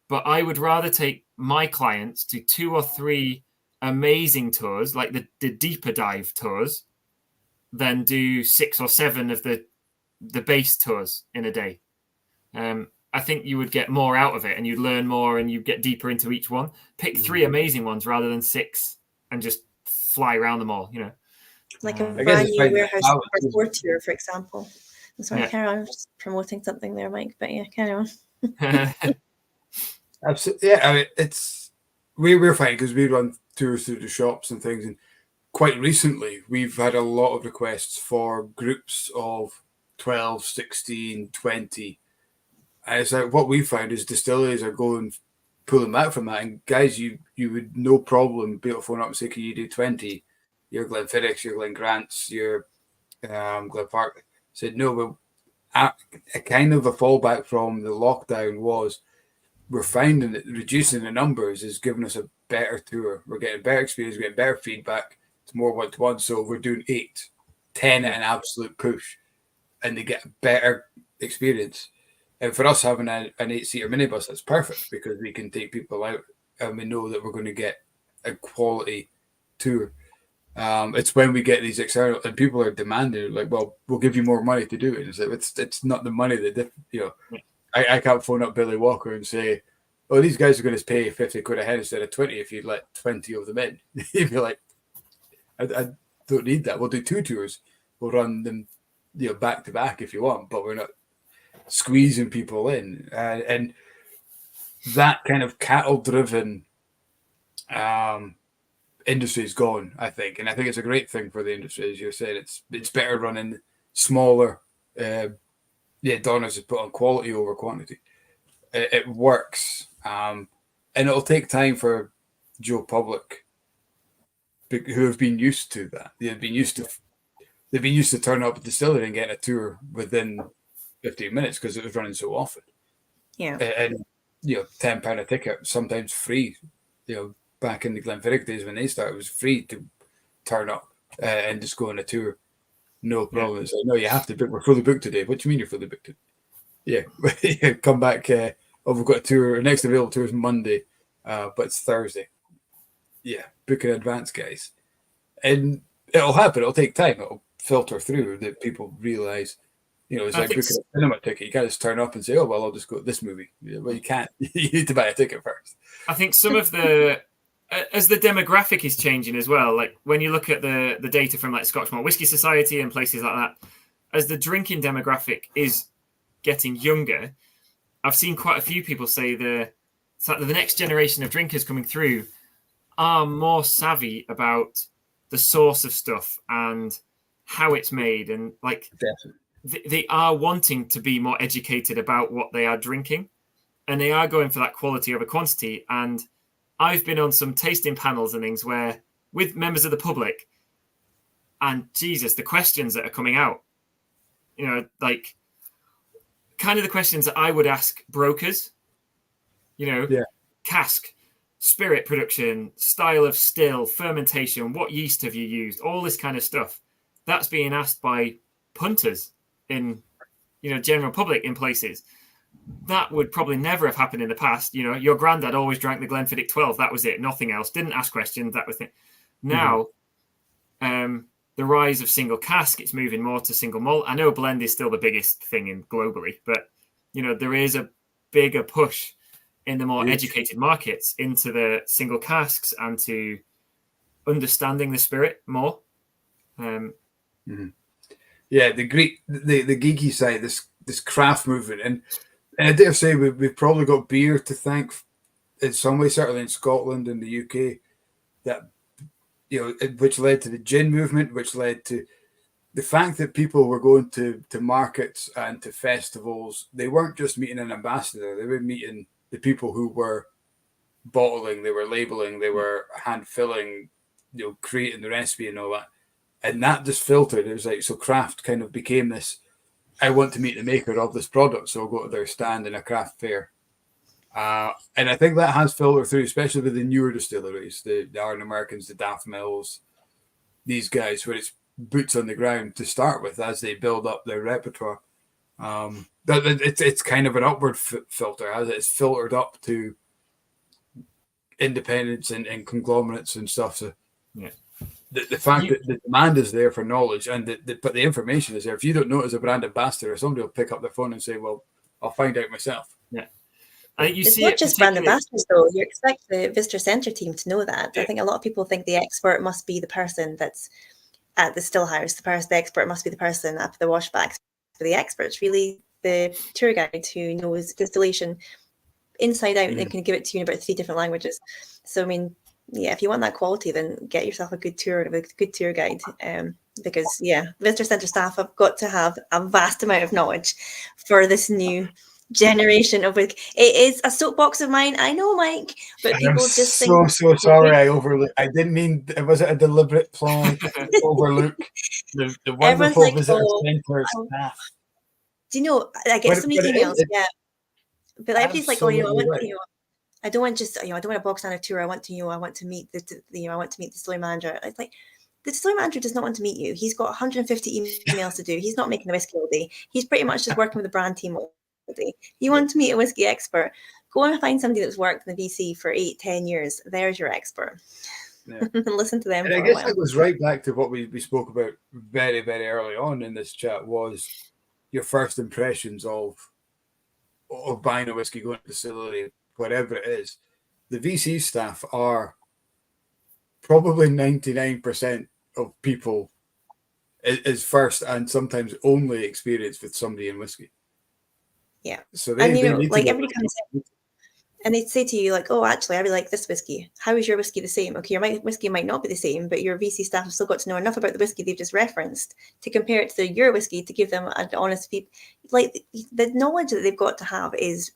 Speaker 2: but I would rather take my clients to 2 or 3 amazing tours, like the deeper dive tours, than do 6 or 7 of the base tours in a day. I think you would get more out of it and you'd learn more and you'd get deeper into each one. Pick 3 amazing ones rather than 6 and just fly around them all, you know.
Speaker 3: Like a brand new warehouse tour tour, for example. I'm sorry, Carol, I'm just promoting something there, Mike, but yeah, carry on.
Speaker 1: Absolutely. Yeah, I mean, we're fine because we run tours through the shops and things, and quite recently we've had a lot of requests for groups of 12, 16, 20. And it's like what we found is distilleries are pulling back from that, and guys, you would no problem be able to phone up and say, can you do 20? Your Glenfiddich, your Glen Grants, your Glen Park. Said no, but a kind of a fallback from the lockdown was, we're finding that reducing the numbers is giving us a better tour. We're getting better experience, we're getting better feedback. It's more one-to-one. So we're doing 8, 10 at an absolute push, and they get a better experience. And for us having an 8-seater minibus, that's perfect because we can take people out and we know that we're going to get a quality tour. It's when we get these external and people are demanding, like, well, we'll give you more money to do it. It's like, it's not the money that, I can't phone up Billy Walker and say, oh, these guys are going to pay 50 quid a head instead of 20 if you let 20 of them in. You'd be like, I don't need that. We'll do 2 tours. We'll run them, back to back if you want, but we're not squeezing people in. And that kind of cattle-driven industry is gone, I think. And I think it's a great thing for the industry, as you said. It's better running smaller. Donners is put on quality over quantity. It works. And it'll take time for Joe Public, who have been used to that. They've been used to turning up at the distillery and getting a tour within 15 minutes because it was running so often.
Speaker 3: Yeah.
Speaker 1: And £10 a ticket, sometimes free. Back in the Glenfiddich days when they started, it was free to turn up and just go on a tour. No problem. It's like, no, you have to book. We're fully booked today. What do you mean you're fully booked today? Yeah. Come back. We've got a tour. Our next available tour is Monday, but it's Thursday. Yeah, book in advance, guys. And it'll happen. It'll take time. It'll filter through that people realise, it's like booking a cinema ticket. You can't just turn up and say, oh, well, I'll just go to this movie. Well, you can't. You need to buy a ticket first.
Speaker 2: I think some of the... as the demographic is changing as well, like when you look at the data from like Scotch Malt Whisky Society and places like that, as the drinking demographic is getting younger, I've seen quite a few people say the next generation of drinkers coming through are more savvy about the source of stuff and how it's made, and like they are wanting to be more educated about what they are drinking, and they are going for that quality over quantity. And I've been on some tasting panels and things where with members of the public, and Jesus, the questions that are coming out, like kind of the questions that I would ask brokers, cask, spirit production, style of still, fermentation, what yeast have you used, all this kind of stuff. That's being asked by punters in, general public in places. That would probably never have happened in the past. Your granddad always drank the Glenfiddich 12. That was it. Nothing else. Didn't ask questions. That was it. Now, the rise of single cask, it's moving more to single malt. I know blend is still the biggest thing globally, but, there is a bigger push in the more educated markets into the single casks and to understanding the spirit more.
Speaker 1: Yeah, the geeky side, this craft movement. And I dare say we've probably got beer to thank in some way, certainly in Scotland and the UK, that which led to the gin movement, which led to the fact that people were going to markets and to festivals. They weren't just meeting an ambassador; they were meeting the people who were bottling, they were labeling, they were hand filling, creating the recipe and all that. And that just filtered. It was like, so craft kind of became this. I want to meet the maker of this product, so I'll go to their stand in a craft fair. And I think that has filtered through, especially with the newer distilleries, the Iron Americans, the Daft Mills, these guys, where it's boots on the ground to start with as they build up their repertoire. It's kind of an upward filter, as it's filtered up to independents and conglomerates and stuff. So the fact that the demand is there for knowledge, and but the information is there. If you don't know it as a brand ambassador, somebody will pick up the phone and say, well, I'll find out myself.
Speaker 2: Yeah.
Speaker 3: It's not just brand ambassadors, though. You expect the Visitor Centre team to know that. I think a lot of people think the expert must be the person that's at the still house. The expert must be the person at the washbacks. But the expert's really the tour guide who knows distillation inside out and can give it to you in about 3 different languages. So, I mean, if you want that quality, then get yourself a good tour and a good tour guide. Because, Visitor Centre staff have got to have a vast amount of knowledge for this new generation of it is a soapbox of mine. I know, Mike, but people just think
Speaker 1: so sorry. I overlooked. I didn't mean. Was it a deliberate ploy to overlook the wonderful
Speaker 3: like,
Speaker 1: Visitor Centre staff?
Speaker 3: Do you know? I get so many emails. But everybody's like, I want I don't want just I don't want a box standard tour. I want to I want to meet I want to meet the distillery manager. It's like, the distillery manager does not want to meet you. He's got 150 emails to do. He's not making the whiskey all day. He's pretty much just working with the brand team all You want to meet a whiskey expert, go and find somebody that's worked in the VC for 8-10 years. There's your expert.
Speaker 1: Yeah.
Speaker 3: And listen to them
Speaker 1: And
Speaker 3: for
Speaker 1: I
Speaker 3: a
Speaker 1: guess
Speaker 3: while.
Speaker 1: that goes right back to what we spoke about very, very early on in this chat, was your first impressions of buying a whiskey, going to the distillery, whatever it is. The VC staff are probably 99% of people is first and sometimes only experience with somebody in whiskey.
Speaker 3: Yeah.
Speaker 1: So
Speaker 3: And
Speaker 1: they need
Speaker 3: like
Speaker 1: to
Speaker 3: everybody comes in and they'd say to you, like, oh, actually, I really like this whiskey. How is your whiskey the same? Okay, your whiskey might not be the same, but your VC staff have still got to know enough about the whiskey they've just referenced to compare it to your whiskey to give them an honest feedback. Like, the knowledge that they've got to have is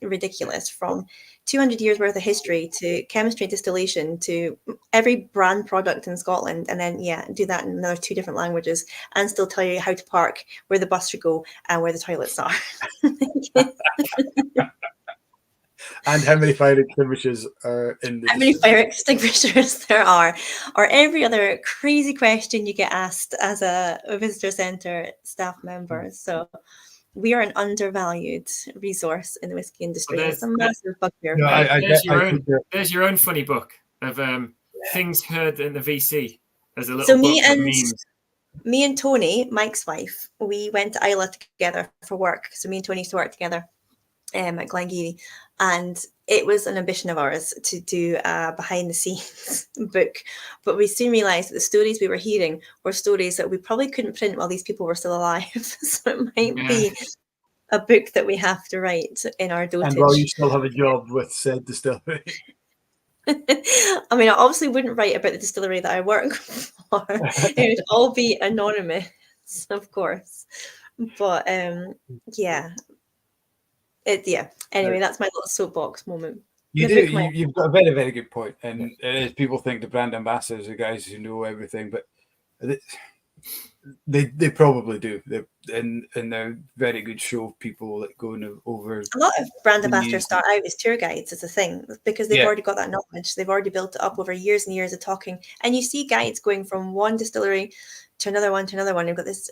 Speaker 3: ridiculous, from 200 years worth of history to chemistry, distillation, to every brand product in Scotland, and then do that in another 2 different languages and still tell you how to park, where the bus should go, and where the toilets are.
Speaker 1: And how many fire extinguishers are in the
Speaker 3: how many fire extinguishers there are, or every other crazy question you get asked as a visitor centre staff member. So we are an undervalued resource in the whiskey industry. It's a massive bugbear.
Speaker 1: No,
Speaker 2: there's your own funny book of things heard in the VC. There's a little
Speaker 3: so
Speaker 2: book of memes.
Speaker 3: Me and Tony, Mike's wife, we went to Islay together for work. So me and Tony used to work together at Glengeary, and it was an ambition of ours to do a behind the scenes book, but we soon realized that the stories we were hearing were stories that we probably couldn't print while these people were still alive. So it might be a book that we have to write in our dotage.
Speaker 1: And while you still have a job with said distillery.
Speaker 3: I mean, I obviously wouldn't write about the distillery that I work for. It would all be anonymous, of course. But Anyway, that's my little soapbox moment.
Speaker 1: You've got a very, very good point. And it is, people think the brand ambassadors are guys who know everything, but they probably do. They're very good show people that go over.
Speaker 3: A lot of brand ambassadors start out as tour guides as a thing, because they've already got that knowledge. They've already built it up over years and years of talking. And you see guides going from one distillery to another one. They've got this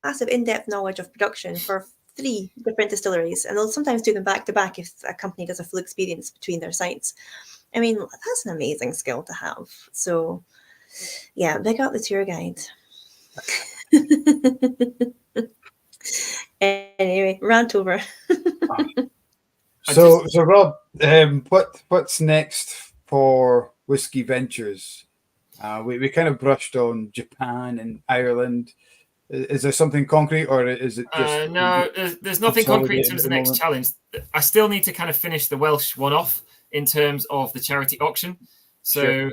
Speaker 3: massive in-depth knowledge of production for 3 different distilleries, and they'll sometimes do them back to back if a company does a full experience between their sites. I mean, that's an amazing skill to have. So big up the tour guide. Anyway, rant over.
Speaker 1: So Rob, what's next for Whisky Ventures? We kind of brushed on Japan and Ireland. Is there something concrete, or is it just
Speaker 2: no? There's nothing concrete in terms of the next challenge. I still need to kind of finish the Welsh one off in terms of the charity auction. So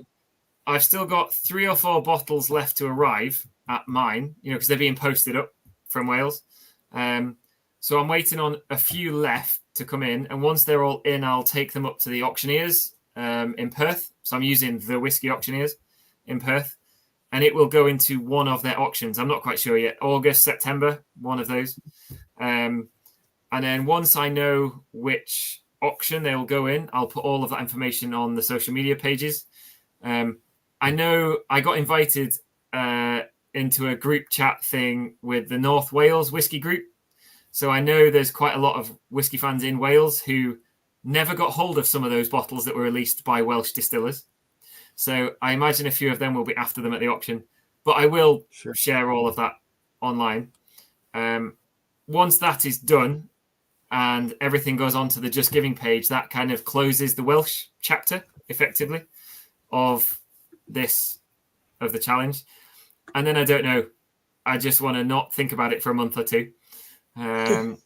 Speaker 2: I've still got 3 or 4 bottles left to arrive at mine, because they're being posted up from Wales. So I'm waiting on a few left to come in, and once they're all in, I'll take them up to the auctioneers in Perth. So I'm using the Whiskey Auctioneers in Perth. And it will go into one of their auctions. I'm not quite sure yet. August, September, one of those. And then once I know which auction they will go in, I'll put all of that information on the social media pages. I know I got invited into a group chat thing with the North Wales Whiskey Group. So I know there's quite a lot of whiskey fans in Wales who never got hold of some of those bottles that were released by Welsh distillers. So I imagine a few of them will be after them at the auction, but I will share all of that online. Once that is done and everything goes on to the Just Giving page, that kind of closes the Welsh chapter effectively of the challenge. And then I don't know. I just want to not think about it for a month or 2.
Speaker 3: That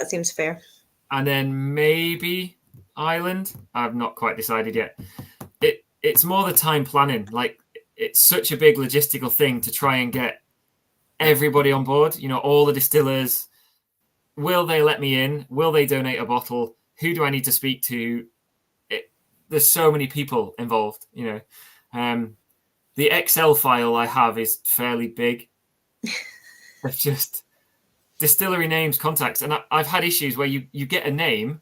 Speaker 3: seems fair.
Speaker 2: And then maybe Ireland. I've not quite decided yet. It's more the time planning. Like, it's such a big logistical thing to try and get everybody on board. All the distillers. Will they let me in? Will they donate a bottle? Who do I need to speak to? There's so many people involved. The Excel file I have is fairly big. It's just distillery names, contacts, and I've had issues where you get a name.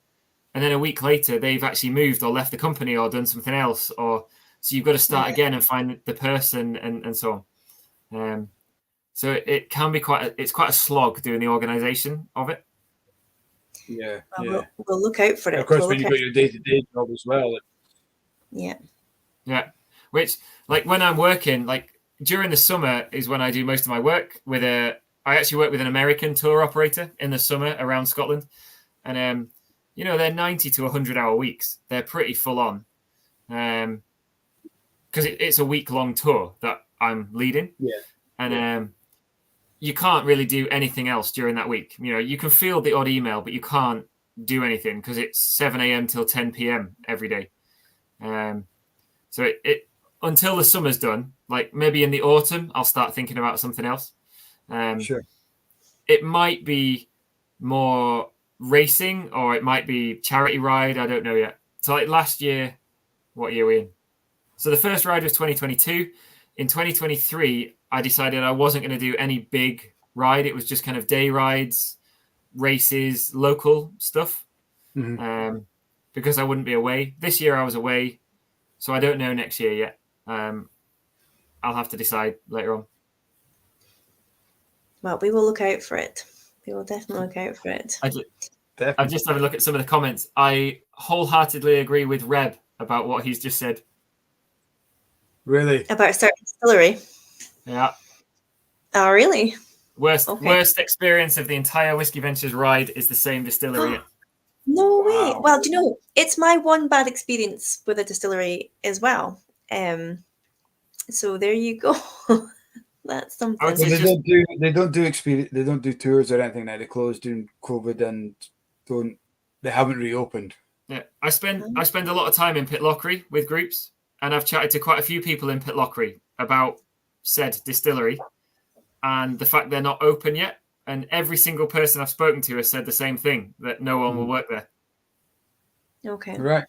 Speaker 2: And then a week later, they've actually moved or left the company or done something else. So you've got to start again and find the person and so on. So it can be quite a slog doing the organisation of it.
Speaker 1: Yeah,
Speaker 3: Well,
Speaker 1: yeah.
Speaker 3: we'll look out for it.
Speaker 1: Of course,
Speaker 3: We'll
Speaker 1: when
Speaker 3: look
Speaker 1: you've
Speaker 3: out
Speaker 1: got your day-to-day job as well.
Speaker 3: Yeah.
Speaker 2: Yeah. Which, like, when I'm working, like, during the summer is when I do most of my work I actually work with an American tour operator in the summer around Scotland. And, you know, they're 90 to 100-hour weeks. They're pretty full on. Because it's a week-long tour that I'm leading.
Speaker 1: Yeah.
Speaker 2: And you can't really do anything else during that week. You know, you can field the odd email, but you can't do anything because it's 7 a.m. till 10 p.m. every day. So it until the summer's done, like maybe in the autumn, I'll start thinking about something else.
Speaker 1: Sure.
Speaker 2: It might be more racing or it might be charity ride. I don't know yet. So like last year, what year are we in? So the first ride was 2022. In 2023, I decided I wasn't going to do any big ride. It was just kind of day rides, races, local stuff, because I wouldn't be away. This year I was away, so I don't know next year yet. I'll have to decide later on.
Speaker 3: Well, we will look out for it. We will definitely look out for it.
Speaker 2: I've just had a look at some of the comments. I wholeheartedly agree with Reb about what he's just said.
Speaker 1: Really?
Speaker 3: About a certain distillery?
Speaker 2: Yeah.
Speaker 3: Oh, really?
Speaker 2: Worst experience of the entire Whisky Ventures ride is the same distillery.
Speaker 3: No way. Well, do you know, it's my one bad experience with a distillery as well. So there you go. That's something.
Speaker 1: Well, they don't do tours or anything now. They closed during COVID and they haven't reopened.
Speaker 2: Yeah. I spend a lot of time in Pitlochry with groups, and I've chatted to quite a few people in Pitlochry about said distillery and the fact they're not open yet. And every single person I've spoken to has said the same thing, that no one will work there.
Speaker 3: Okay.
Speaker 1: Right.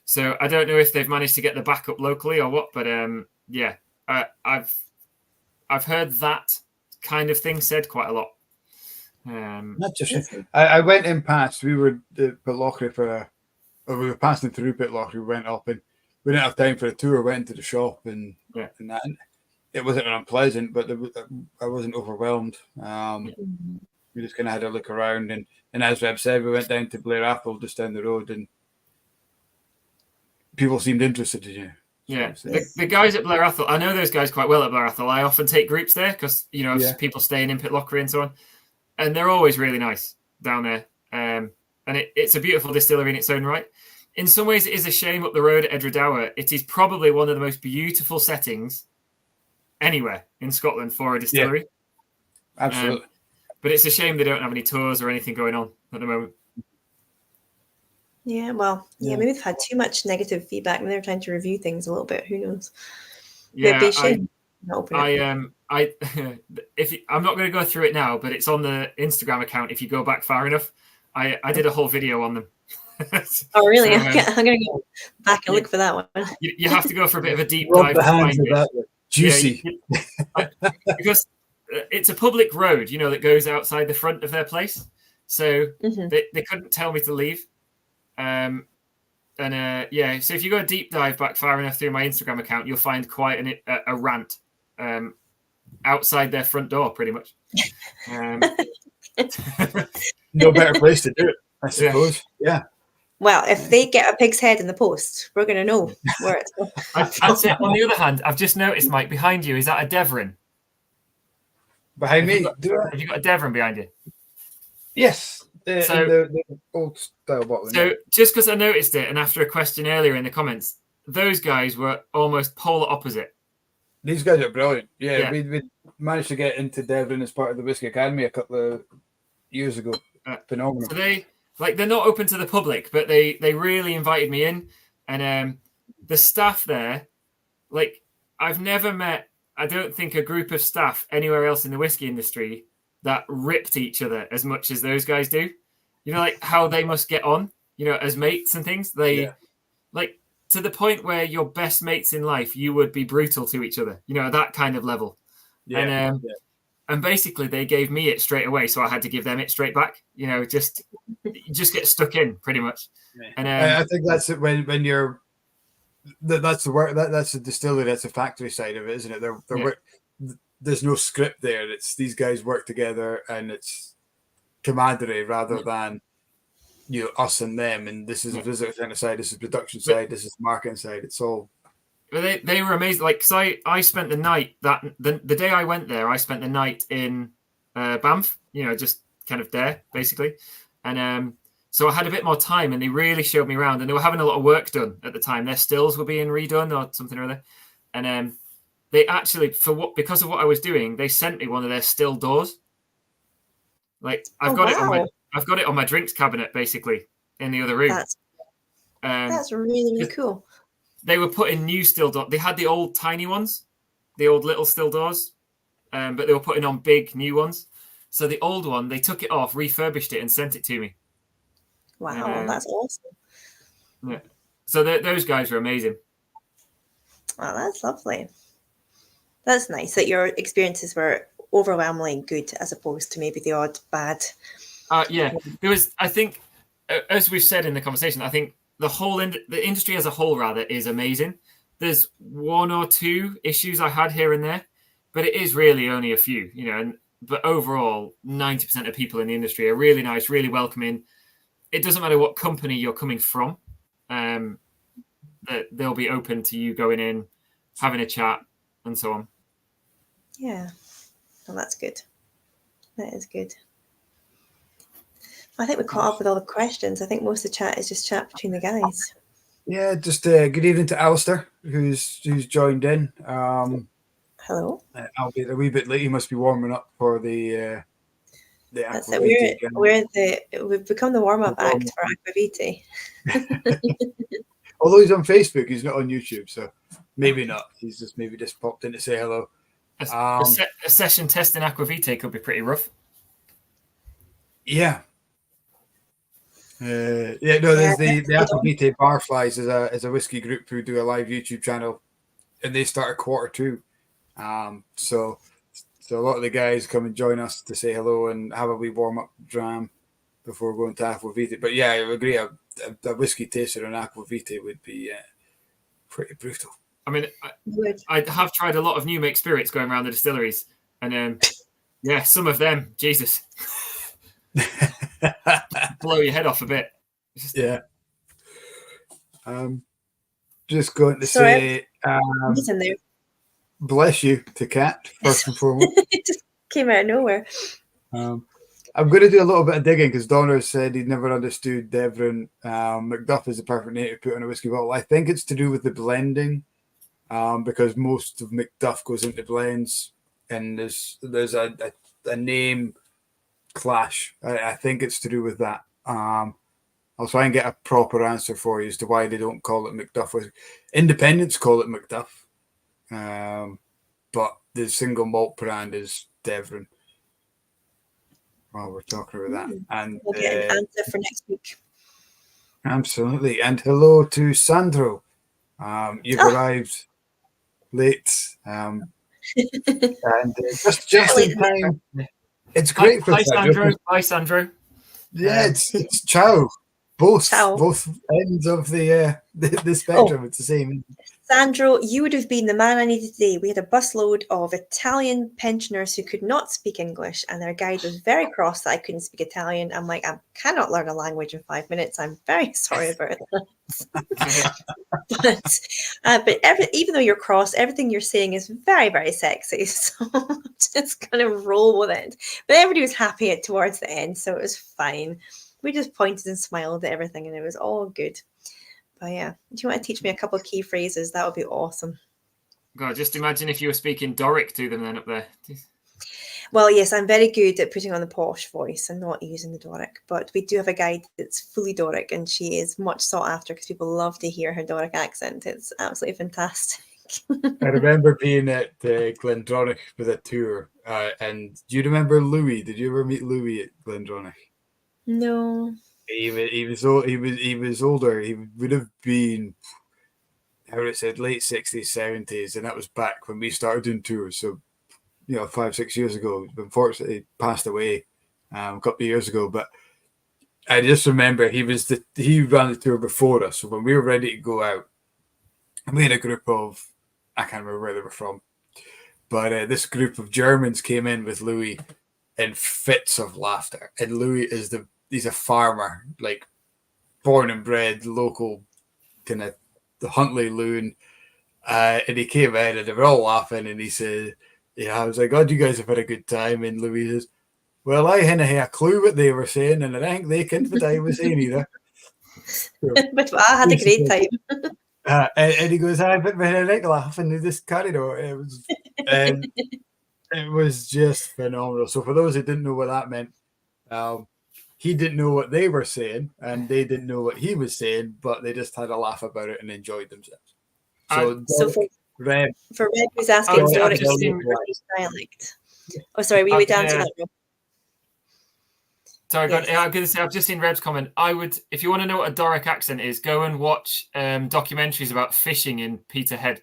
Speaker 2: So I don't know if they've managed to get the backup locally or what, but yeah, I've heard that kind of thing said quite a lot.
Speaker 1: Not just. I went in past. We were at Pitlochry we were passing through Pitlochry. We went up and we didn't have time for a tour. Went into the shop and that. And it wasn't unpleasant, but I wasn't overwhelmed. We just kind of had a look around, and as Reb said, we went down to Blair Athol just down the road, and people seemed interested in you.
Speaker 2: Yeah, the guys at Blair Athol, I know those guys quite well at Blair Athol. I often take groups there because, you know, people staying in Pitlochry and so on. And they're always really nice down there. And it's a beautiful distillery in its own right. In some ways, it is a shame up the road at Edradour. It is probably one of the most beautiful settings anywhere in Scotland for a distillery.
Speaker 1: Yeah, absolutely.
Speaker 2: But it's a shame they don't have any tours or anything going on at the moment.
Speaker 3: Yeah, well, maybe they've had too much negative feedback and they're trying to review things a little bit. Who knows?
Speaker 2: Yeah,
Speaker 3: I'm not
Speaker 2: going to go through it now, but it's on the Instagram account. If you go back far enough, I did a whole video on them.
Speaker 3: Oh, really? So, I'm going to go back and look for that one.
Speaker 2: You have to go for a bit of a deep dive to find it.
Speaker 1: Juicy.
Speaker 2: Because it's a public road, you know, that goes outside the front of their place. So they couldn't tell me to leave. So if you go a deep dive back far enough through my Instagram account, you'll find quite a rant outside their front door, pretty much.
Speaker 1: No better place to do it, I suppose. Yeah.
Speaker 3: Well, if they get a pig's head in the post, we're going to know where it's going.
Speaker 2: I'd say, on the other hand, I've just noticed, Mike, behind you, is that a Devon?
Speaker 1: Behind me?
Speaker 2: Have you got a Devon behind you?
Speaker 1: Yes. The old style bottle.
Speaker 2: So just because I noticed it, and after a question earlier in the comments, those guys were almost polar opposite.
Speaker 1: These guys are brilliant. Yeah. We managed to get into Devon as part of the Whisky Academy a couple of years ago. Phenomenal.
Speaker 2: So they're not open to the public, but they really invited me in, and the staff there, like, I've never met, I don't think, a group of staff anywhere else in the whiskey industry that ripped each other as much as those guys do. You know, like how they must get on, you know, as mates and things. Like, to the point where your best mates in life, you would be brutal to each other, you know, that kind of level. Yeah. And basically they gave me it straight away, so I had to give them it straight back. You know, just get stuck in pretty much.
Speaker 1: Yeah. And I think that's it when you're. That's the work. That's the distillery. That's the factory side of it, isn't it? There's no script there. It's these guys work together, and it's camaraderie rather than us and them. And this is a visitor center side, this is production side, this is marketing side. It's all.
Speaker 2: But they were amazing. Like, because I spent the night the day I went there, I spent the night in Banff. Just kind of there basically, and so I had a bit more time, and they really showed me around. And they were having a lot of work done at the time. Their stills were being redone or something or other, and they actually, because of what I was doing, they sent me one of their still doors. Like, I've got it on my drinks cabinet basically in the other room.
Speaker 3: That's really, really cool.
Speaker 2: They were putting new still doors. They had the old tiny ones, the old little still doors, but they were putting on big new ones. So the old one, they took it off, refurbished it, and sent it to me.
Speaker 3: Wow, that's awesome.
Speaker 2: Yeah. So those guys were amazing.
Speaker 3: Wow, that's lovely. That's nice that your experiences were overwhelmingly good as opposed to maybe the odd bad.
Speaker 2: Yeah, there was. I think, as we've said in the conversation, I think the industry as a whole rather is amazing. There's one or two issues I had here and there, but it is really only a few. But overall, 90% of people in the industry are really nice, really welcoming. It doesn't matter what company you're coming from, that they'll be open to you going in, having a chat, and so on.
Speaker 3: Yeah, well, that's good. That is good. I think we caught up with all the questions. I think most of the chat is just chat between the guys.
Speaker 1: Yeah, just good evening to Alistair, who's joined in.
Speaker 3: Hello.
Speaker 1: I'll be a wee bit late. He must be warming up for the
Speaker 3: That's it. We've become the warm-up act for Aquavite.
Speaker 1: Although he's on Facebook, he's not on YouTube, so maybe not. He's just popped in to say hello.
Speaker 2: A session test in Aquavite could be pretty rough.
Speaker 1: Yeah. There's the Aquavite Barflies is a whiskey group who do a live YouTube channel, and they start at 1:45. So a lot of the guys come and join us to say hello and have a wee warm up dram before going to Aquavite. But yeah, I agree. A whiskey taster in Aquavite would be pretty brutal.
Speaker 2: I mean, I have tried a lot of new make spirits going around the distilleries, and some of them, Jesus. Blow your head off a bit.
Speaker 1: Yeah. Just going to say bless you to Kat, first and foremost.
Speaker 3: It just came out of nowhere.
Speaker 1: I'm going to do a little bit of digging because Donner said he'd never understood Devon. Macduff is the perfect name to put on a whiskey bottle. I think it's to do with the blending, because most of Macduff goes into blends, and there's a name clash. I think it's to do with that. I'll try and get a proper answer for you as to why they don't call it Macduff. Independents call it Macduff, but the single malt brand is Devon. While we're talking about that, and
Speaker 3: we'll get an answer for next week.
Speaker 1: Absolutely, and hello to Sandro. You've arrived late, and just in time. It's great for
Speaker 2: Sandro. Hi, Sandro.
Speaker 1: Yeah, it's ciao. Both ends of the spectrum. It's the same.
Speaker 3: Sandro, you would have been the man I needed today. We had a busload of Italian pensioners who could not speak English, and their guide was very cross that I couldn't speak Italian. I'm like, I cannot learn a language in 5 minutes. I'm very sorry about that. Even though you're cross, everything you're saying is very, very sexy. So I'm just kind of roll with it. But everybody was happy towards the end, so it was fine. We just pointed and smiled at everything, and it was all good. But yeah, do you want to teach me a couple of key phrases? That would be awesome.
Speaker 2: God, just imagine if you were speaking Doric to them then up there.
Speaker 3: Well, yes, I'm very good at putting on the posh voice and not using the Doric. But we do have a guide that's fully Doric, and she is much sought after because people love to hear her Doric accent. It's absolutely fantastic.
Speaker 1: I remember being at Glendronach with a tour, and do you remember Louis? Did you ever meet Louis at Glendronach?
Speaker 3: No.
Speaker 1: He was older. He would have been, how would I say, late 60s, 70s, and that was back when we started doing tours. So, 5-6 years ago. Unfortunately, passed away a couple of years ago. But I just remember he ran the tour before us. So when we were ready to go out, and we had a group of, I can't remember where they were from, but this group of Germans came in with Louis, in fits of laughter. And Louis he's a farmer, like born and bred, local kind of the Huntley loon. And he came in and they were all laughing, and he said, I was like, God, you guys have had a good time. And Louis says, well, I hadn't a clue what they were saying, and I think they couldn't what I was saying either. So,
Speaker 3: but I had a great time.
Speaker 1: And he goes, but we had a big laugh, and they just carried on. It was just phenomenal. So for those who didn't know what that meant, he didn't know what they were saying, and they didn't know what he was saying, but they just had a laugh about it and enjoyed themselves. So for Red,
Speaker 3: who's asking, Doric is dialect. Oh, sorry, we would answer that. Rob.
Speaker 2: Sorry, yes. I'm going to say, I've just seen Reb's comment. I would, if you want to know what a Doric accent is, go and watch documentaries about fishing in Peterhead.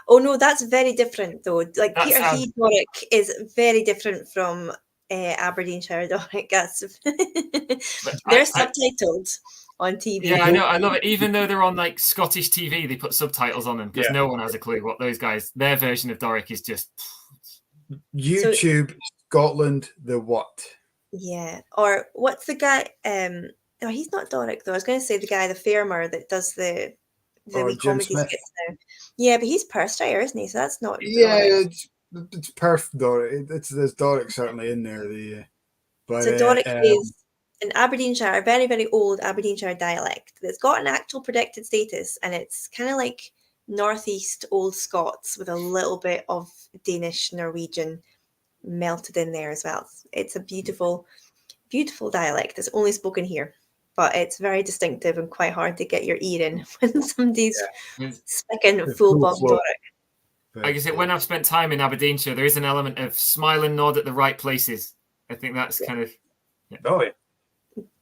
Speaker 3: Oh no, that's very different though. Like Peterhead Doric is very different from Aberdeenshire Doric. They're subtitled on TV.
Speaker 2: Yeah, I know. I love it. Even though they're on like Scottish TV, they put subtitles on them because no one has a clue what those guys. Their version of Doric is just
Speaker 1: YouTube Scotland. The what?
Speaker 3: Yeah, or what's the guy? No, he's not Doric though. I was going to say the guy, the farmer that does the wee comedy skits now. Yeah, but he's Perthshire, isn't he? So that's not.
Speaker 1: Yeah, it's Perth Doric. There's Doric certainly in there.
Speaker 3: So Doric is an Aberdeenshire, a very very old Aberdeenshire dialect that's got an actual protected status, and it's kind of like northeast Old Scots with a little bit of Danish, Norwegian melted in there as well. It's a beautiful, beautiful dialect. It's only spoken here, but it's very distinctive and quite hard to get your ear in when somebody's speaking full bomb Doric.
Speaker 2: Like I said, when I've spent time in Aberdeenshire, there is an element of smile and nod at the right places. I think that's kind of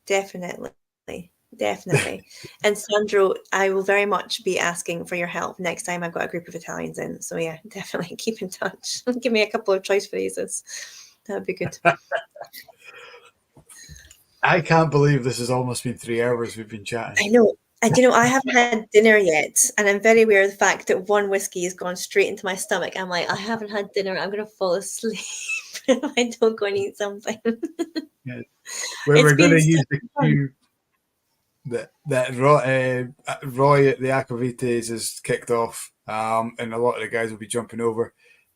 Speaker 3: definitely. And Sandro, I will very much be asking for your help next time I've got a group of Italians in. So yeah, definitely keep in touch. Give me a couple of choice phrases. That would be good.
Speaker 1: I can't believe this has almost been 3 hours we've been chatting.
Speaker 3: I know. And I haven't had dinner yet, and I'm very aware of the fact that one whiskey has gone straight into my stomach. I'm like, I haven't had dinner. I'm going to fall asleep if I don't go and eat something.
Speaker 1: Yeah. We're going to use the cue that Roy at the Aquavites has kicked off, and a lot of the guys will be jumping over.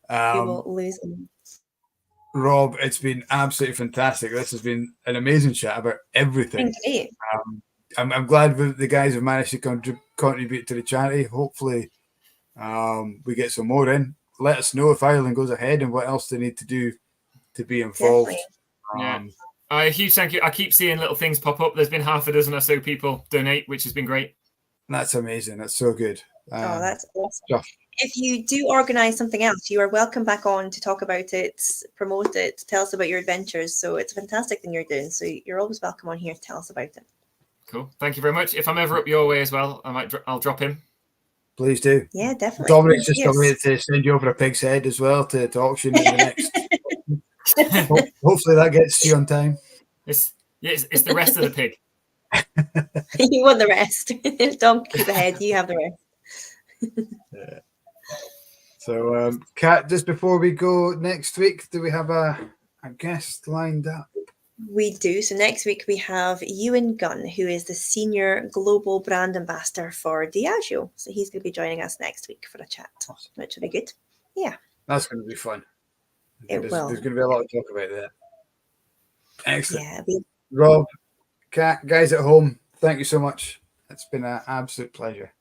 Speaker 3: We will lose them.
Speaker 1: Rob, it's been absolutely fantastic. This has been an amazing chat about everything. I'm glad the guys have managed to contribute to the charity. Hopefully, we get some more in. Let us know if Ireland goes ahead and what else they need to do to be involved.
Speaker 2: A huge thank you. I keep seeing little things pop up. There's been half a dozen or so people donate, which has been great.
Speaker 1: That's amazing. That's so good.
Speaker 3: That's awesome. If you do organise something else, you are welcome back on to talk about it, promote it, tell us about your adventures. So it's a fantastic thing you're doing. So you're always welcome on here to tell us about it.
Speaker 2: Cool. Thank you very much. If I'm ever up your way as well, I'll drop in.
Speaker 1: Please do.
Speaker 3: Yeah, definitely.
Speaker 1: Dominic's just told me to send you over a pig's head as well to auction in the next. Hopefully that gets to you on time.
Speaker 2: It's the rest of the pig.
Speaker 3: You want the rest. Don't keep the head. You have the rest.
Speaker 1: Yeah. So, Kat, just before we go next week, do we have a guest lined up?
Speaker 3: We do. So next week we have Ewan Gunn, who is the Senior Global Brand Ambassador for Diageo. So he's going to be joining us next week for a chat, which will be good. Yeah.
Speaker 1: That's going to be fun.
Speaker 3: There's
Speaker 1: going to be a lot to talk about there. Excellent.
Speaker 3: Yeah,
Speaker 1: Rob, Kat, guys at home, thank you so much. It's been an absolute pleasure.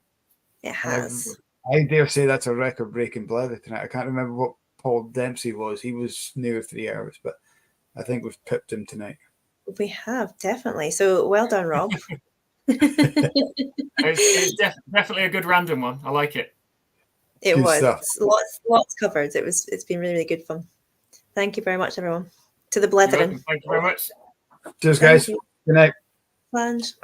Speaker 3: It has.
Speaker 1: I dare say that's a record-breaking Blether tonight. I can't remember what Paul Dempsey was. He was near 3 hours, but I think we've pipped him tonight.
Speaker 3: We have, definitely. So well done, Rob.
Speaker 2: It's definitely a good random one. I like it.
Speaker 3: It was. Lots covered. It's been really, really good fun. Thank you very much, everyone. To the Blether.
Speaker 2: Thank you very much.
Speaker 1: Cheers, guys. Good night.
Speaker 3: Flange.